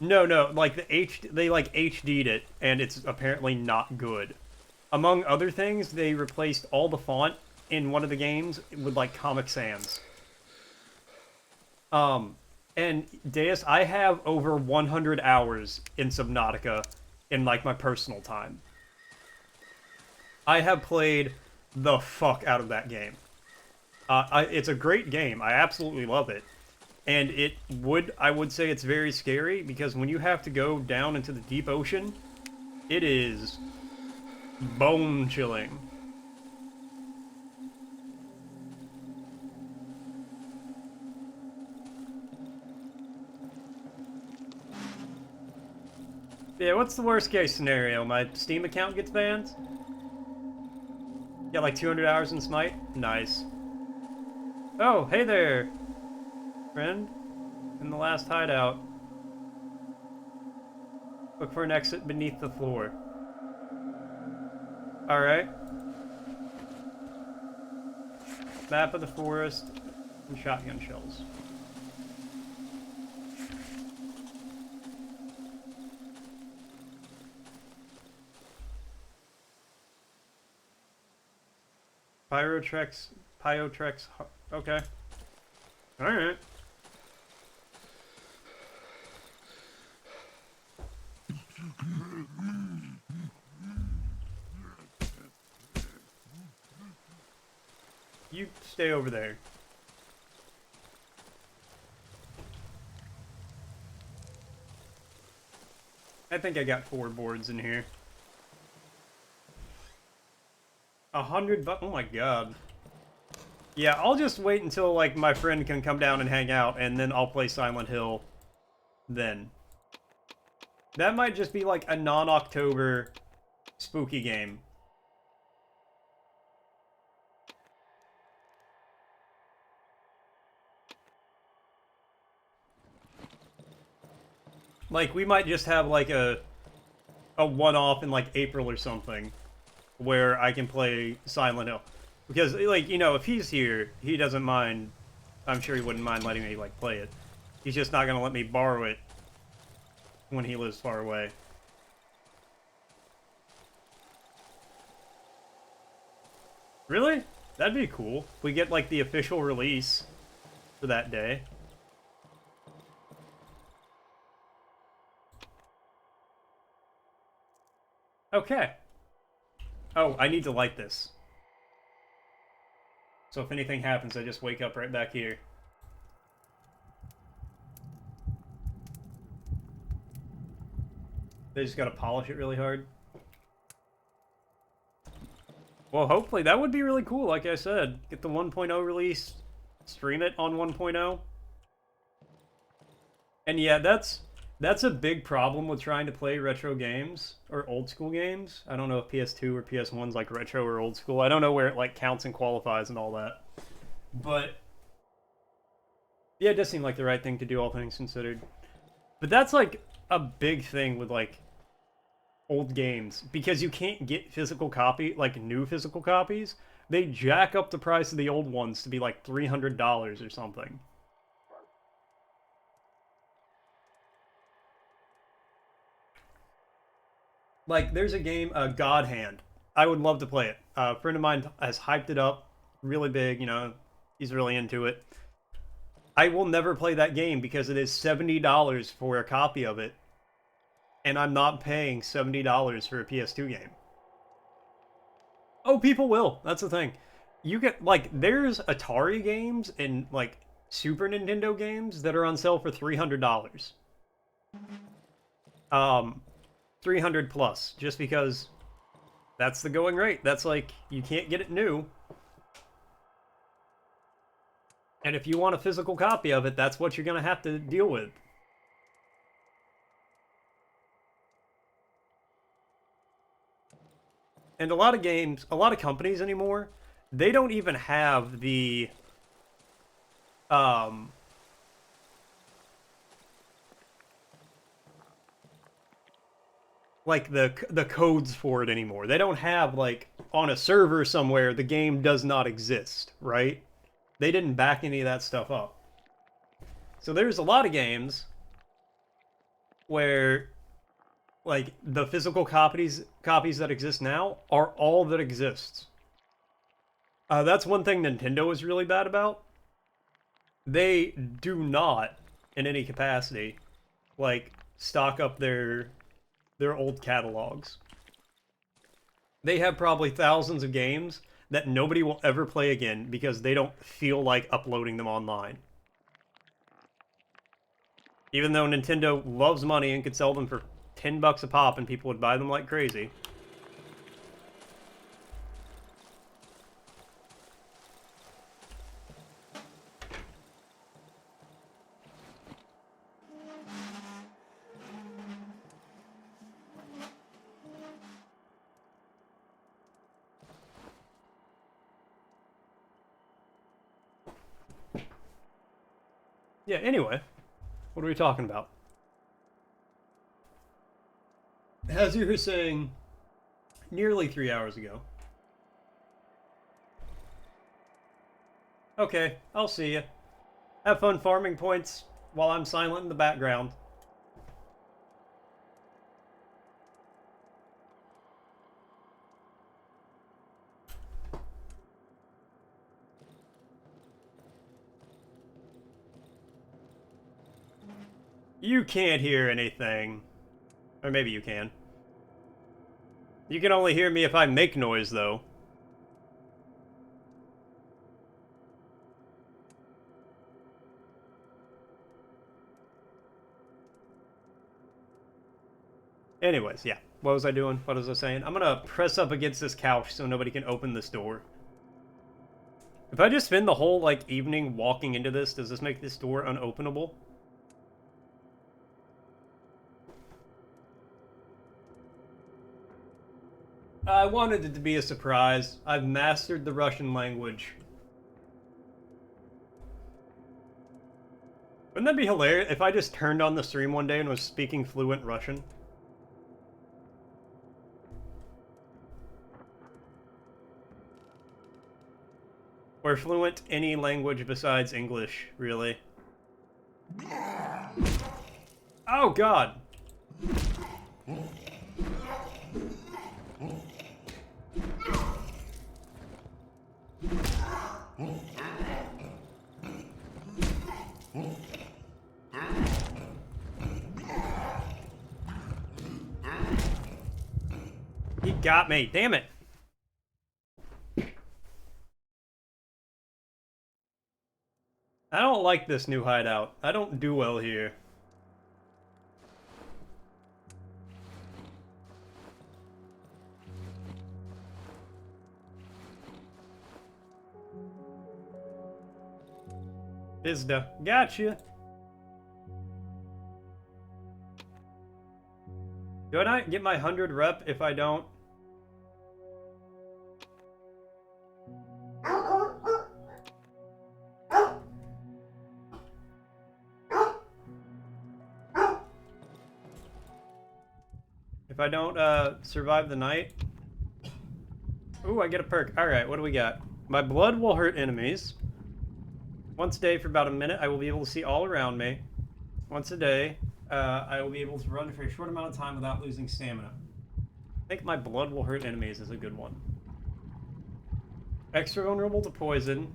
No, like they like HD'd it, and it's apparently not good. Among other things, they replaced all the font in one of the games with like Comic Sans. And Deus, I have over 100 hours in Subnautica in like my personal time. I have played the fuck out of that game. It's a great game. I absolutely love it. And I would say it's very scary because when you have to go down into the deep ocean, it is bone chilling. Yeah, what's the worst case scenario? My Steam account gets banned? Got like 200 hours in Smite? Nice. Oh, hey there, friend. In the last hideout. Look for an exit beneath the floor. Alright. Map of the forest and shotgun shells. Pyrotrex, okay. Alright. You stay over there. I think I got 4 boards in here. 100 oh my god. Yeah, I'll just wait until like my friend can come down and hang out, and then I'll play Silent Hill then. That might just be like a non-October spooky game. Like, we might just have like a one-off in like April or something where I can play Silent Hill. Because, like, you know, if he's here, he doesn't mind. I'm sure he wouldn't mind letting me, like, play it. He's just not gonna let me borrow it when he lives far away. Really? That'd be cool. If we get, like, the official release for that day. Okay. Oh, I need to light this. So if anything happens, I just wake up right back here. They just gotta polish it really hard. Well, hopefully that would be really cool, like I said. Get the 1.0 release, stream it on 1.0. And yeah, that's a big problem with trying to play retro games or old school games. I don't know if PS2 or PS1's like retro or old school. I don't know where it like counts and qualifies and all that. But yeah, it does seem like the right thing to do, all things considered. But that's like a big thing with like old games because you can't get physical copy, like new physical copies. They jack up the price of the old ones to be like $300 or something. Like, there's a game, God Hand. I would love to play it. A friend of mine has hyped it up really big, you know, he's really into it. I will never play that game because it is $70 for a copy of it. And I'm not paying $70 for a PS2 game. Oh, people will. That's the thing. You get, like, there's Atari games and, like, Super Nintendo games that are on sale for $300. 300 plus, just because that's the going rate. That's like, you can't get it new. And if you want a physical copy of it, that's what you're going to have to deal with. And a lot of games, a lot of companies anymore, they don't even have the like the codes for it anymore. They don't have like on a server somewhere the game does not exist, right? They didn't back any of that stuff up. So there's a lot of games where like the physical copies that exist now are all that exists. That's one thing Nintendo is really bad about. They do not, in any capacity, like stock up their old catalogs. They have probably thousands of games that nobody will ever play again because they don't feel like uploading them online. Even though Nintendo loves money and could sell them for $10 a pop and people would buy them like crazy. Yeah, anyway, what are we talking about? As you were saying nearly 3 hours ago. Okay, I'll see you. Have fun farming points while I'm silent in the background. You can't hear anything. Or maybe you can. You can only hear me if I make noise, though. Anyways, yeah. What was I doing? What was I saying? I'm gonna press up against this couch so nobody can open this door. If I just spend the whole, like, evening walking into this, does this make this door unopenable? I wanted it to be a surprise. I've mastered the Russian language. Wouldn't that be hilarious if I just turned on the stream one day and was speaking fluent Russian? Or fluent any language besides English, really. Oh, God! He got me, damn it! I don't like this new hideout. I don't do well here. Isda. Gotcha. Do I not get my 100 rep if I don't? If I don't survive the night? Ooh, I get a perk. Alright, what do we got? My blood will hurt enemies. Once a day for about a minute, I will be able to see all around me. Once a day, I will be able to run for a short amount of time without losing stamina. I think my blood will hurt enemies is a good one. Extra vulnerable to poison.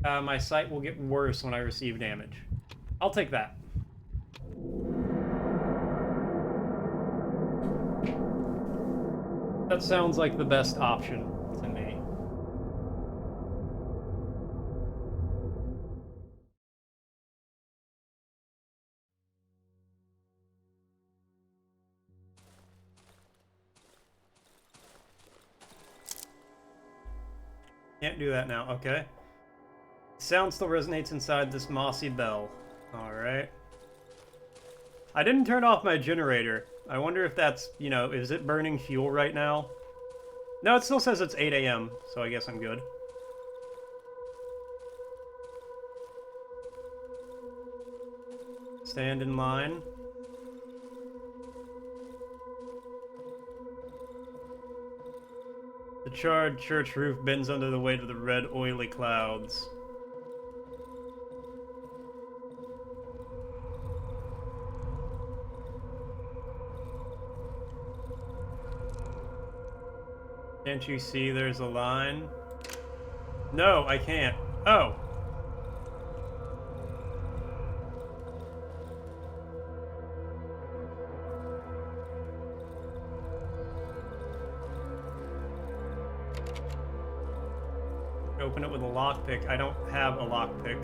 My sight will get worse when I receive damage. I'll take that. That sounds like the best option to me. Can't do that now, okay. Sound still resonates inside this mossy bell. Alright. I didn't turn off my generator. I wonder if that's, you know, is it burning fuel right now? No, it still says it's 8 a.m., so I guess I'm good. Stand in line. The charred church roof bends under the weight of the red, oily clouds. Can't you see there's a line? No, I can't. Oh. Open it with a lockpick. I don't have a lockpick.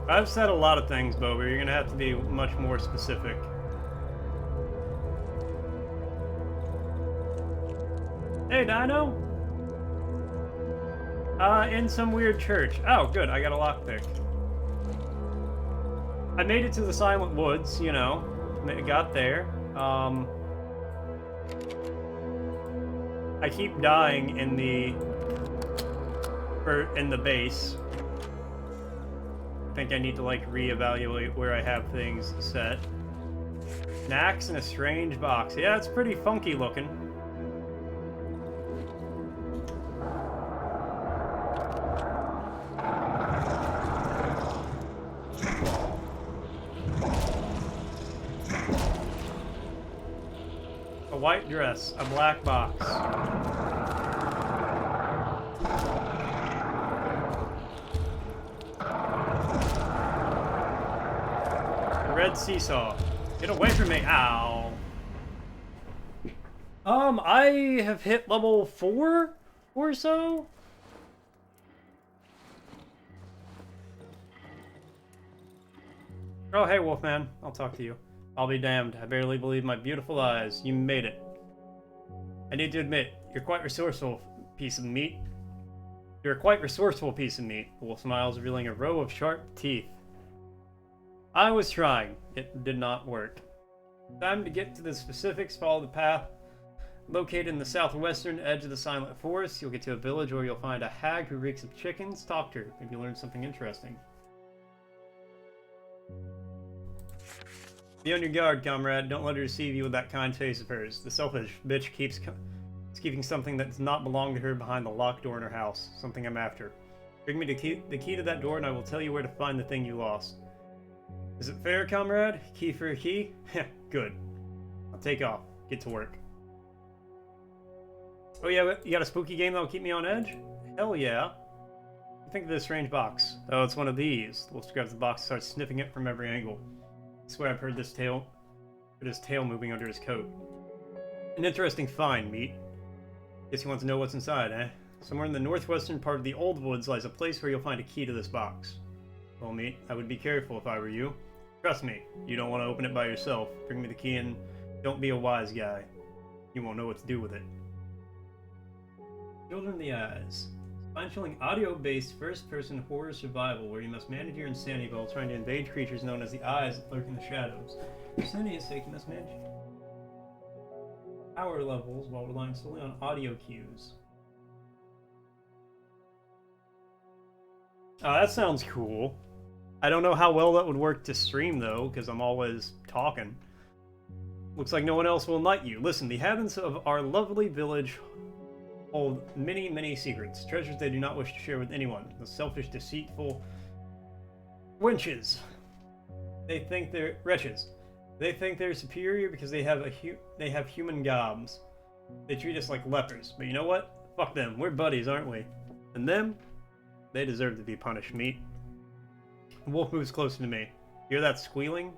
I've said a lot of things, Bo, but you're gonna have to be much more specific. Hey, Dino! In some weird church. Oh, good, I got a lockpick. I made it to the Silent Woods, you know. Got there. I keep dying in the base. I think I need to like reevaluate where I have things set. An axe in a strange box. Yeah, it's pretty funky looking. A white dress, a black box. Red seesaw. Get away from me. Ow. I have hit level 4 or so. Oh, hey, Wolfman. I'll talk to you. I'll be damned. I barely believe my beautiful eyes. You made it. I need to admit, you're quite resourceful, piece of meat. You're a quite resourceful piece of meat. The wolf smiles, revealing a row of sharp teeth. I was trying. It did not work. Time to get to the specifics. Follow the path. Located in the southwestern edge of the Silent Forest, you'll get to a village where you'll find a hag who reeks of chickens. Talk to her. Maybe learn something interesting. Be on your guard, comrade. Don't let her deceive you with that kind face of hers. The selfish bitch keeps keeping something that does not belong to her behind the locked door in her house. Something I'm after. Bring me the key to that door and I will tell you where to find the thing you lost. Is it fair, comrade? Key for a key? Heh, good. I'll take off. Get to work. Oh yeah, you got a spooky game that'll keep me on edge? Hell yeah. Think of this strange box. Oh, it's one of these. The wolf grabs the box and starts sniffing it from every angle. I swear I've heard his tail moving under his coat. An interesting find, meat. Guess you want to know what's inside, eh? Somewhere in the northwestern part of the Old Woods lies a place where you'll find a key to this box. Well, meat, I would be careful if I were you. Trust me, you don't want to open it by yourself. Bring me the key and don't be a wise guy. You won't know what to do with it. Children of the Eyes. Spine-chilling audio-based first-person horror survival where you must manage your insanity while trying to invade creatures known as the Eyes that lurk in the shadows. For sanity's sake, you must manage power levels while relying solely on audio cues. Oh, that sounds cool. I don't know how well that would work to stream, though, because I'm always talking. Looks like no one else will enlighten you. Listen, the inhabitants of our lovely village hold many, many secrets. Treasures they do not wish to share with anyone. The selfish, deceitful wenches. They think they're wretches. They think they're superior because they have human gobs. They treat us like lepers. But you know what? Fuck them. We're buddies, aren't we? And them? They deserve to be punished, meat. The wolf moves closer to me. Hear that squealing?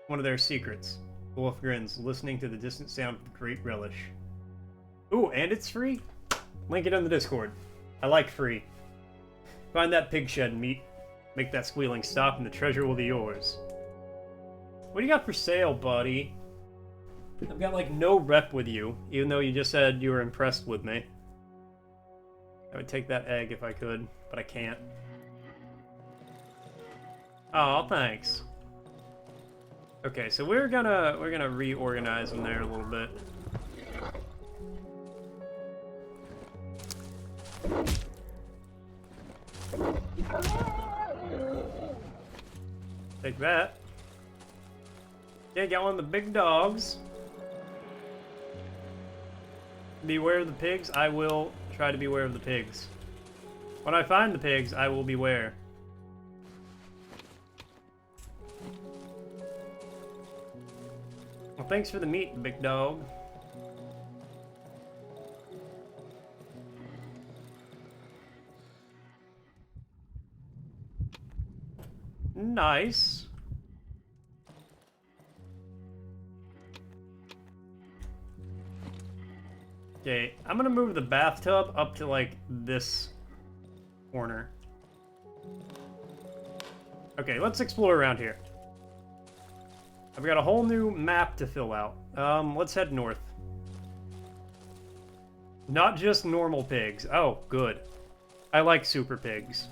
One of their secrets. The wolf grins, listening to the distant sound with great relish. Ooh, and it's free? Link it in the Discord. I like free. Find that pig shed, meat. Make that squealing stop and the treasure will be yours. What do you got for sale, buddy? I've got like no rep with you, even though you just said you were impressed with me. I would take that egg if I could, but I can't. Oh, thanks. Okay, so we're gonna reorganize them there a little bit. Take that. Okay, got one of the big dogs. Beware of the pigs. I will try to beware of the pigs. When I find the pigs, I will beware. Well, thanks for the meat, big dog. Nice. Okay, I'm gonna move the bathtub up to, like, this corner. Okay, let's explore around here. I've got a whole new map to fill out. Let's head north. Not just normal pigs. Oh, good. I like super pigs.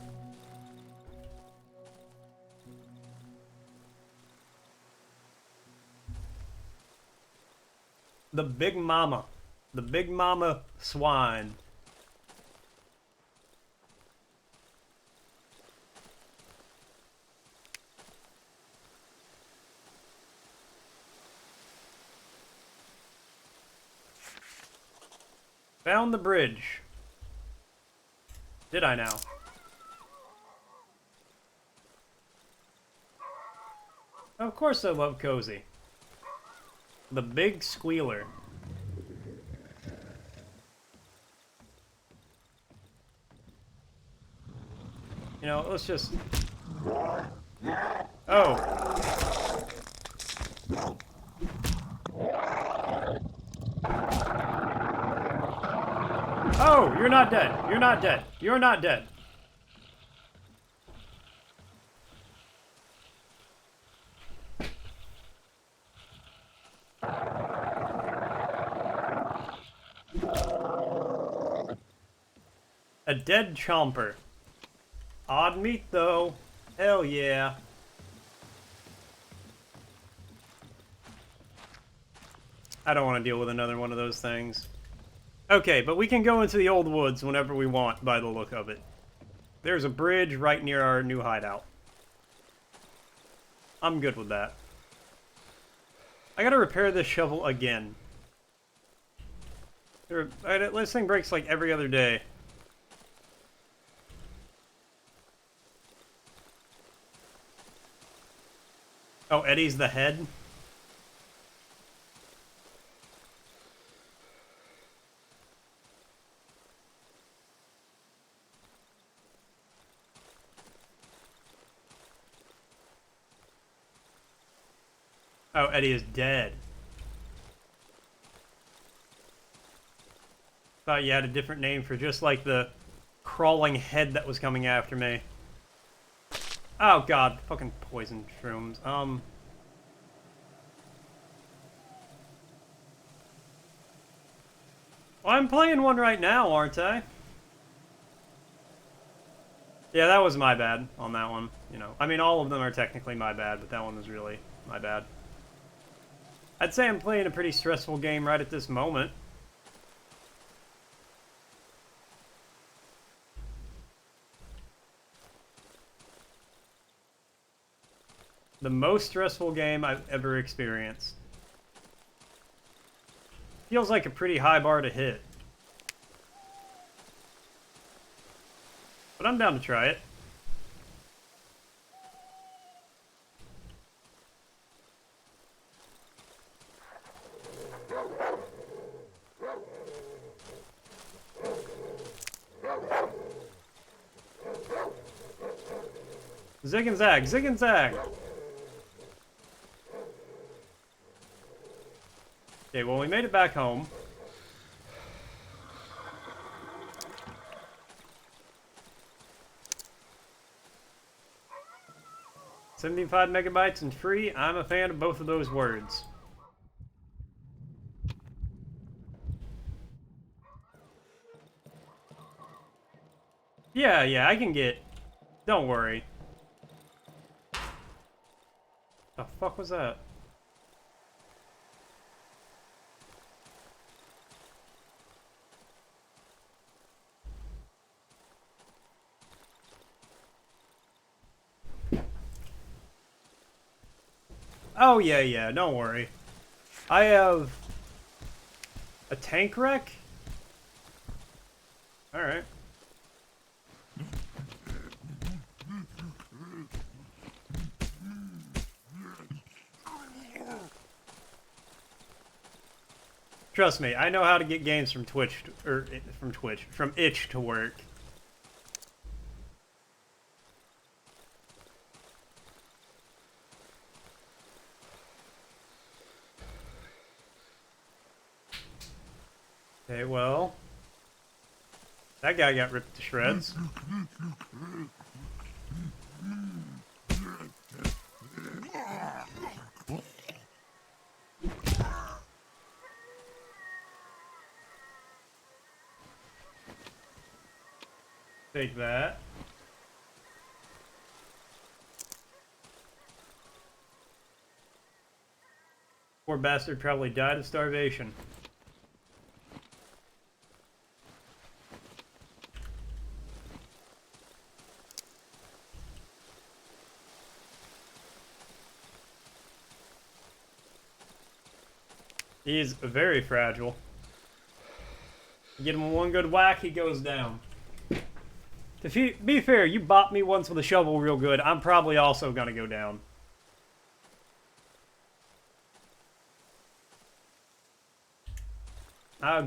The Big Mama. The Big Mama swine. Found the bridge. Did I now? Of course I love Cozy. The Big Squealer. You know, let's just... Oh! Oh, you're not dead. You're not dead. You're not dead. A dead chomper. Odd meat, though. Hell yeah. I don't want to deal with another one of those things. Okay, but we can go into the old woods whenever we want, by the look of it. There's a bridge right near our new hideout. I'm good with that. I gotta repair this shovel again. This thing breaks like every other day. Oh, Eddie's the head? Oh, Eddie is dead. Thought you had a different name for just like the crawling head that was coming after me. Oh god, fucking poison shrooms. Well, I'm playing one right now, aren't I? Yeah, that was my bad on that one, you know. I mean, all of them are technically my bad, but that one was really my bad. I'd say I'm playing a pretty stressful game right at this moment. The most stressful game I've ever experienced. Feels like a pretty high bar to hit. But I'm down to try it. Zig and zag, zig and zag. Okay, well, we made it back home. $75 megabytes and free. I'm a fan of both of those words. Yeah, I can get... Don't worry. The fuck was that? Oh, yeah, yeah, don't worry. I have a tank wreck? Alright. Trust me, I know how to get games from from itch to work. Okay, well, that guy got ripped to shreds. Take that. Poor bastard probably died of starvation. He's very fragile. You get him one good whack, he goes down. To be fair, you bopped me once with a shovel real good. I'm probably also gonna go down.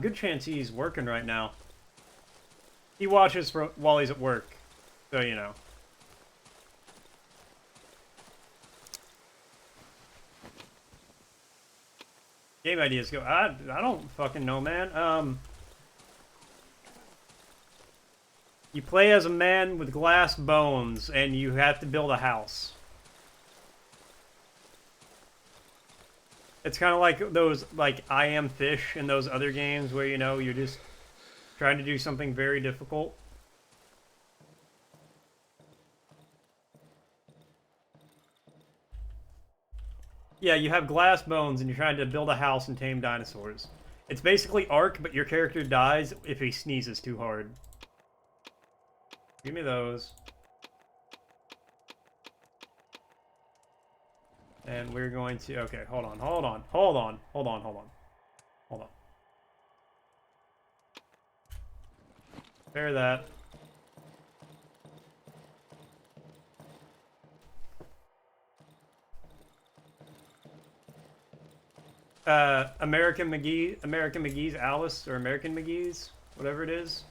Good chance he's working right now. He watches while he's at work, so you know. Game ideas go. I don't fucking know, man. You play as a man with glass bones, and you have to build a house. It's kind of like those, like, I Am Fish and those other games where, you know, you're just trying to do something very difficult. Yeah, you have glass bones and you're trying to build a house and tame dinosaurs. It's basically Ark, but your character dies if he sneezes too hard. Give me those. And we're going to... Okay, hold on. Repair that. American McGee's Alice, or American McGee's, whatever it is.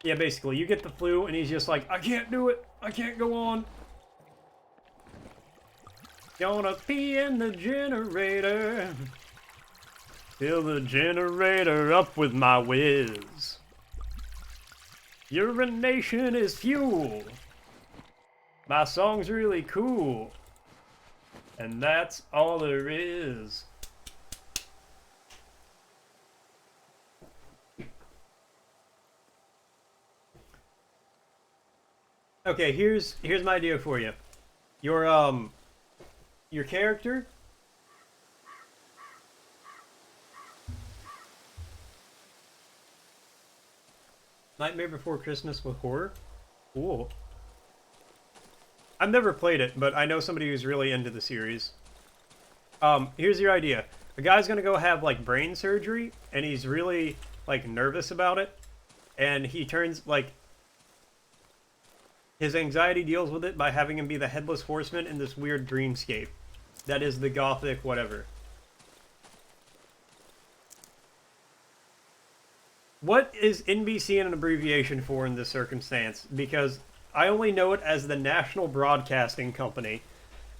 Yeah, basically, you get the flu, and he's just like, I can't do it. I can't go on. Gonna pee in the generator. Fill the generator up with my whiz. Urination is fuel. My song's really cool. And that's all there is. Okay, here's my idea for you. Your character. Nightmare Before Christmas with horror. Cool. I've never played it, but I know somebody who's really into the series. Here's your idea. A guy's gonna go have, like, brain surgery, and he's really, like, nervous about it. And he turns, like... His anxiety deals with it by having him be the Headless Horseman in this weird dreamscape. That is the gothic whatever. What is NBC an abbreviation for in this circumstance? Because I only know it as the National Broadcasting Company.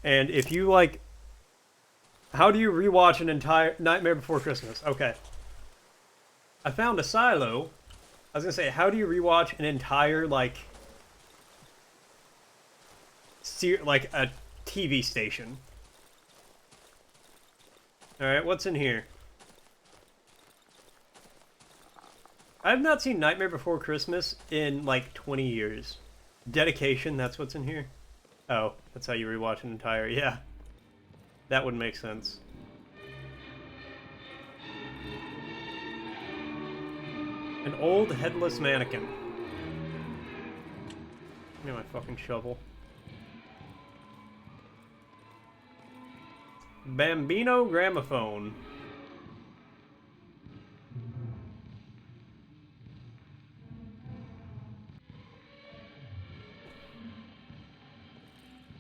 And if you, like... How do you rewatch an entire Nightmare Before Christmas? Okay. I found a silo. I was gonna say, how do you rewatch an entire, like a TV station? Alright, what's in here? I've not seen Nightmare Before Christmas in, like, 20 years. Dedication, that's what's in here? Oh, that's how you rewatch an entire... Yeah. That would make sense. An old headless mannequin. Give me my fucking shovel. Bambino gramophone.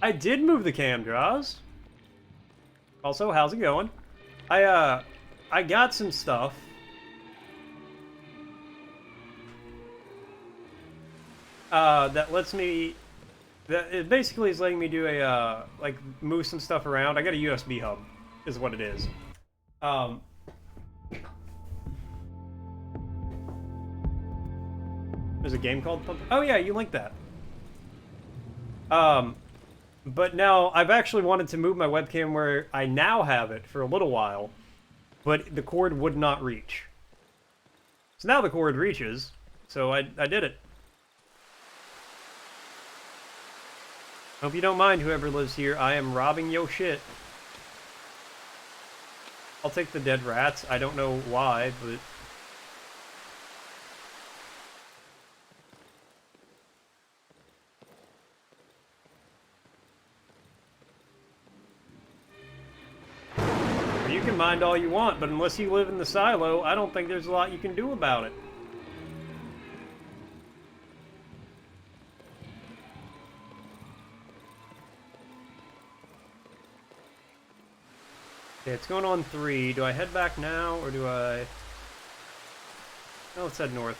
I did move the cam draws. Also, how's it going? I got some stuff. That lets me... That it basically is letting me do a, like, move some stuff around. I got a USB hub, is what it is. There's a game called Pump... Oh yeah, you linked that. But now, I've actually wanted to move my webcam where I now have it for a little while, but the cord would not reach. So now the cord reaches, so I did it. Hope you don't mind, whoever lives here. I am robbing yo shit. I'll take the dead rats. I don't know why, but... You can mind all you want, but unless you live in the silo, I don't think there's a lot you can do about it. Okay, it's going on 3. Do I head back now, or do I... No, let's head north.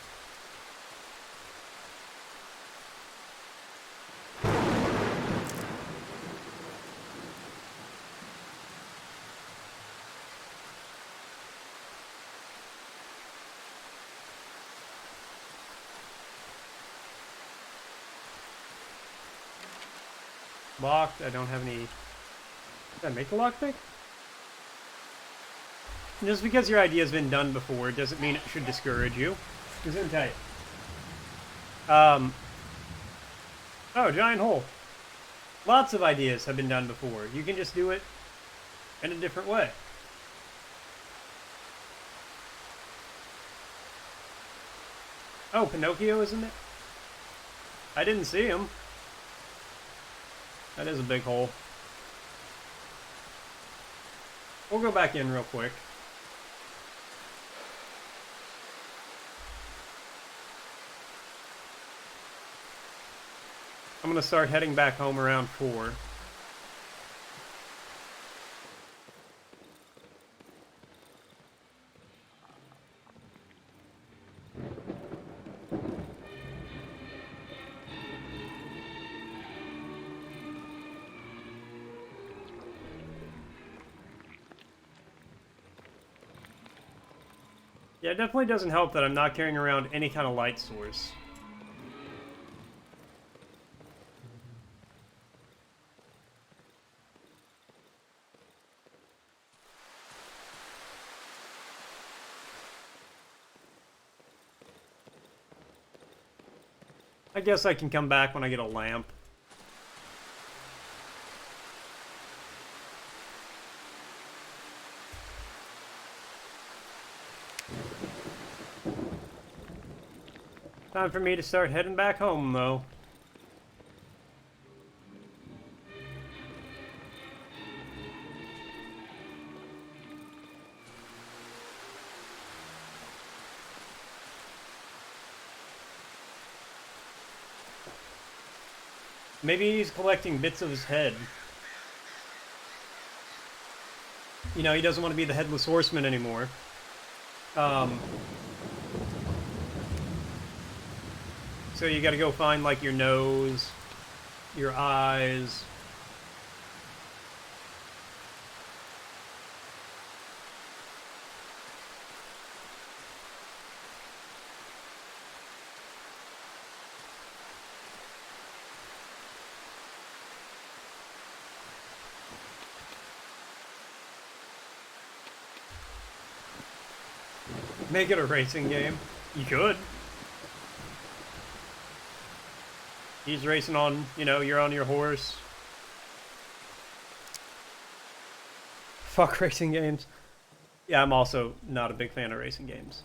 Locked. I don't have any... Did I make a lockpick? Just because your idea has been done before doesn't mean it should discourage you. Just gonna tell you. Oh, giant hole. Lots of ideas have been done before. You can just do it in a different way. Oh, Pinocchio, isn't it? I didn't see him. That is a big hole. We'll go back in real quick. I'm gonna start heading back home around 4. Yeah, it definitely doesn't help that I'm not carrying around any kind of light source. I guess I can come back when I get a lamp. Time for me to start heading back home, though. Maybe he's collecting bits of his head. You know, he doesn't want to be the Headless Horseman anymore. So you gotta go find, like, your nose, your eyes. Make it a racing game. You could. He's racing on, you know, you're on your horse. Fuck racing games. Yeah, I'm also not a big fan of racing games.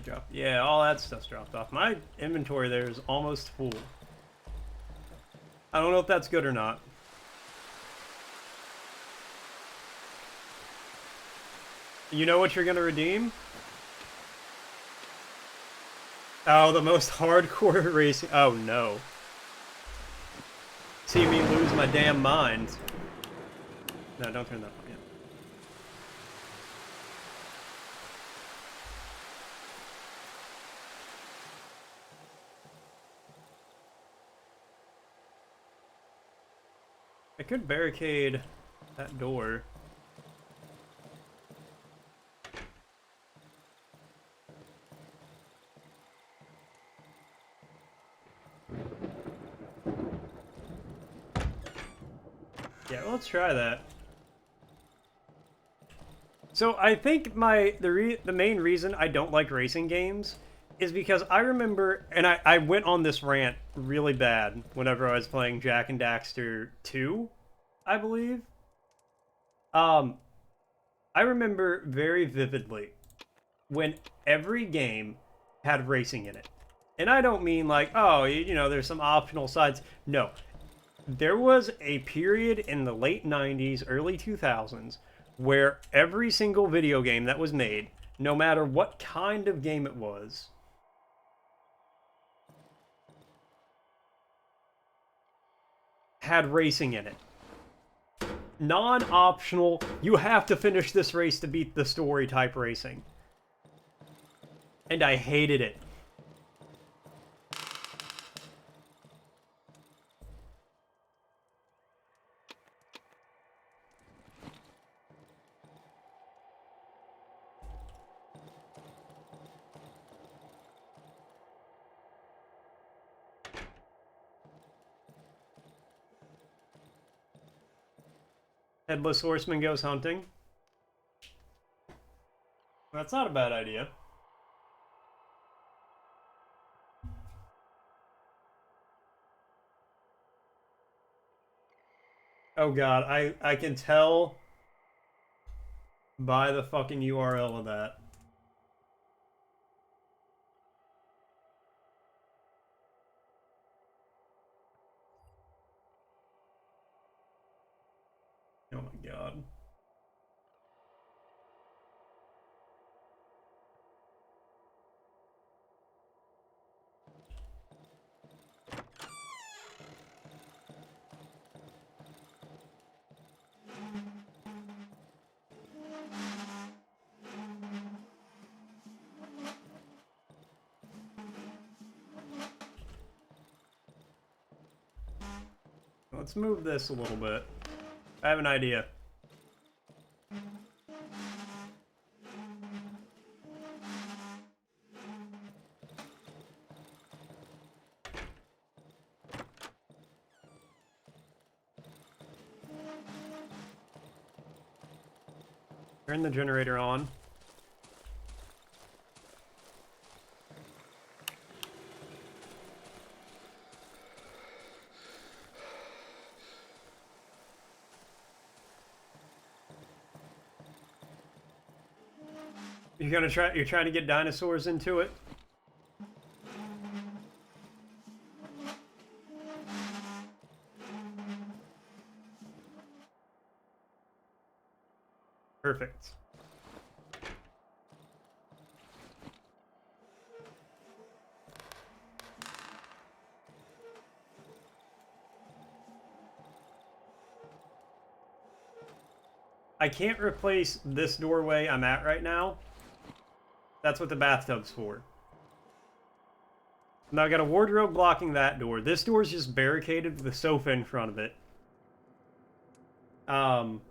they dropped. Yeah, all that stuff's dropped off. My inventory there is almost full. I don't know if that's good or not. You know what you're gonna redeem? Oh, the most hardcore racing. Oh no. See me lose my damn mind. No, don't turn that on yet. I could barricade that door. Yeah, let's try that. So I think the main reason I don't like racing games is because I remember, and I went on this rant really bad whenever I was playing Jak and Daxter 2, I believe. I remember very vividly when every game had racing in it. And I don't mean like, oh, you know, there's some optional sides. No. There was a period in the late 90s, early 2000s, where every single video game that was made, no matter what kind of game it was, had racing in it. Non-optional, you have to finish this race to beat the story type racing. And I hated it. Headless Horseman goes hunting. That's not a bad idea. Oh god, I can tell by the fucking URL of that. Oh my god. Let's move this a little bit. I have an idea. Turn the generator on. You're trying to get dinosaurs into it? Perfect. I can't replace this doorway I'm at right now. That's what the bathtub's for. Now I got a wardrobe blocking that door. This door's just barricaded with a sofa in front of it. Come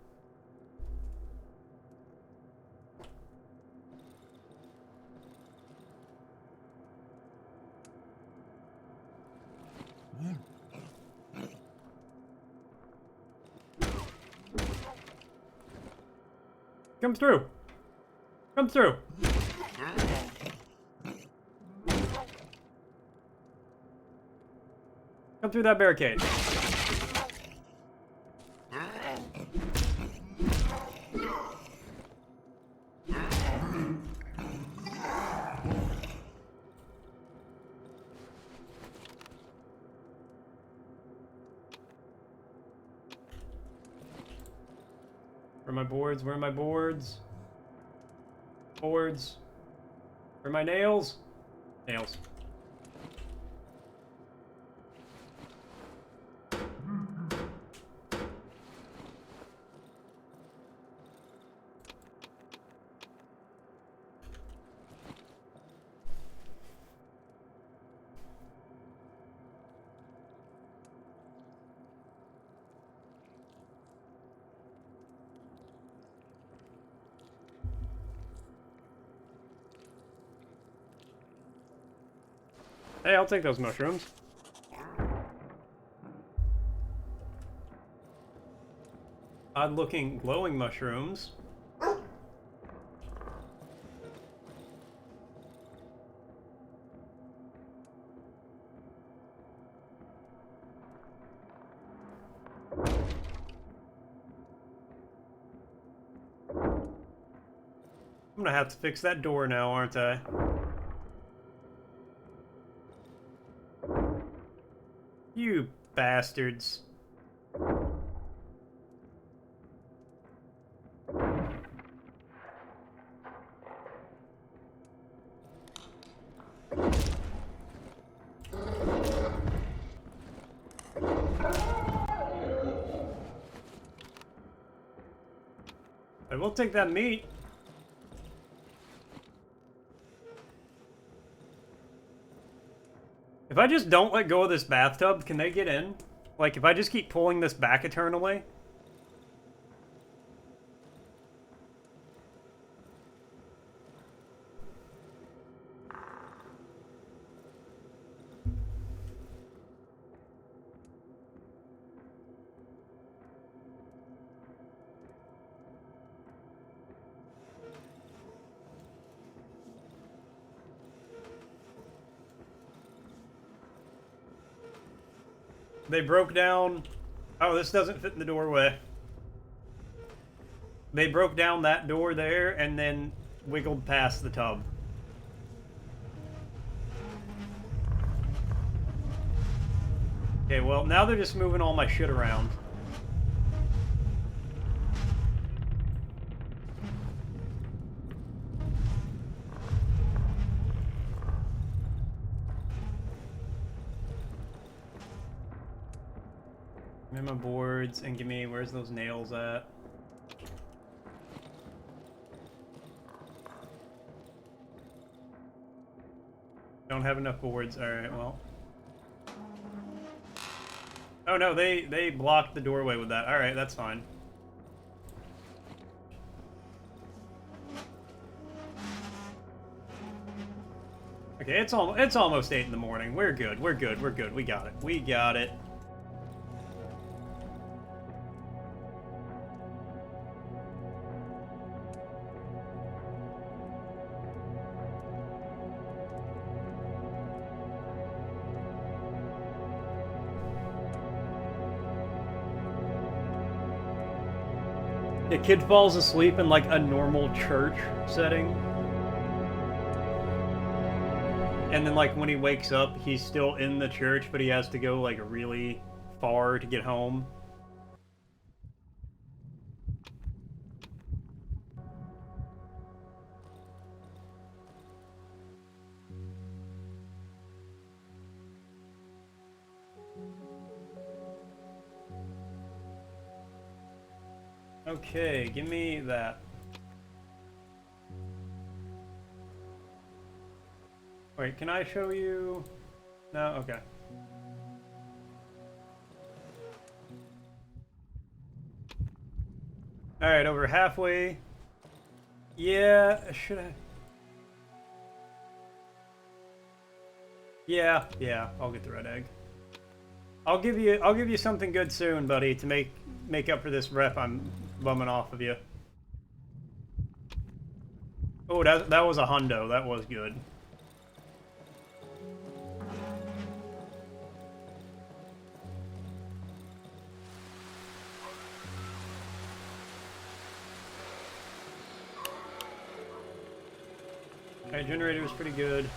through. Come through. Come through that barricade. Where are my boards? Where are my boards? Boards. Where are my nails? Nails. Hey, I'll take those mushrooms. Odd-looking glowing mushrooms. I'm gonna have to fix that door now, aren't I? You bastards. I will take that meat. If I just don't let go of this bathtub, can they get in? Like, if I just keep pulling this back eternally? They broke down... Oh, this doesn't fit in the doorway. They broke down that door there and then wiggled past the tub. Okay, well, now they're just moving all my shit around. Give me my boards and give me... Where's those nails at? Don't have enough boards. Alright, well. Oh no, they blocked the doorway with that. Alright, that's fine. Okay, it's almost 8 in the morning. We're good. We're good. We're good. We got it. We got it. A kid falls asleep in like a normal church setting. And then like when he wakes up, he's still in the church, but he has to go like really far to get home. Okay, give me that. Wait, can I show you? No? Okay. Alright, over halfway. Yeah, should I? Yeah, I'll get the red egg. I'll give you something good soon, buddy, to make up for this rep I'm bumming off of you. Oh, that was a hundo. That was good. Okay, generator was pretty good.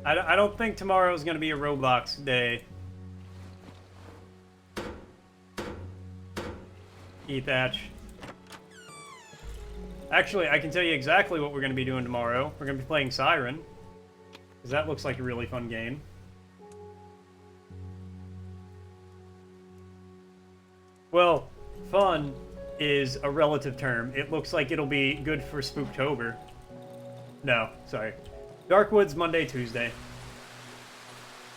I don't think tomorrow is going to be a Roblox day. Ethatch. Actually, I can tell you exactly what we're going to be doing tomorrow. We're going to be playing Siren. Because that looks like a really fun game. Well, fun is a relative term. It looks like it'll be good for Spooktober. No, sorry. Darkwood's Monday, Tuesday.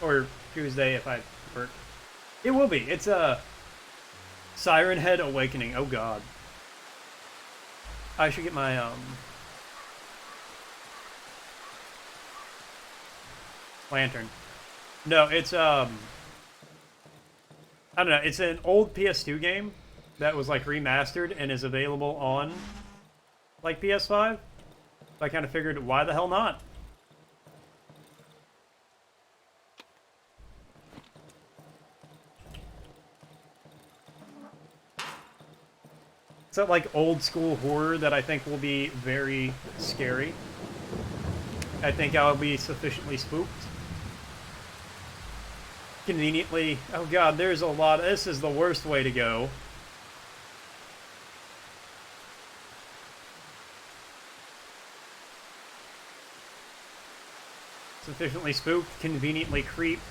Or Tuesday if I prefer. It will be. It's a Siren Head Awakening. Oh god. I should get my lantern. No, it's I don't know, it's an old PS2 game that was like remastered and is available on like PS5. So I kind of figured, why the hell not? It's that like old school horror that I think will be very scary. I think I'll be sufficiently spooked. Conveniently, oh god, there's a lot. This is the worst way to go. Sufficiently spooked, conveniently creeped.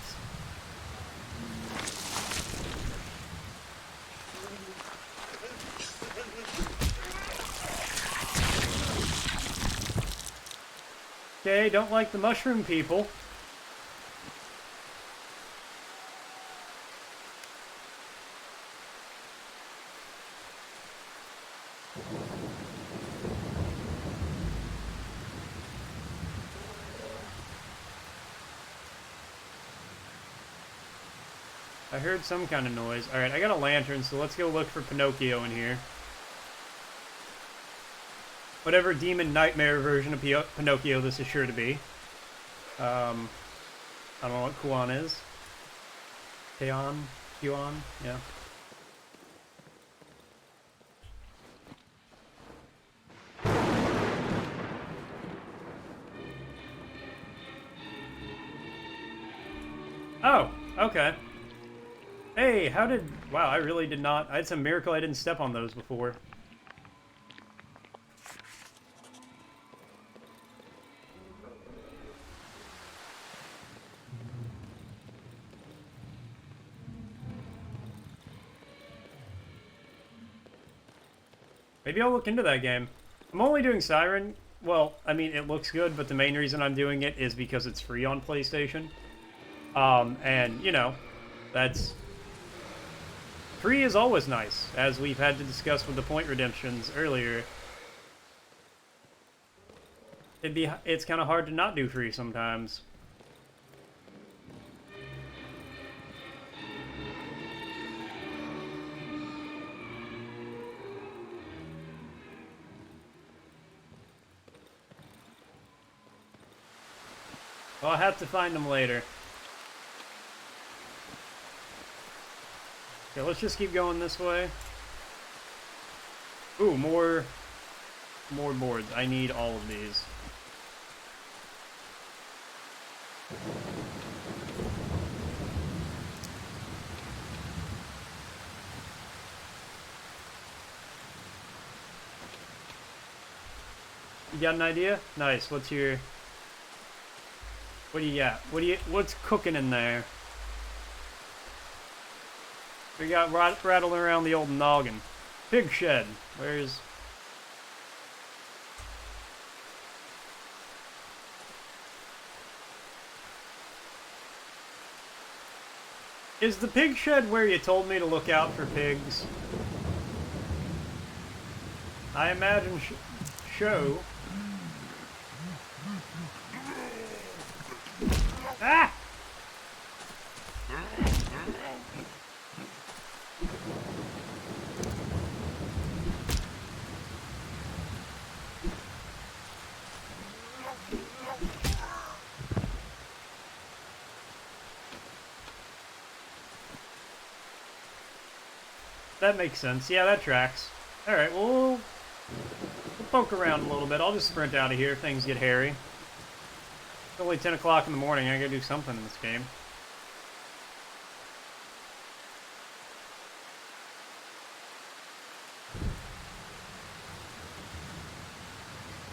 Okay, don't like the mushroom people. I heard some kind of noise. Alright, I got a lantern, so let's go look for Pinocchio in here. Whatever demon nightmare version of Pinocchio this is sure to be. I don't know what Kuan is. Kuan? Yeah. Oh, okay. Hey, how did... Wow, I really did not... It's a miracle I didn't step on those before. Maybe I'll look into that game. I'm only doing Siren. Well, I mean, it looks good, but the main reason I'm doing it is because it's free on PlayStation. And, you know, that's... Free is always nice, as we've had to discuss with the point redemptions earlier. It's kind of hard to not do free sometimes. Well, I'll have to find them later. Okay, let's just keep going this way. Ooh, more boards. I need all of these. You got an idea? Nice. What's your... What do you got? What's cooking in there? We got rattling around the old noggin. Pig shed. Where's... Is the pig shed where you told me to look out for pigs? I imagine show. Ah! That makes sense. Yeah, that tracks. Alright, well, we'll poke around a little bit. I'll just sprint out of here if things get hairy. It's only 10 o'clock in the morning. I gotta do something in this game.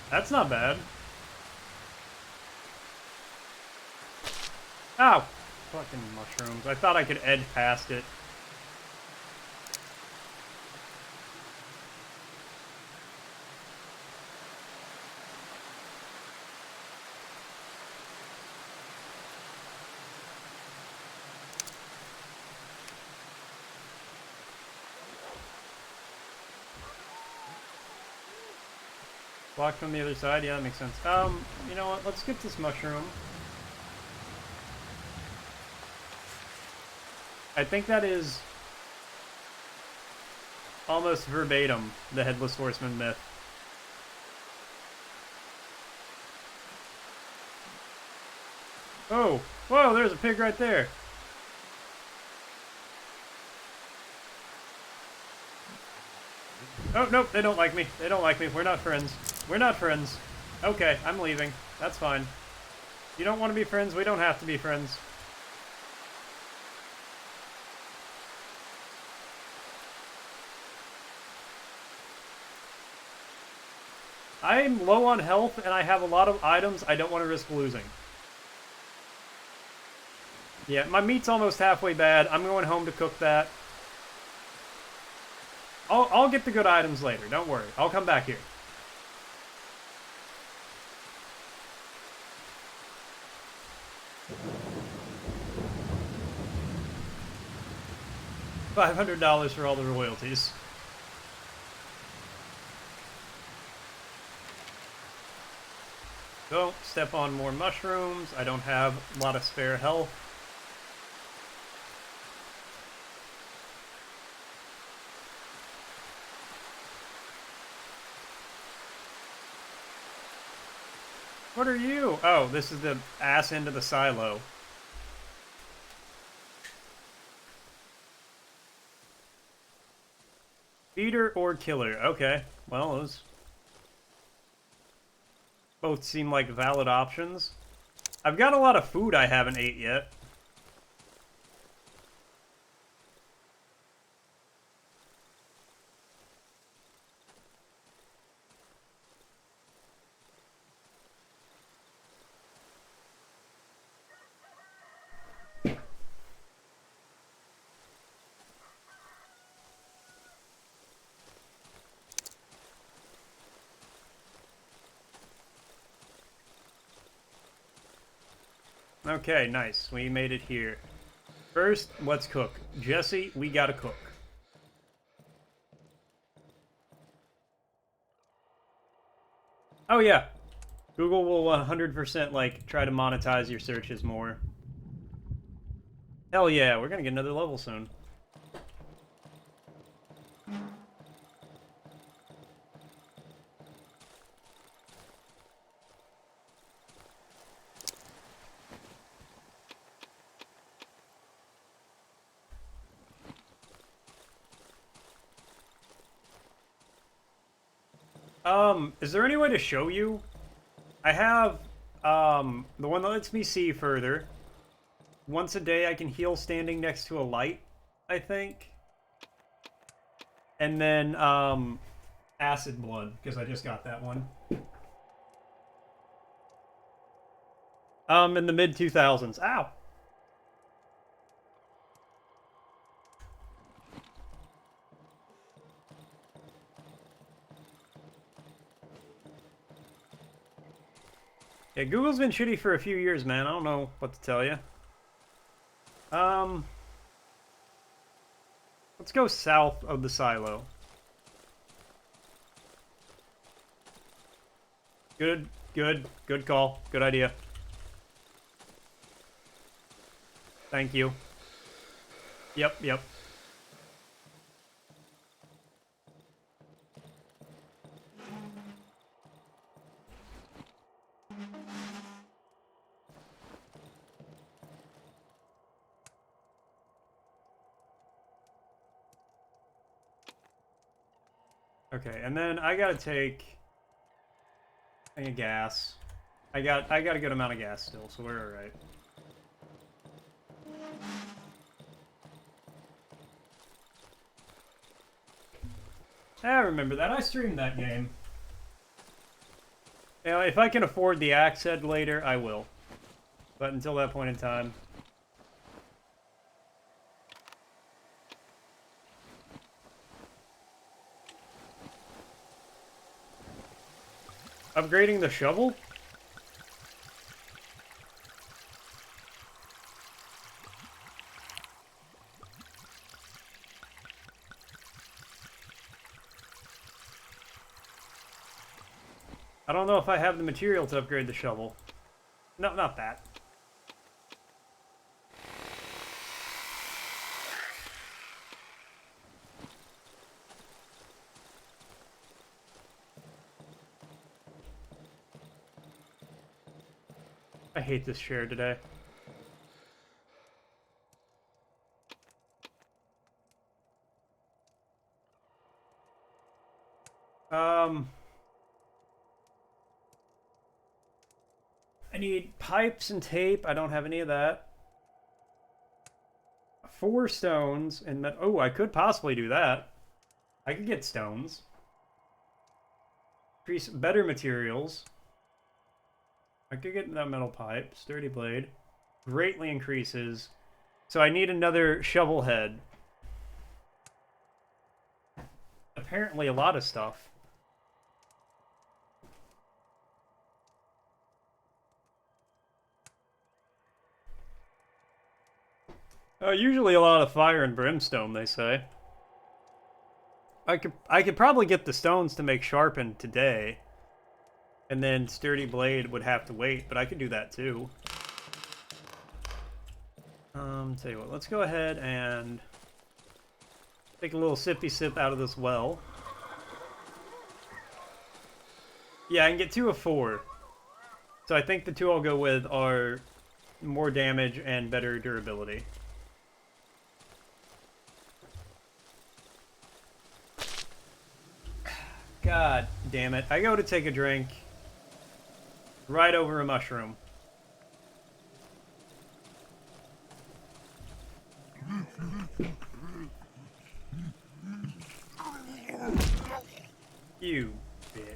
That's not bad. Ow! Fucking mushrooms. I thought I could edge past it. Blocked from the other side? Yeah, that makes sense. You know what? Let's get this mushroom. I think that is almost verbatim the Headless Horseman myth. Oh! Whoa, there's a pig right there! Oh, nope, they don't like me. They don't like me. We're not friends. We're not friends. Okay, I'm leaving. That's fine. You don't want to be friends? We don't have to be friends. I'm low on health, and I have a lot of items I don't want to risk losing. Yeah, my meat's almost halfway bad. I'm going home to cook that. I'll get the good items later. Don't worry. I'll come back here. $500 for all the royalties. Don't step on more mushrooms. I don't have a lot of spare health. What are you? Oh, this is the ass end of the silo. Feeder or killer? Okay. Well, those both seem like valid options. I've got a lot of food I haven't ate yet. Okay, nice. We made it here. First, let's cook. Jesse, we gotta cook. Oh yeah. Google will 100% like try to monetize your searches more. Hell yeah, we're gonna get another level soon. Is there any way to show you? I have, the one that lets me see further. Once a day I can heal standing next to a light, I think. And then, acid blood, because I just got that one. In the mid-2000s. Ow! Yeah, Google's been shitty for a few years, man. I don't know what to tell you. Let's go south of the silo. Good call. Good idea. Thank you. Yep. Okay, and then I gotta take a thing of gas. I got a good amount of gas still, so we're alright. I remember that. I streamed that game. You know, if I can afford the axe head later, I will. But until that point in time... Upgrading the shovel? I don't know if I have the material to upgrade the shovel. No, not that. I hate this chair today. I need pipes and tape. I don't have any of that. 4 stones and oh, I could possibly do that. I could get stones. Increase better materials. I could get that metal pipe. Sturdy blade. Greatly increases. So I need another shovel head. Apparently a lot of stuff. Usually a lot of fire and brimstone, they say. I could probably get the stones to make sharpened today. And then sturdy blade would have to wait, but I could do that too. Tell you what, let's go ahead and take a little sippy sip out of this well. Yeah, I can get 2 of 4. So I think the 2 I'll go with are more damage and better durability. God damn it. I go to take a drink. Right over a mushroom. You bitch.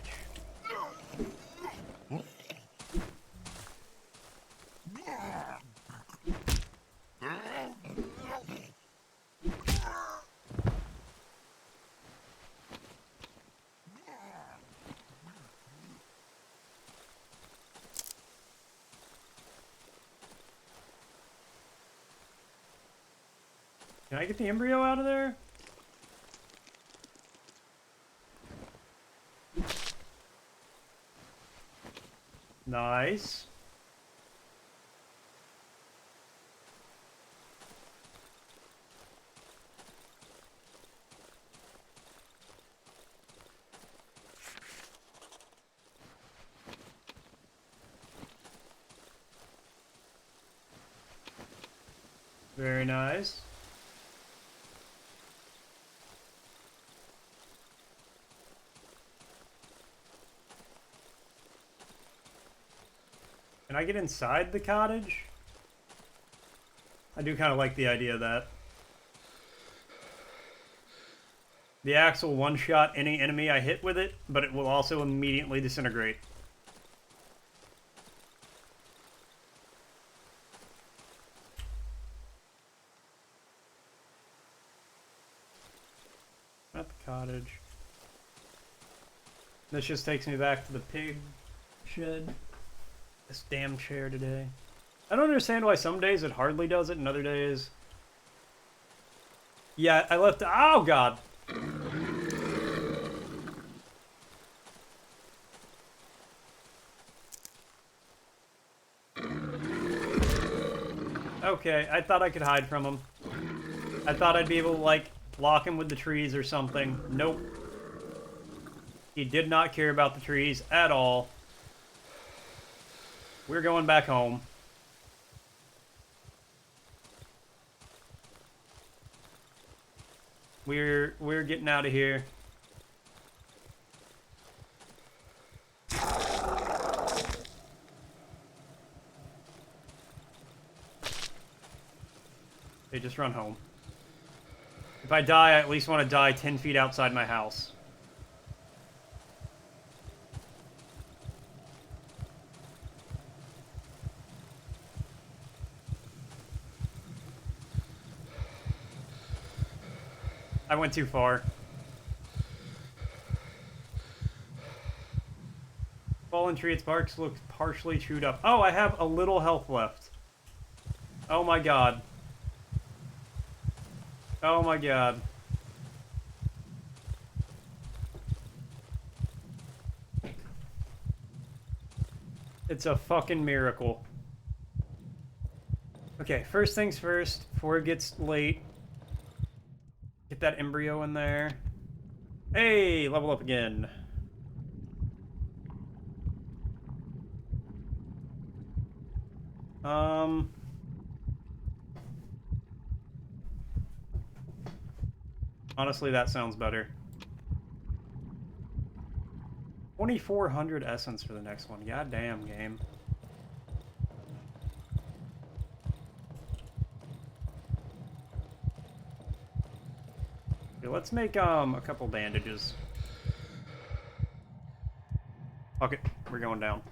Can I get the embryo out of there? Nice. Very nice. Can I get inside the cottage? I do kind of like the idea of that. The axe will one-shot any enemy I hit with it, but it will also immediately disintegrate. At the cottage. This just takes me back to the pig shed. This damn chair today. I don't understand why some days it hardly does it and other days... Yeah, I left... Oh, God! Okay, I thought I could hide from him. I thought I'd be able to, like, block him with the trees or something. Nope. He did not care about the trees at all. We're going back home. We're getting out of here. They just run home. If I die, I at least want to die 10 feet outside my house. I went too far. Fallen tree, its bark looks partially chewed up. Oh, I have a little health left. Oh my god. Oh my god. It's a fucking miracle. Okay, first things first, before it gets late. Get that embryo in there. Hey, level up again. Honestly, that sounds better. 2,400 essence for the next one. God damn, game. Okay, let's make a couple bandages. Fuck it, we're going down.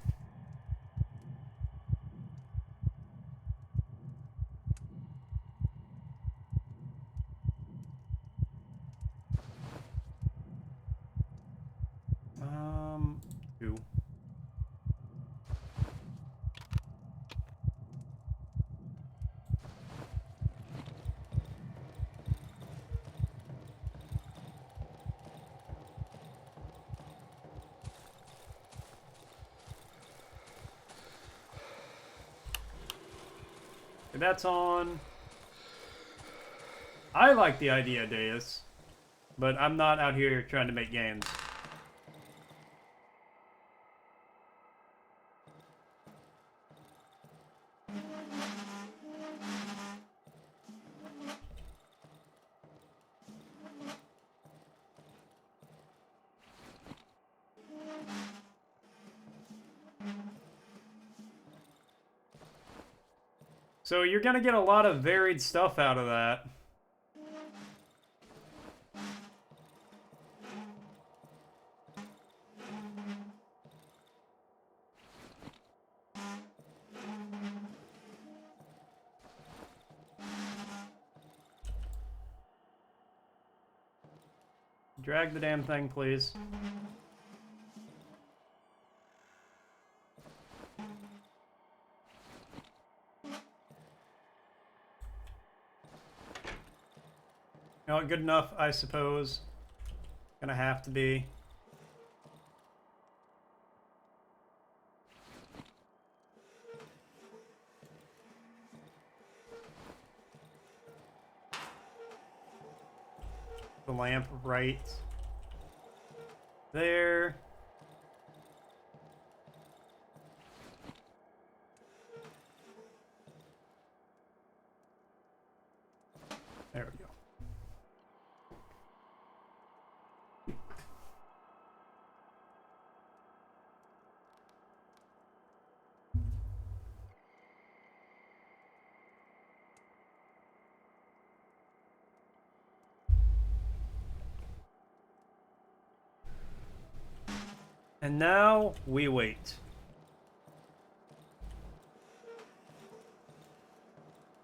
Two. Okay, that's on. I like the idea, Deus, but I'm not out here trying to make games. So you're gonna get a lot of varied stuff out of that. Drag the damn thing, please. You know, good enough, I suppose. Gonna have to be. The lamp right there. There we go. And now we wait.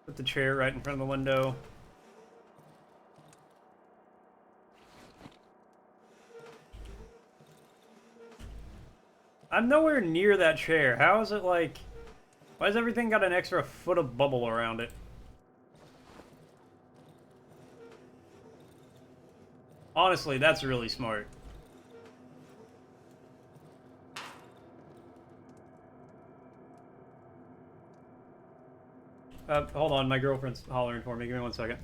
Put the chair right in front of the window. I'm nowhere near that chair. How is it like... Why has everything got an extra foot of bubble around it? Honestly, that's really smart. Hold on, my girlfriend's hollering for me. Give me 1 second.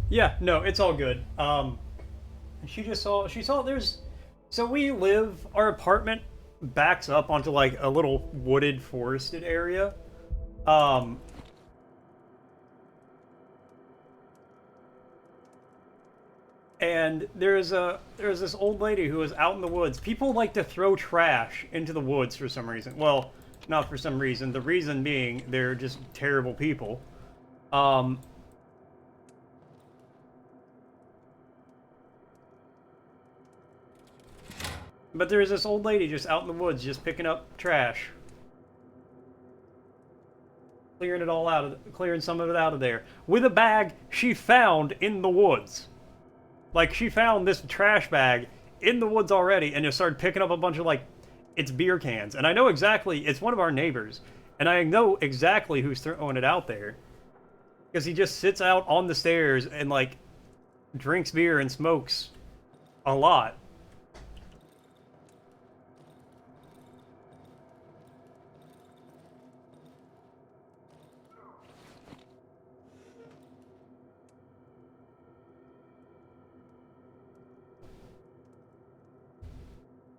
Yeah, no, it's all good. She saw there's, so we live, our apartment backs up onto like a little wooded forested area. Um, and there's this old lady who was out in the woods. People like to throw trash into the woods for some reason. Well, not for some reason. The reason being they're just terrible people. Um, but there's this old lady just out in the woods, just picking up trash, clearing some of it out of there with a bag she found in the woods. Like, she found this trash bag in the woods already and just started picking up a bunch of, like, it's beer cans. And I know exactly, it's one of our neighbors. And I know exactly who's throwing it out there. Because he just sits out on the stairs and, like, drinks beer and smokes a lot.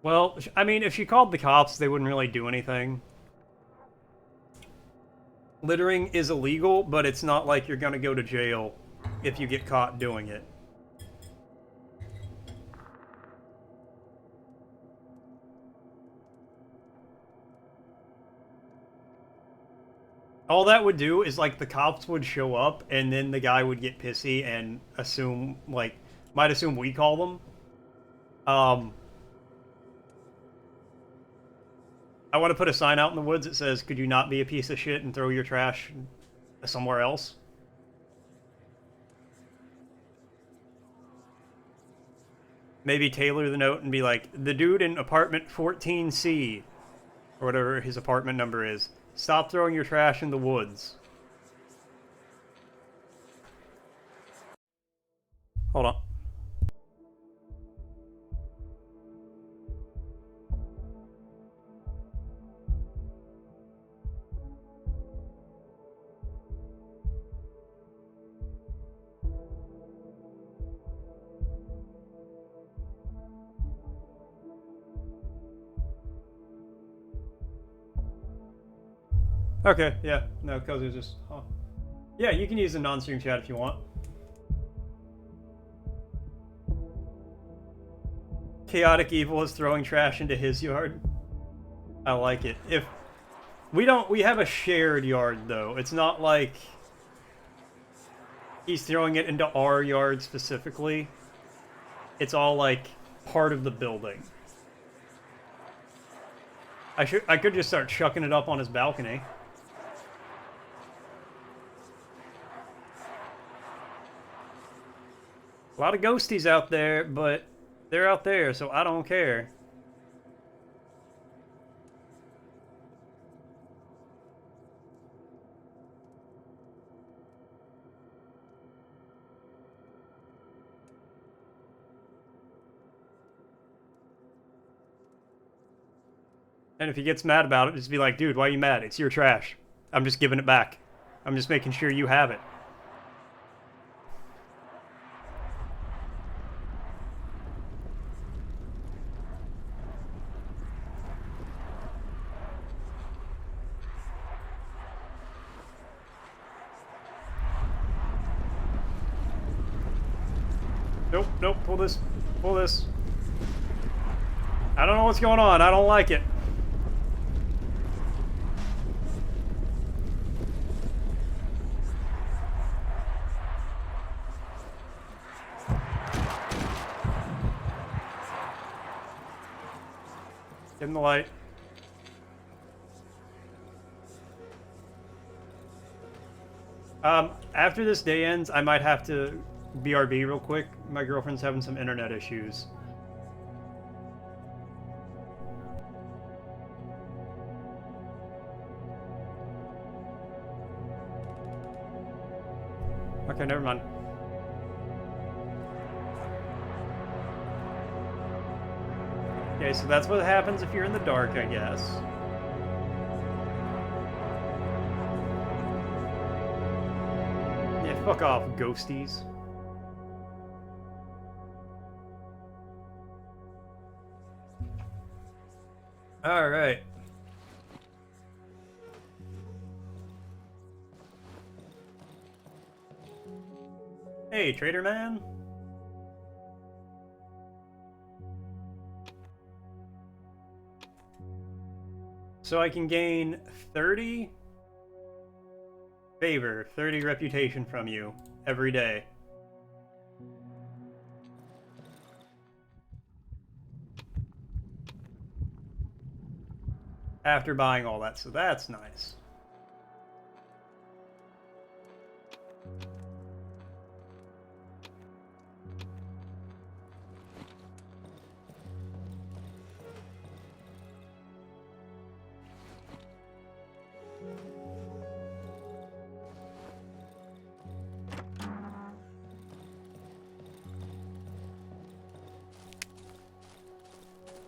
Well, I mean, if she called the cops, they wouldn't really do anything. Littering is illegal, but it's not like you're gonna go to jail if you get caught doing it. All that would do is, like, the cops would show up, and then the guy would get pissy and assume, like, might assume we call them. I want to put a sign out in the woods that says, could you not be a piece of shit and throw your trash somewhere else? Maybe tailor the note and be like, the dude in apartment 14C, or whatever his apartment number is, stop throwing your trash in the woods. Hold on. Okay, yeah, no, because it was just, huh. Yeah, you can use the non-stream chat if you want. Chaotic Evil is throwing trash into his yard. I like it. If we have a shared yard though. It's not like he's throwing it into our yard specifically. It's all like part of the building. I could just start chucking it up on his balcony. A lot of ghosties out there, but they're out there, so I don't care. And if he gets mad about it, just be like, dude, why are you mad? It's your trash. I'm just giving it back. I'm just making sure you have it. Nope, nope, pull this. Pull this. I don't know what's going on. I don't like it. Give him the light. After this day ends, I might have to BRB real quick. My girlfriend's having some internet issues. Okay, never mind. Okay, so that's what happens if you're in the dark, I guess. Yeah, fuck off, ghosties. Alright. Hey, trader man. So I can gain 30 favor, 30 reputation from you every day. After buying all that, so that's nice.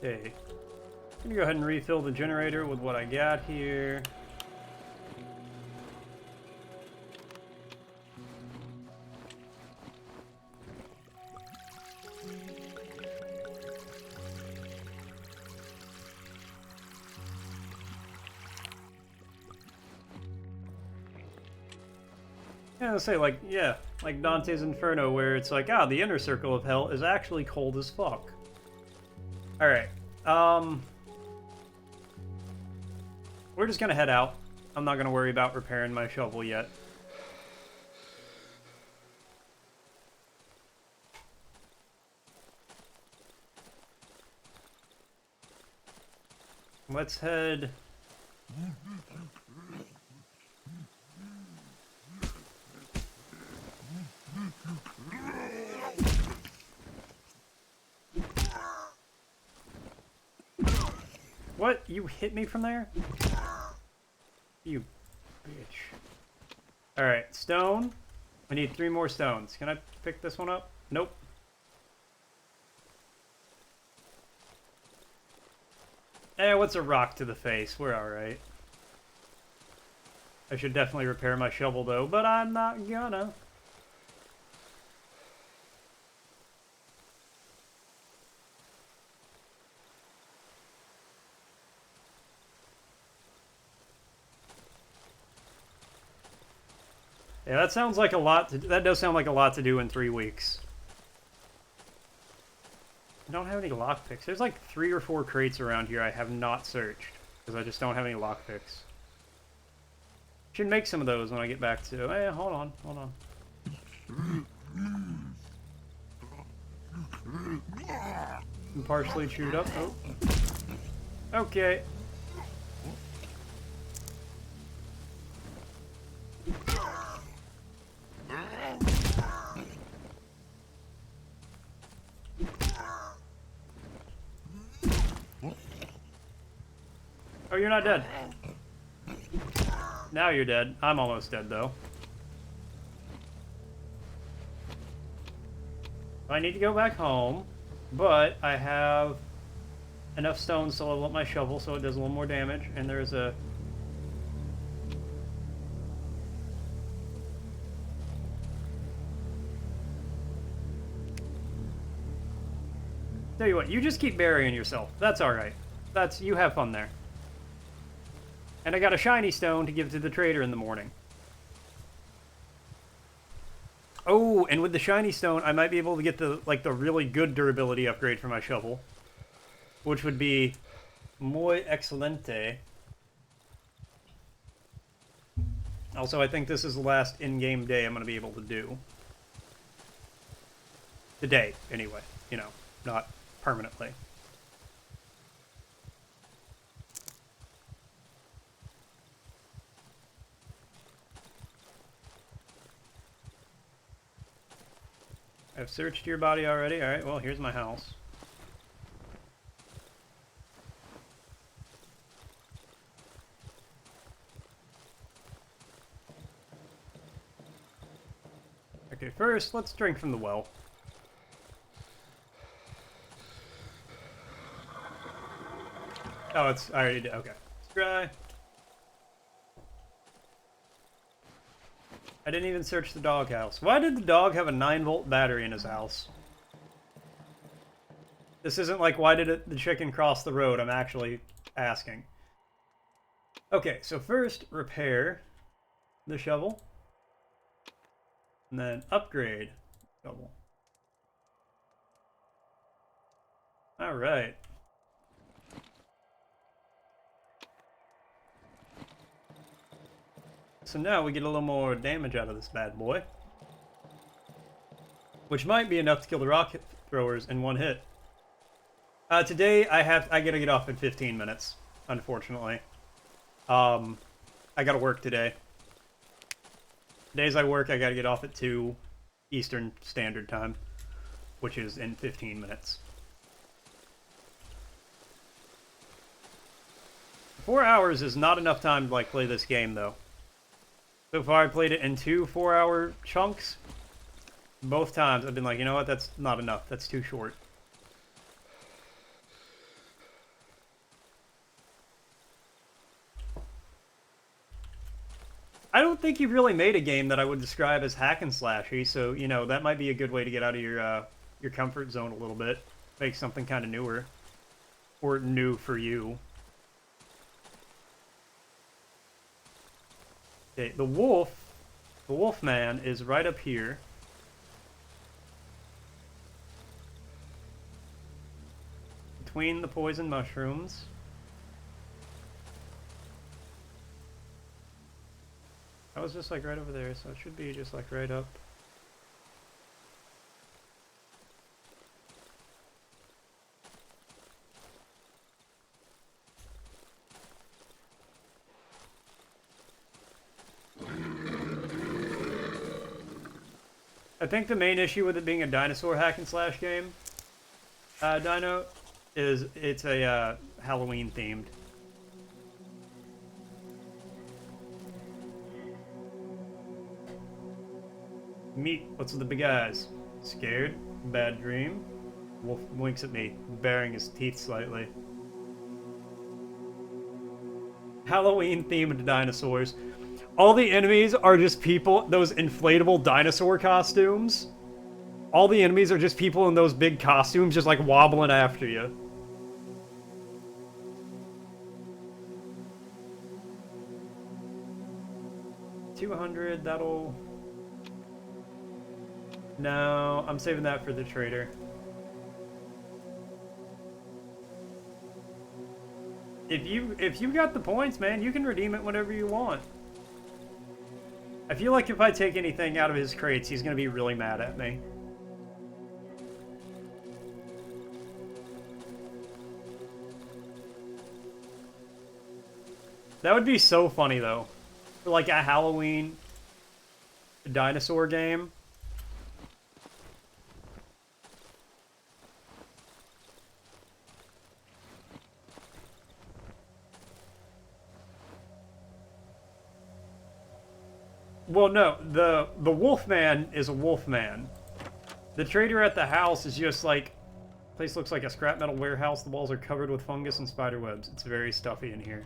Okay. I'm gonna go ahead and refill the generator with what I got here. Yeah, I'll say, like, yeah, like Dante's Inferno, where it's like, the inner circle of hell is actually cold as fuck. Alright, we're just gonna head out. I'm not gonna worry about repairing my shovel yet. Let's head... What? You hit me from there? You bitch. Alright, stone. I need 3 more stones. Can I pick this one up? Nope. What's a rock to the face? We're alright. I should definitely repair my shovel though, but I'm not gonna. Yeah, that sounds like a lot to, that does sound like a lot to do in 3 weeks. I don't have any lockpicks. There's like 3 or 4 crates around here I have not searched, because I just don't have any lockpicks. Should make some of those when I get back to... Hey, hold on. I'm partially chewed up. Oh. Okay. Oh, you're not dead. Now you're dead. I'm almost dead, though. I need to go back home, but I have enough stones to level up my shovel so it does a little more damage, and there's a... Tell you what, you just keep burying yourself. That's alright. You have fun there. And I got a shiny stone to give to the trader in the morning. Oh, and with the shiny stone, I might be able to get the really good durability upgrade for my shovel, which would be muy excelente. Also, I think this is the last in-game day I'm going to be able to do. Today, anyway. You know, not permanently. I've searched your body already. Alright, well, here's my house. Okay, first, let's drink from the well. Oh, it's I already did. Okay. Let's try. I didn't even search the doghouse. Why did the dog have a 9-volt battery in his house? This isn't like, why did the chicken cross the road? I'm actually asking. Okay, so first, repair the shovel. And then upgrade the shovel. Alright. So now we get a little more damage out of this bad boy. Which might be enough to kill the rocket throwers in one hit. Today I gotta get off in 15 minutes, unfortunately. I gotta work today. Days I work, I gotta get off at 2 Eastern Standard Time, which is in 15 minutes. 4 hours is not enough time to like play this game though. So far I played it in 2 4-hour chunks. Both times I've been like, you know what, that's not enough, that's too short. I don't think you've really made a game that I would describe as hack and slashy, so you know that might be a good way to get out of your comfort zone a little bit, make something kind of newer, or new for you. Okay, the wolf man is right up here. Between the poison mushrooms. I was just like right over there, so it should be just like right up. I think the main issue with it being a dinosaur hack and slash game, Dino, is it's a Halloween themed. Meat. What's with the big eyes? Scared? Bad dream? Wolf winks at me, baring his teeth slightly. Halloween themed dinosaurs. All the enemies are just people, those inflatable dinosaur costumes. All the enemies are just people in those big costumes just like wobbling after you. $200, that'll... No, I'm saving that for the trader. If you got the points, man, you can redeem it whenever you want. I feel like if I take anything out of his crates, he's gonna be really mad at me. That would be so funny though. For like a Halloween dinosaur game. Well, no, the Wolfman is a Wolfman. The trader at the house is just like, place looks like a scrap metal warehouse. The walls are covered with fungus and spider webs. It's very stuffy in here.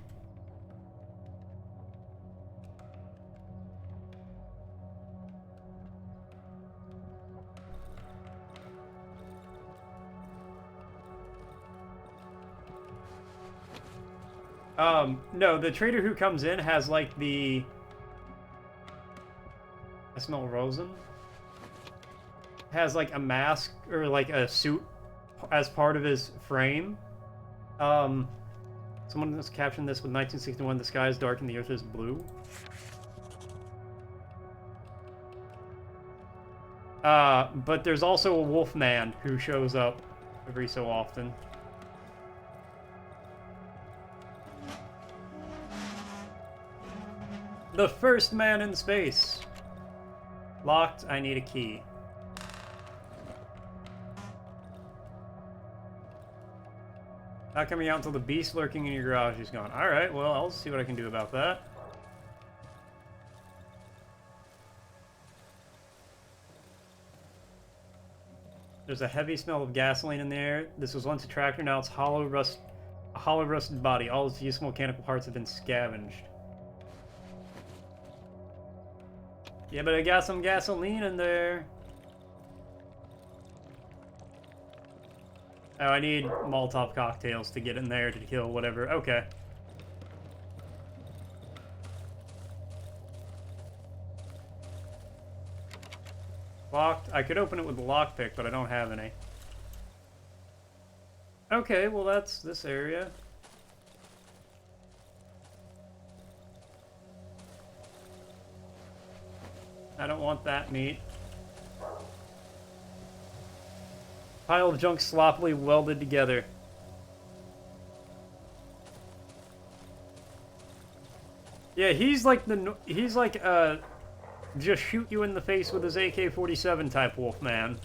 No, the trader who comes in has like the... I smell rosin. Has like a mask or like a suit as part of his frame. Someone has captioned this with 1961, the sky is dark and the earth is blue. But there's also a wolf man who shows up every so often. The first man in space. Locked, I need a key. Not coming out until the beast lurking in your garage is gone. Alright, well, I'll see what I can do about that. There's a heavy smell of gasoline in the air. This was once a tractor, now it's A hollow rusted body. All its useful mechanical parts have been scavenged. Yeah, but I got some gasoline in there. Oh, I need Molotov cocktails to get in there to kill whatever. Okay. Locked. I could open it with a lockpick, but I don't have any. Okay, well that's this area. I don't want that meat. Pile of junk sloppily welded together. Yeah, he's like just shoot you in the face with his AK-47 type Wolfman.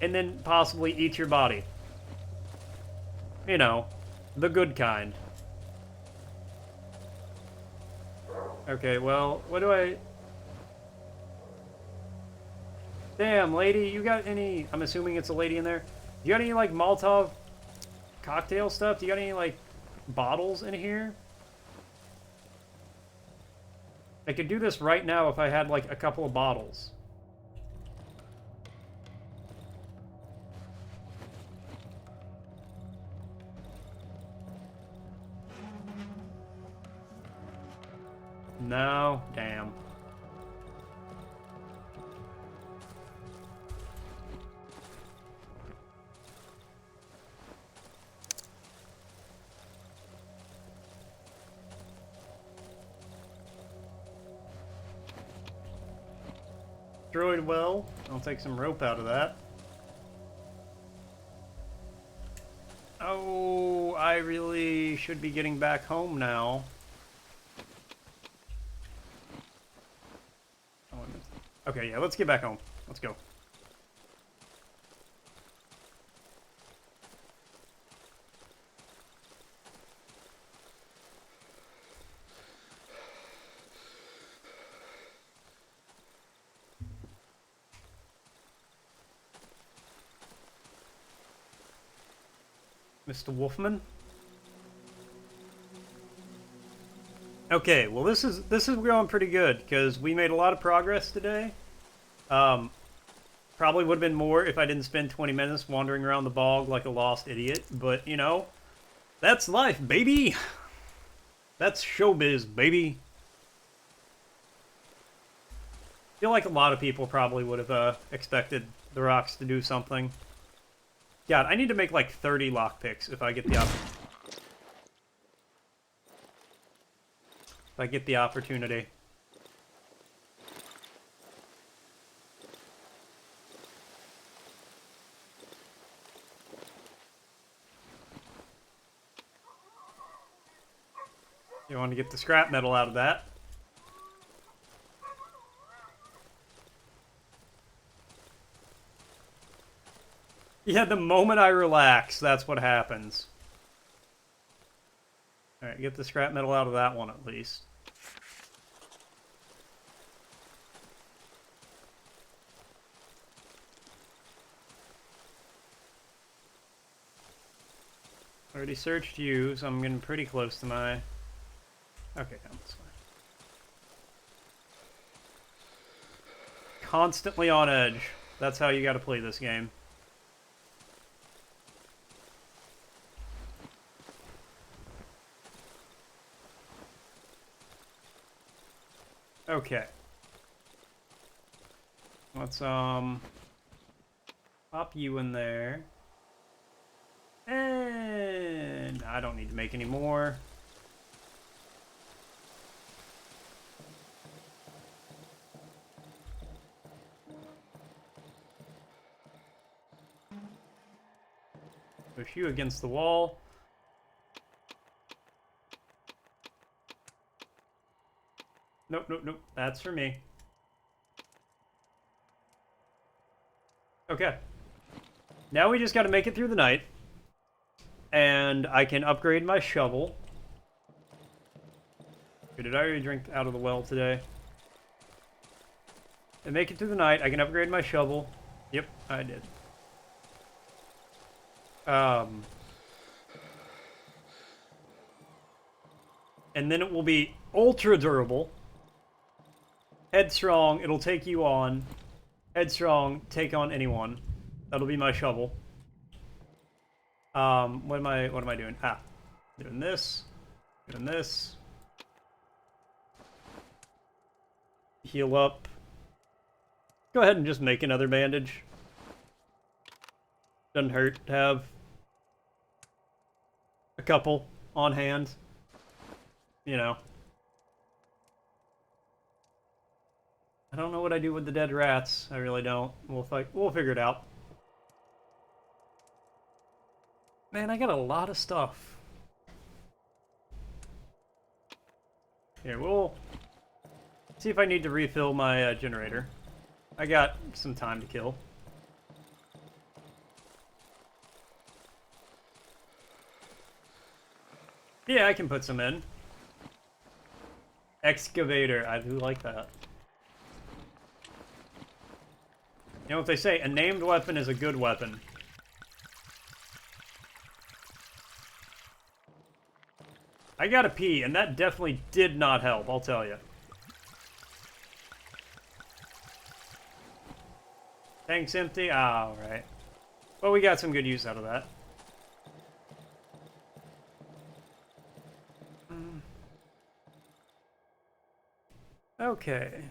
And then possibly eat your body. You know, the good kind. Okay, well, what do I... Damn, lady, you got any... I'm assuming it's a lady in there. You got any, like, Molotov cocktail stuff? Do you got any, like, bottles in here? I could do this right now if I had, like, a couple of bottles. No, damn. Destroyed well. I'll take some rope out of that. Oh, I really should be getting back home now. Okay, yeah, let's get back home. Let's go. Mr. Wolfman? Okay, well this is going pretty good because we made a lot of progress today. Probably would have been more if I didn't spend 20 minutes wandering around the bog like a lost idiot, but you know, that's life, baby. That's showbiz, baby. I feel like a lot of people probably would have expected the rocks to do something. God, I need to make like 30 lockpicks if I get the opportunity. You want to get the scrap metal out of that. Yeah, the moment I relax, that's what happens. Alright, get the scrap metal out of that one at least. Already searched you, so I'm getting pretty close to my... Okay, no, that's fine. Constantly on edge. That's how you gotta play this game. Okay. Let's, pop you in there. And I don't need to make any more. Push you against the wall. Nope, nope, nope. That's for me. Okay. Now we just gotta make it through the night. And I can upgrade my shovel. Okay, did I already drink out of the well today? And make it through the night. I can upgrade my shovel. Yep, I did. And then it will be ultra durable. Headstrong, it'll take you on. Headstrong, take on anyone. That'll be my shovel. What am I doing? Ah, doing this. Doing this. Heal up. Go ahead and just make another bandage. Doesn't hurt to have a couple on hand. You know. I don't know what I do with the dead rats. I really don't. We'll figure it out. Man, I got a lot of stuff. Here, we'll see if I need to refill my generator. I got some time to kill. Yeah, I can put some in. Excavator. I do like that. You know what they say? A named weapon is a good weapon. I gotta pee, and that definitely did not help, I'll tell you. Tank's empty? Ah, alright. Well, we got some good use out of that. Okay.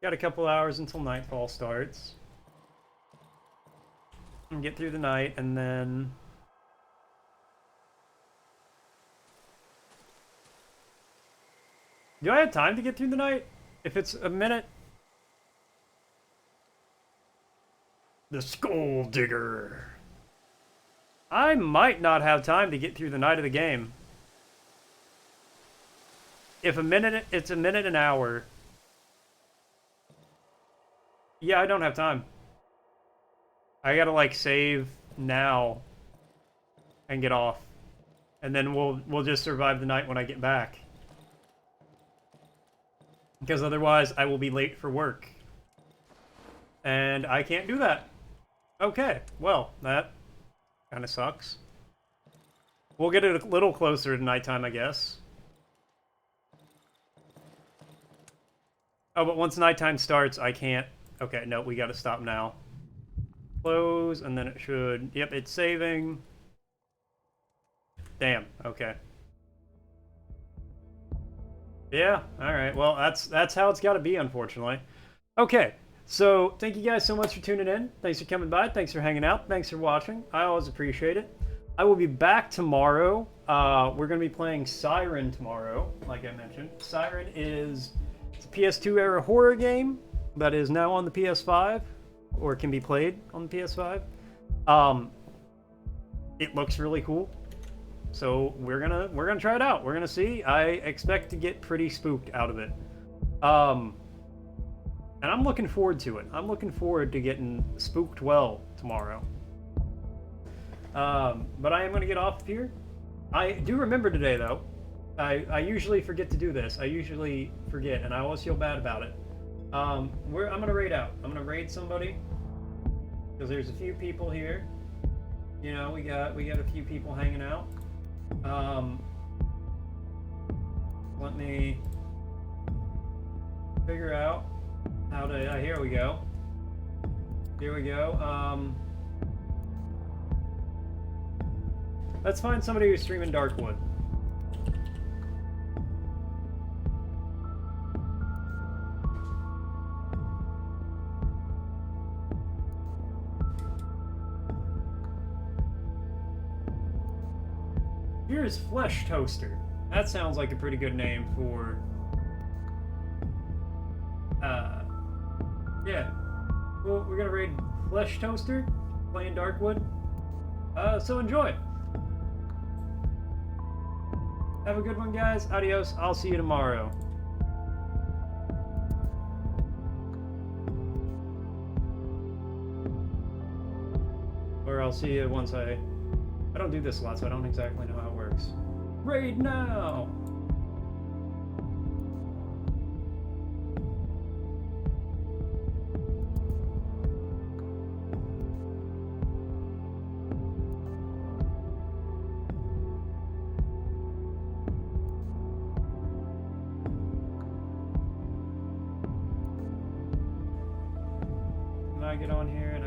Got a couple hours until nightfall starts. And get through the night, and then... Do I have time to get through the night? If it's a minute? The Skull Digger. I might not have time to get through the night of the game. If it's a minute an hour. Yeah, I don't have time. I gotta like save now and get off. And then we'll just survive the night when I get back. Because otherwise I will be late for work. And I can't do that. Okay, well, that kind of sucks. We'll get it a little closer to nighttime, I guess. Oh, but once nighttime starts, I can't... Okay, no, we gotta stop now. Close, and then it should... Yep, it's saving. Damn, okay. Yeah, alright, well, that's how it's gotta be, unfortunately. Okay, so thank you guys so much for tuning in. Thanks for coming by, thanks for hanging out, thanks for watching. I always appreciate it. I will be back tomorrow. We're gonna be playing Siren tomorrow, like I mentioned. Siren is... It's a PS2 era horror game that is now on the PS5, or can be played on the PS5. It looks really cool, so we're gonna try it out. We're gonna see. I expect to get pretty spooked out of it, and I'm looking forward to it. I'm looking forward to getting spooked well tomorrow. But I am gonna get off here. I do remember today though. I usually forget to do this. I usually forget, and I always feel bad about it. I'm gonna raid out. I'm gonna raid somebody because there's a few people here. You know, we got a few people hanging out. Let me figure out how to. Here we go. Here we go. Let's find somebody who's streaming Darkwood. Here's Flesh Toaster. That sounds like a pretty good name for... yeah. Well, we're gonna raid Flesh Toaster, playing Darkwood. So enjoy! Have a good one, guys. Adios. I'll see you tomorrow. Or I'll see you once I don't do this a lot, so I don't exactly know how it works. Raid now! I get on here and